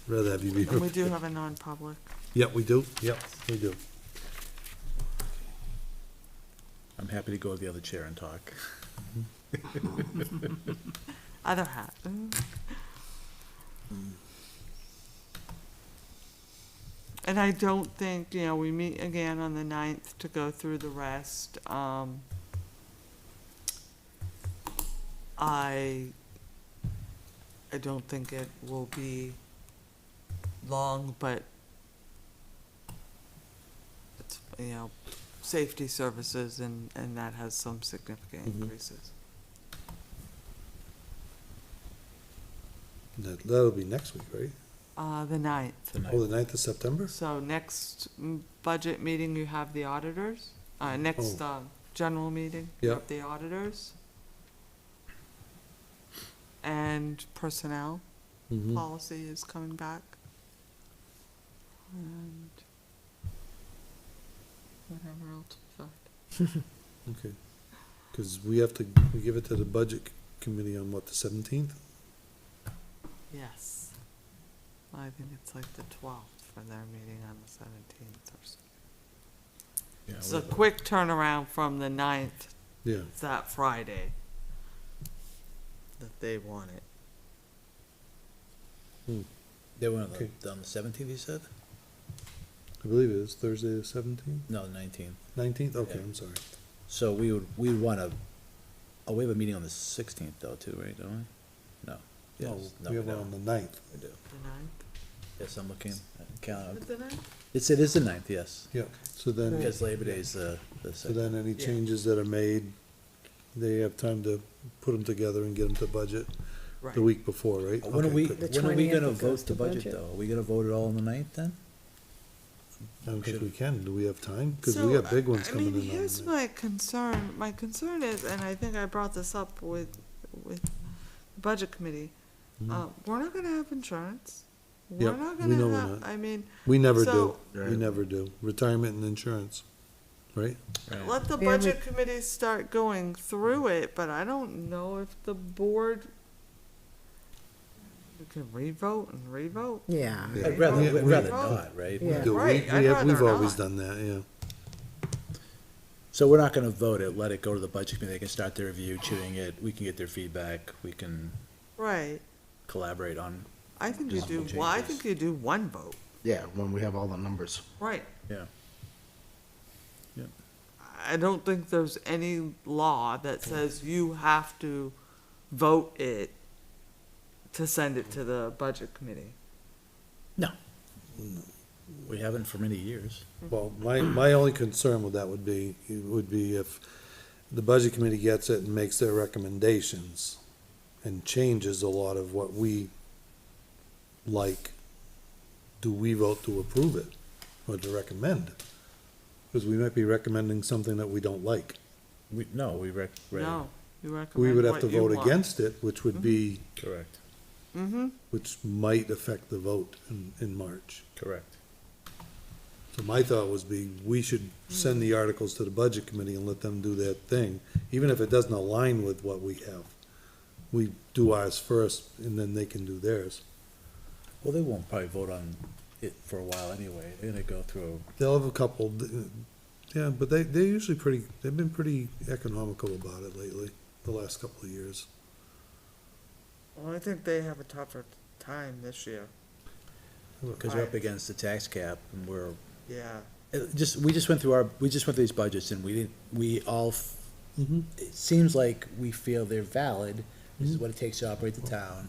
Rather have you be. And we do have a non-public. Yep, we do. Yep, we do. I'm happy to go with the other chair and talk. Other hat. And I don't think, we meet again on the 9th to go through the rest. I don't think it will be long, but it's, safety services and that has some significant Mhm. increases. That'll be next week, right? The 9th. Oh, the 9th of September? So next budget meeting, you have the auditors. Next general meeting, you Yeah. have the auditors. And personnel Mhm. policy is coming back. And whatever else we got. Okay. Cause we give it to the budget committee on what, the 17th? Yes. I think it's like the 12th for their meeting on the 17th or so. Yeah, It's a quick turnaround from the 9th, Yeah. it's that Friday that they want it. They were on Okay. the 17th, you said? I believe it is Thursday the 17th? No, 19th. 19th? Okay, Yeah. I'm sorry. So we'd wanna, we have a meeting on the 16th though, too, right, don't we? No. No, Yes. we have one don't. on the 9th. We do. The 9th? Yes, I'm looking at the calendar. The 9th? It is the 9th, yes. Yeah, so then, Because Labor Day's the so 2nd. then any Yeah. changes that are made, they have time to put them together and get them to budget. Right. the week before, right? When are Okay, we, good. The when are we 20th gonna it goes vote the to budget, budget. though? Are we gonna vote it all on the 9th then? I don't think we can. Do we have time? Because So, we got big ones I coming mean, in. here's on my concern. My concern is, and I think I brought this up with the budget committee. We're not gonna have insurance. We're Yep, not we gonna know we're have, not. I mean, We never do. so- We Right. never do. Retirement and insurance, right? let the Yeah, budget committee start going through it, but I don't know if the board, we can re-vote and re-vote. Yeah. Yeah. I'd rather, We- we'd we- rather not, right? Yeah. Do. Right, I'd We've rather always not. done that, yeah. So we're not gonna vote it, let it go to the budget committee, they can start their review, chewing it, we can get their feedback, we can Right. collaborate on, I think you do, Possible well, I changes. think you do one vote. Yeah, when we have all the numbers. Right. yeah. I don't think there's any law that says you have to vote it to send it to the budget committee. We haven't for many years. Well, my only concern with that would be if the budget committee gets it and makes their recommendations and changes a lot of what we like, do we vote to approve it or to recommend? Because we might be recommending something that we don't like. We, no, we right. No, you We recommend would have what to you vote want. against it, which would be, Correct, Mm-hmm. which might affect the vote in March. correct. So my thought was we should send the articles to the budget committee and let them do their thing, even if it doesn't align with what we have. We do ours first, and then they can do theirs. Well, they won't probably vote on it for a while anyway, they're gonna go through, They'll have a couple, yeah, but they're usually they've been pretty economical about it lately, the last couple of years. Well, I think they have a tougher time this year. cause we're up against the tax cap, and we're, Yeah. we just went through these budgets, and we all, Mhm. it seems like we feel they're valid, this is what it takes to operate the town.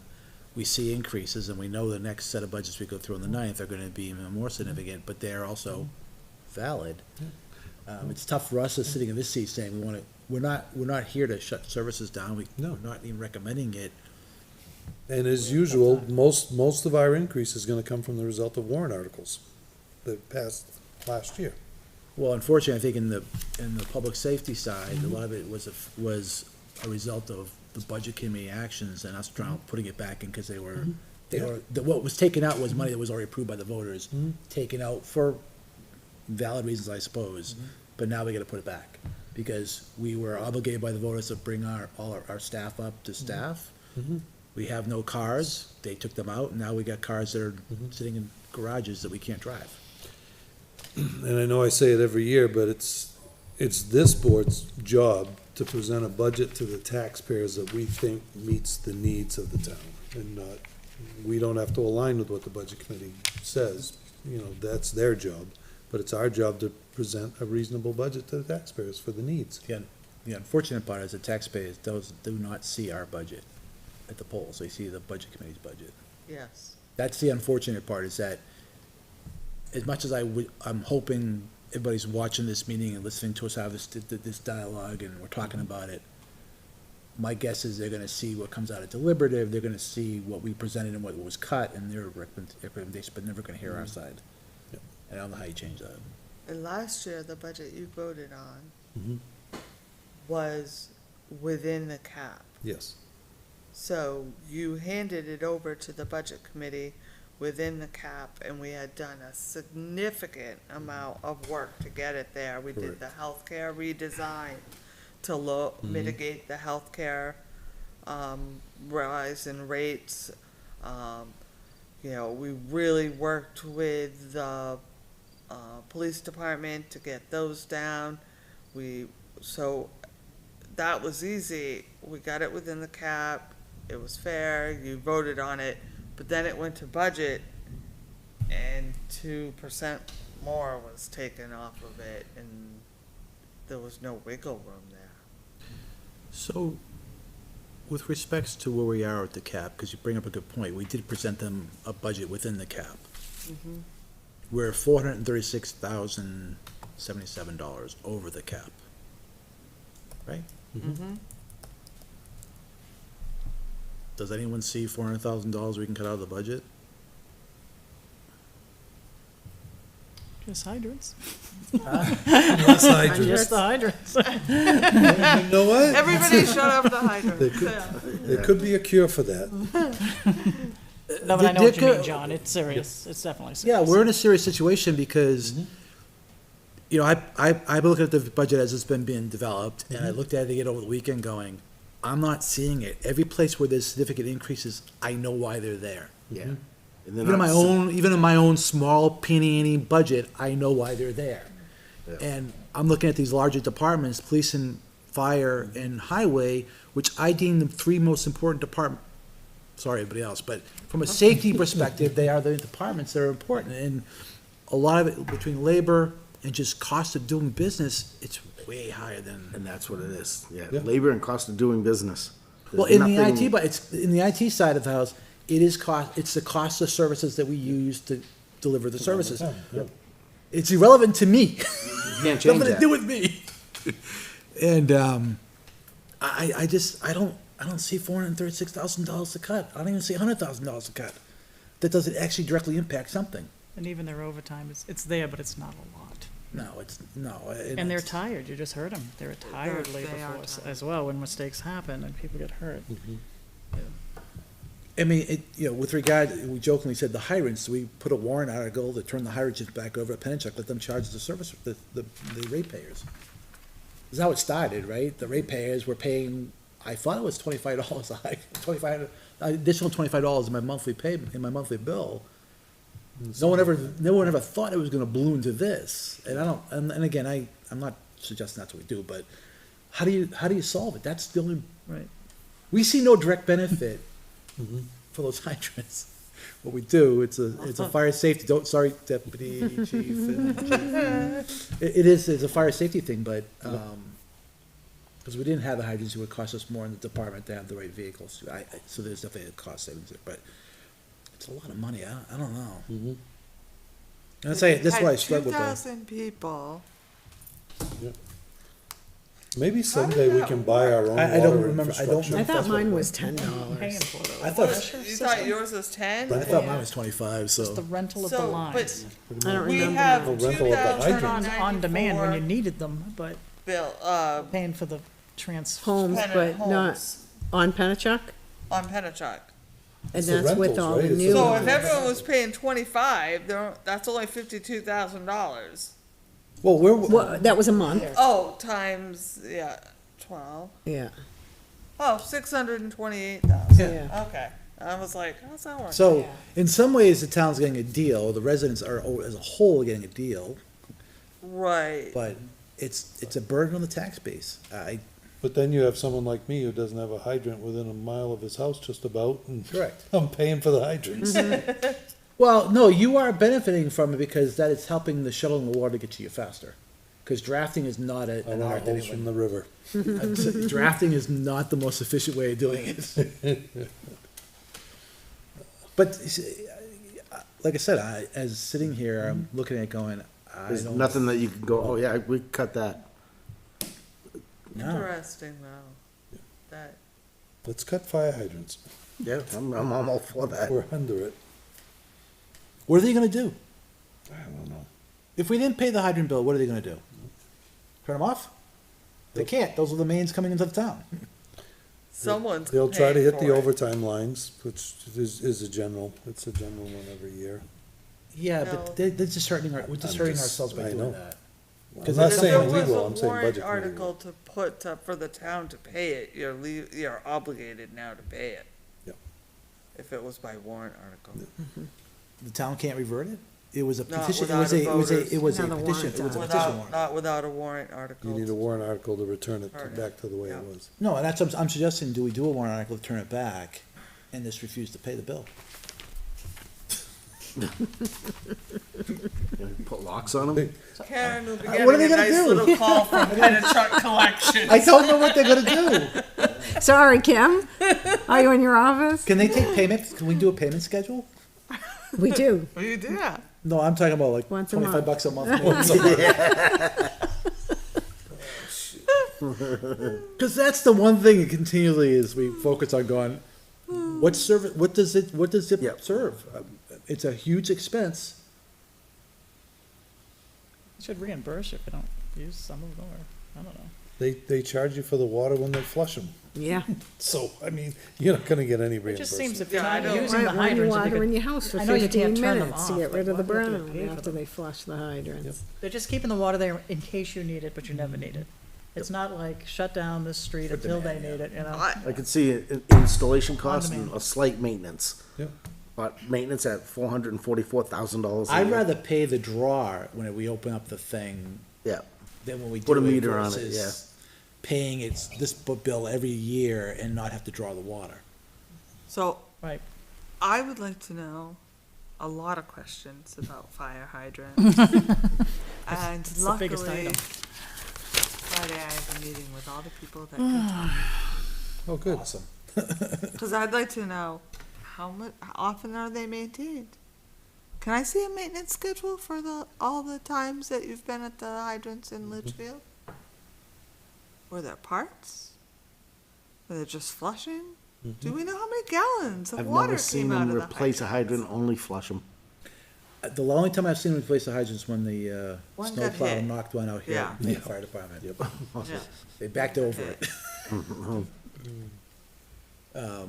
We see increases, and we know the next set of budgets we go through on the 9th are gonna be even more significant, but they're also valid. It's tough for us as sitting in this seat saying we're not here to shut services down, No. we're not even recommending it. And as usual, most of our increase is gonna come from the result of warrant articles that passed last year. Well, unfortunately, I think in the public safety side, a lot of it was a result of the budget committee actions and us putting it back in, because what was taken out was money that was already approved by the voters, taken out for valid reasons, I suppose, but now we gotta put it back, because we were obligated by the voters to bring all our staff up to staff. We have no cars, they took them out, and now we got cars that are sitting in garages that we can't drive. And I know I say it every year, but it's this board's job to present a budget to the taxpayers that we think meets the needs of the town. And not, we don't have to align with what the budget committee says, that's their job. But it's our job to present a reasonable budget to the taxpayers for the needs. The unfortunate part is the taxpayers do not see our budget at the polls, they see the budget committee's budget. Yes. That's the unfortunate part, is that as much as I'm hoping everybody's watching this meeting and listening to us have this dialogue and we're talking about it, my guess is they're gonna see what comes out of deliberative, they're gonna see what we presented and what was cut, and their recommendation, but never gonna hear our side. Yep. And I don't know how you change that. And last year, the budget you voted on Mhm. was within the cap. Yes. So you handed it over to the budget committee within the cap, and we had done a significant amount of work to get it there. We did the healthcare redesign to mitigate the healthcare, rise in rates. We really worked with the, police department to get those down. So that was easy. We got it within the cap. It was fair. You voted on it. But then it went to budget, and 2% more was taken off of it, and there was no wiggle room there. So, with respects to where we are at the cap, because you bring up a good point, we did present them a budget within the cap. We're $436,077 over the cap, right? does anyone see $400,000 we can cut out of the budget? Just hydrants. Less hydrants. Just the hydrants. You know what? Everybody shut off the hydrant. There could be a cure for that. No, but I know what you There mean, could- John. It's serious. It's definitely Yeah, serious. we're in a serious situation because, you know, I've been looking at the budget as it's been being developed, and I looked at it again over the weekend going, I'm not seeing it. Every place where there's significant increases, I know why they're there. Yeah. And they're Even in not my s- own, even in my own small penny budget, I know why they're there. Yeah. And I'm looking at these larger departments, police and fire and highway, which I deem the three most important department. Sorry, everybody else, but from a safety perspective, they are the departments that are important. And a lot of it between labor and just cost of doing business, it's way higher than. And that's what it is. Yeah, Yeah. labor and cost of doing business. Well, There's in the nothing- IT, but it's in the IT side of the house, it is cost, it's the cost of services that we use to deliver the services. Yeah. It's irrelevant to me. You can't change Nothing to that. do with me. And, I don't see $436,000 to cut. I don't even see $100,000 to cut. That doesn't actually directly impact something. And even their overtime, it's there, but it's not a lot. No, it's, no. And they're tired. You just heard them. They're a tired They labor are force tired. as well when mistakes happen and people get hurt. I mean, with regard, we jokingly said the hydrants, we put a warrant article to turn the hydrants back over to Pennachuck, let them charge the service, the ratepayers. This is how it started, right? The ratepayers were paying, I thought it was $25 a hike, additional $25 in my monthly bill. No one ever thought it was gonna balloon to this, and again, I'm not suggesting that's what we do, but how do you solve it? That's the only. Right. We see no direct benefit for those hydrants. What we do, it's a fire safety, sorry, deputy chief. It's a fire safety thing, but, because we didn't have the hydrants, it would cost us more in the department to have the right vehicles. So there's definitely a cost savings there, but it's a lot of money, I don't know. And I say, that's why I struggle with that. 2,000 people. Maybe someday we can buy our own I don't water remember- I don't infrastructure. I thought That's what- mine was Paying $10. for those. I thought, You thought yours was 10? I thought mine was 25, It's the so. rental of the So, lines. I don't We remember have now. The rental of the hydrants. On demand when you 2,994 needed them, but bill, paying for the Homes, Pennant but not homes on Pennachuck? on Pennachuck. And It's the that's with rentals, all right? the It's new the So ones. if everyone was paying 25, that's only $52,000. Well, Well, that was a month, Oh, times, 12. yeah. Oh, 628,000. Yeah. Okay. I was like, how's that work? So, in some ways, the town's getting a deal, the residents are, as a whole, getting a deal, Right. but it's a burden on the tax base. But then you have someone like me who doesn't have a hydrant within a mile of his house just about, and Correct. I'm paying for the hydrants. Well, no, you are benefiting from it because that is helping the shuttling the water to get to you faster. Because drafting is not I an want art hose from anyway. the river. Drafting is not the most efficient way of doing it. But, you see, like I said, as sitting here, I'm looking at it going, I There's don't. nothing that you can go, oh yeah, we cut that. No. Interesting, though. That, Let's cut fire hydrants. Yeah, I'm all for that. We're under it. What are they gonna do? I don't know. If we didn't pay the hydrant bill, what are they gonna do? Turn them off? They can't, those are the mains coming into the town. someone's They'll try to paying hit the for it. overtime lines, which is it's a general one every year. Yeah, No. but they're just hurting we're just hurting ourselves by I doing know. that. I'm Because not But if saying there we was will, a I'm saying warrant budget committee article will. to put up for the town to pay it, you're obligated now to pay it. Yep. If it was by warrant article. The town can't revert it? It was a Not petition, without it was a Another petition, warrant it was a article. petition Without, warrant. not without a warrant article. You need a warrant article to return it Return it. back to the way it Yeah. was. No, and that's, what I'm suggesting, do we do a warrant article to turn it back and just refuse to pay the bill? Put locks on them? Karen will be What are getting they a gonna nice do? little call from Pennachuck Collection. I don't know what they're gonna do. Sorry, Kim, are you in your office? Can they take payment, can we do a payment schedule? We do. You do that. No, I'm talking about like Once a $25 month. a month. Once a month. Cause that's the one thing that continually is we focus on going, What service, what does it Yep. serve? It's a huge expense. You should reimburse you if you don't use some of them, or, I don't know. They charge you for the water when they flush them. Yeah. So, I mean, you're not gonna get any It just seems reimbursement. if you're Yeah, I not don't- using the Right, why do you hydrants, if water you in could, could, your house for I know you can't 15 turn them minutes to off, get but rid of the why do you have to brown pay for after them? they flush the hydrants. they're just keeping the water there in case you need it, but you never need it. It's not like shut down this street For until they demand, need it, you know? I could see installation costs and demand. a slight maintenance. Yep. But maintenance at $444,000 a I'd year. rather pay the drawer when we open up the thing Yeah, than when we do Put a it meter on it, versus paying this bill every year and not have to draw the water. So Right. I would like to know a lot of questions about fire hydrants. And It's the biggest luckily, item. Friday I have a meeting with all the people that can talk. Oh, good. Awesome. Because I'd like to know how often are they maintained? Can I see a maintenance schedule for all the times that you've been at the hydrants in Litchfield? Were there parts? Were they just flushing? Do we know how many gallons of I've water never seen came out them of the replace a hydrants? hydrant, only flush them. The only time I've seen them replace the hydrants when the One snow got plow hit. knocked one out here Yeah. in the fire department. Yeah. They backed over Okay. it.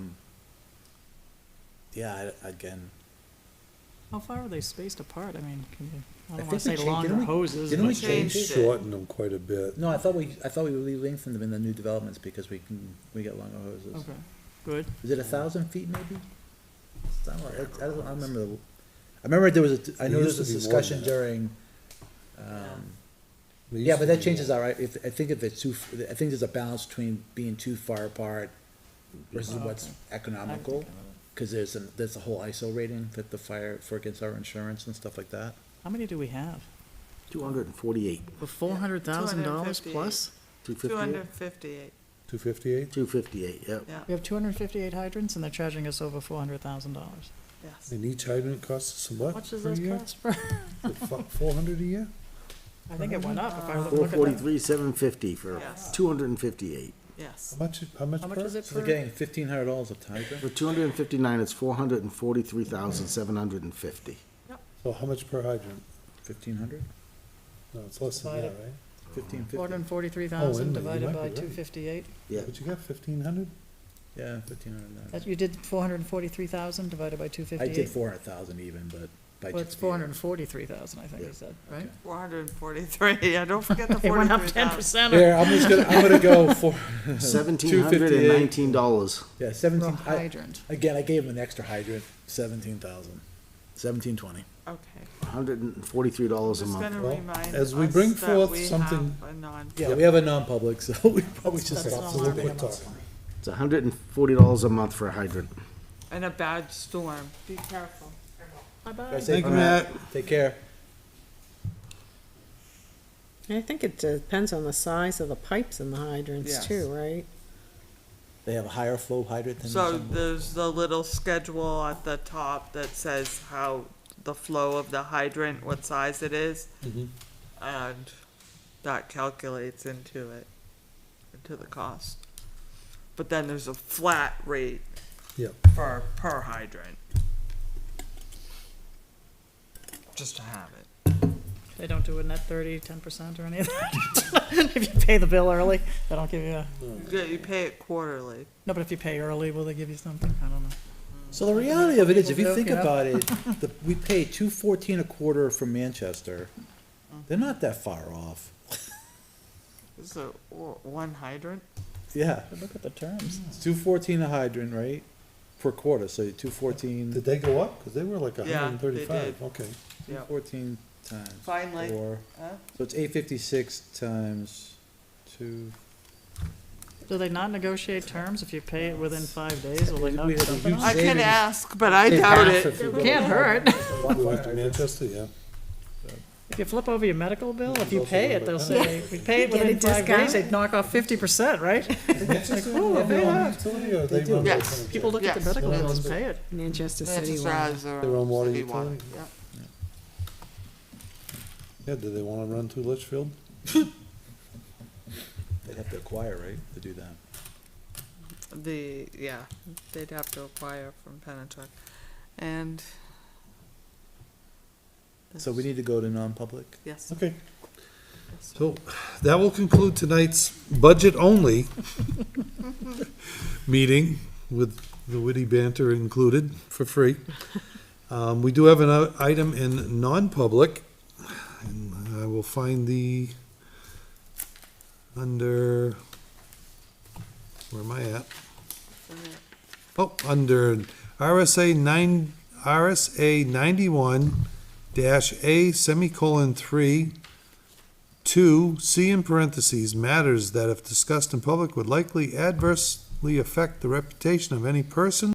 Yeah, again, How far are they spaced apart? I mean, can you, I I don't wanna think we say changed- longer didn't we- hoses. didn't we but- change Changed it. Shorten them quite a bit. no, I thought we lengthened them in the new developments because we get longer hoses. Okay, good. Is it 1,000 feet maybe? I don't remember. I remember there was I know there was used a to be more than discussion that. during, They yeah, used but to that be changes more. all right. I think if it's too, I think there's a balance between being too far apart versus Oh, what's okay. economical. Cause there's a whole ISO rating that the fire, for against our insurance and stuff like that. How many do we have? 248, For $400,000 plus? 258? 258, 258? 258, yep. yeah, We have 258 hydrants and they're charging us over $400,000. yes. And each hydrant costs us what? How much does per those year? cost per? 400 a year? I think it went up if I look at that. 443, 750 for Yes. 258. Yes. How much How much per? is it So they're per? getting $1,500 a hydrant? For 259, it's 443,750. So how much per hydrant? 1,500? No, it's less than that, Divided. right? 1,550? 443,000 you divided might by be right. 258. Yeah, But you got 1,500? Yeah, 1,500. That, you did 443,000 divided by I 258? did 400,000 even, but by. Well, it's 443,000, I think Yeah. you said, right? 443, yeah, don't forget the It went up 43,000. 10%. Here, I'm gonna go for. $1,719. Yeah, For 17, a hydrant. again, I gave him an extra hydrant, 17,000, 1,720. Okay. $143 a Just month. gonna Well, remind as we us bring that forth we something- have a non- Yeah, we have a non-public, so we probably should That's stop. not So we'll alarming quit enough. talking. It's $140 a month for a hydrant. And a bad storm. Be careful. Bye-bye. Thank you, Matt. Take care. I think it depends on the size of the pipes in the hydrants Yes. too, right? They have a higher flow hydrant than So some. there's the little schedule at the top that says how the flow of the hydrant, what size it is, Mhm. and that calculates into it, into the cost. But then there's a flat rate Yep. for per hydrant. Just to have it. They don't do a net 30, 10% or anything? If you pay the bill early, they don't give you a, You pay it quarterly. no, but if you pay early, will they give you something? I don't know. So the reality of it is, if you People think do, yeah. about it, we pay $214 a quarter from Manchester. They're not that far off. Is it one hydrant? Yeah, But look at the terms. it's $214 a hydrant, right? Per quarter, so $214, Did they go up? Because they were like Yeah, they 135. did. Okay. Yep. 214 times Finally. 4. Huh? So it's 856 times 2. Do they not negotiate terms if you pay it within 5 days? Will they knock We had a something huge off? I can savings. ask, but I Save doubt half it. if you go- Can't hurt. We went to Manchester, yeah. If you flip over your medical bill, if you Also pay run it, by they'll penalty. say, we pay it Get a within 5 days, discount? they'd knock off 50%, right? Manchester, cool, are they yeah. on utility or they do. run by Yes. penalty? People look at Yes. the medical Yeah. bills and pay it. Manchester City Manchester one. has their Their own water city utility? yeah. Yeah, do they want to run through Litchfield? They'd have to acquire, right, to do that. they'd have to acquire from Pennachuck. And. So we need to go to non-public? Yes. Okay. So that will conclude tonight's budget-only meeting with the witty banter included for free. We do have an item in non-public, and I will find under, where am I at? Oh, under RSA 91-A semicolon 3, 2, C in parentheses, matters that if discussed in public would likely adversely affect the reputation of any person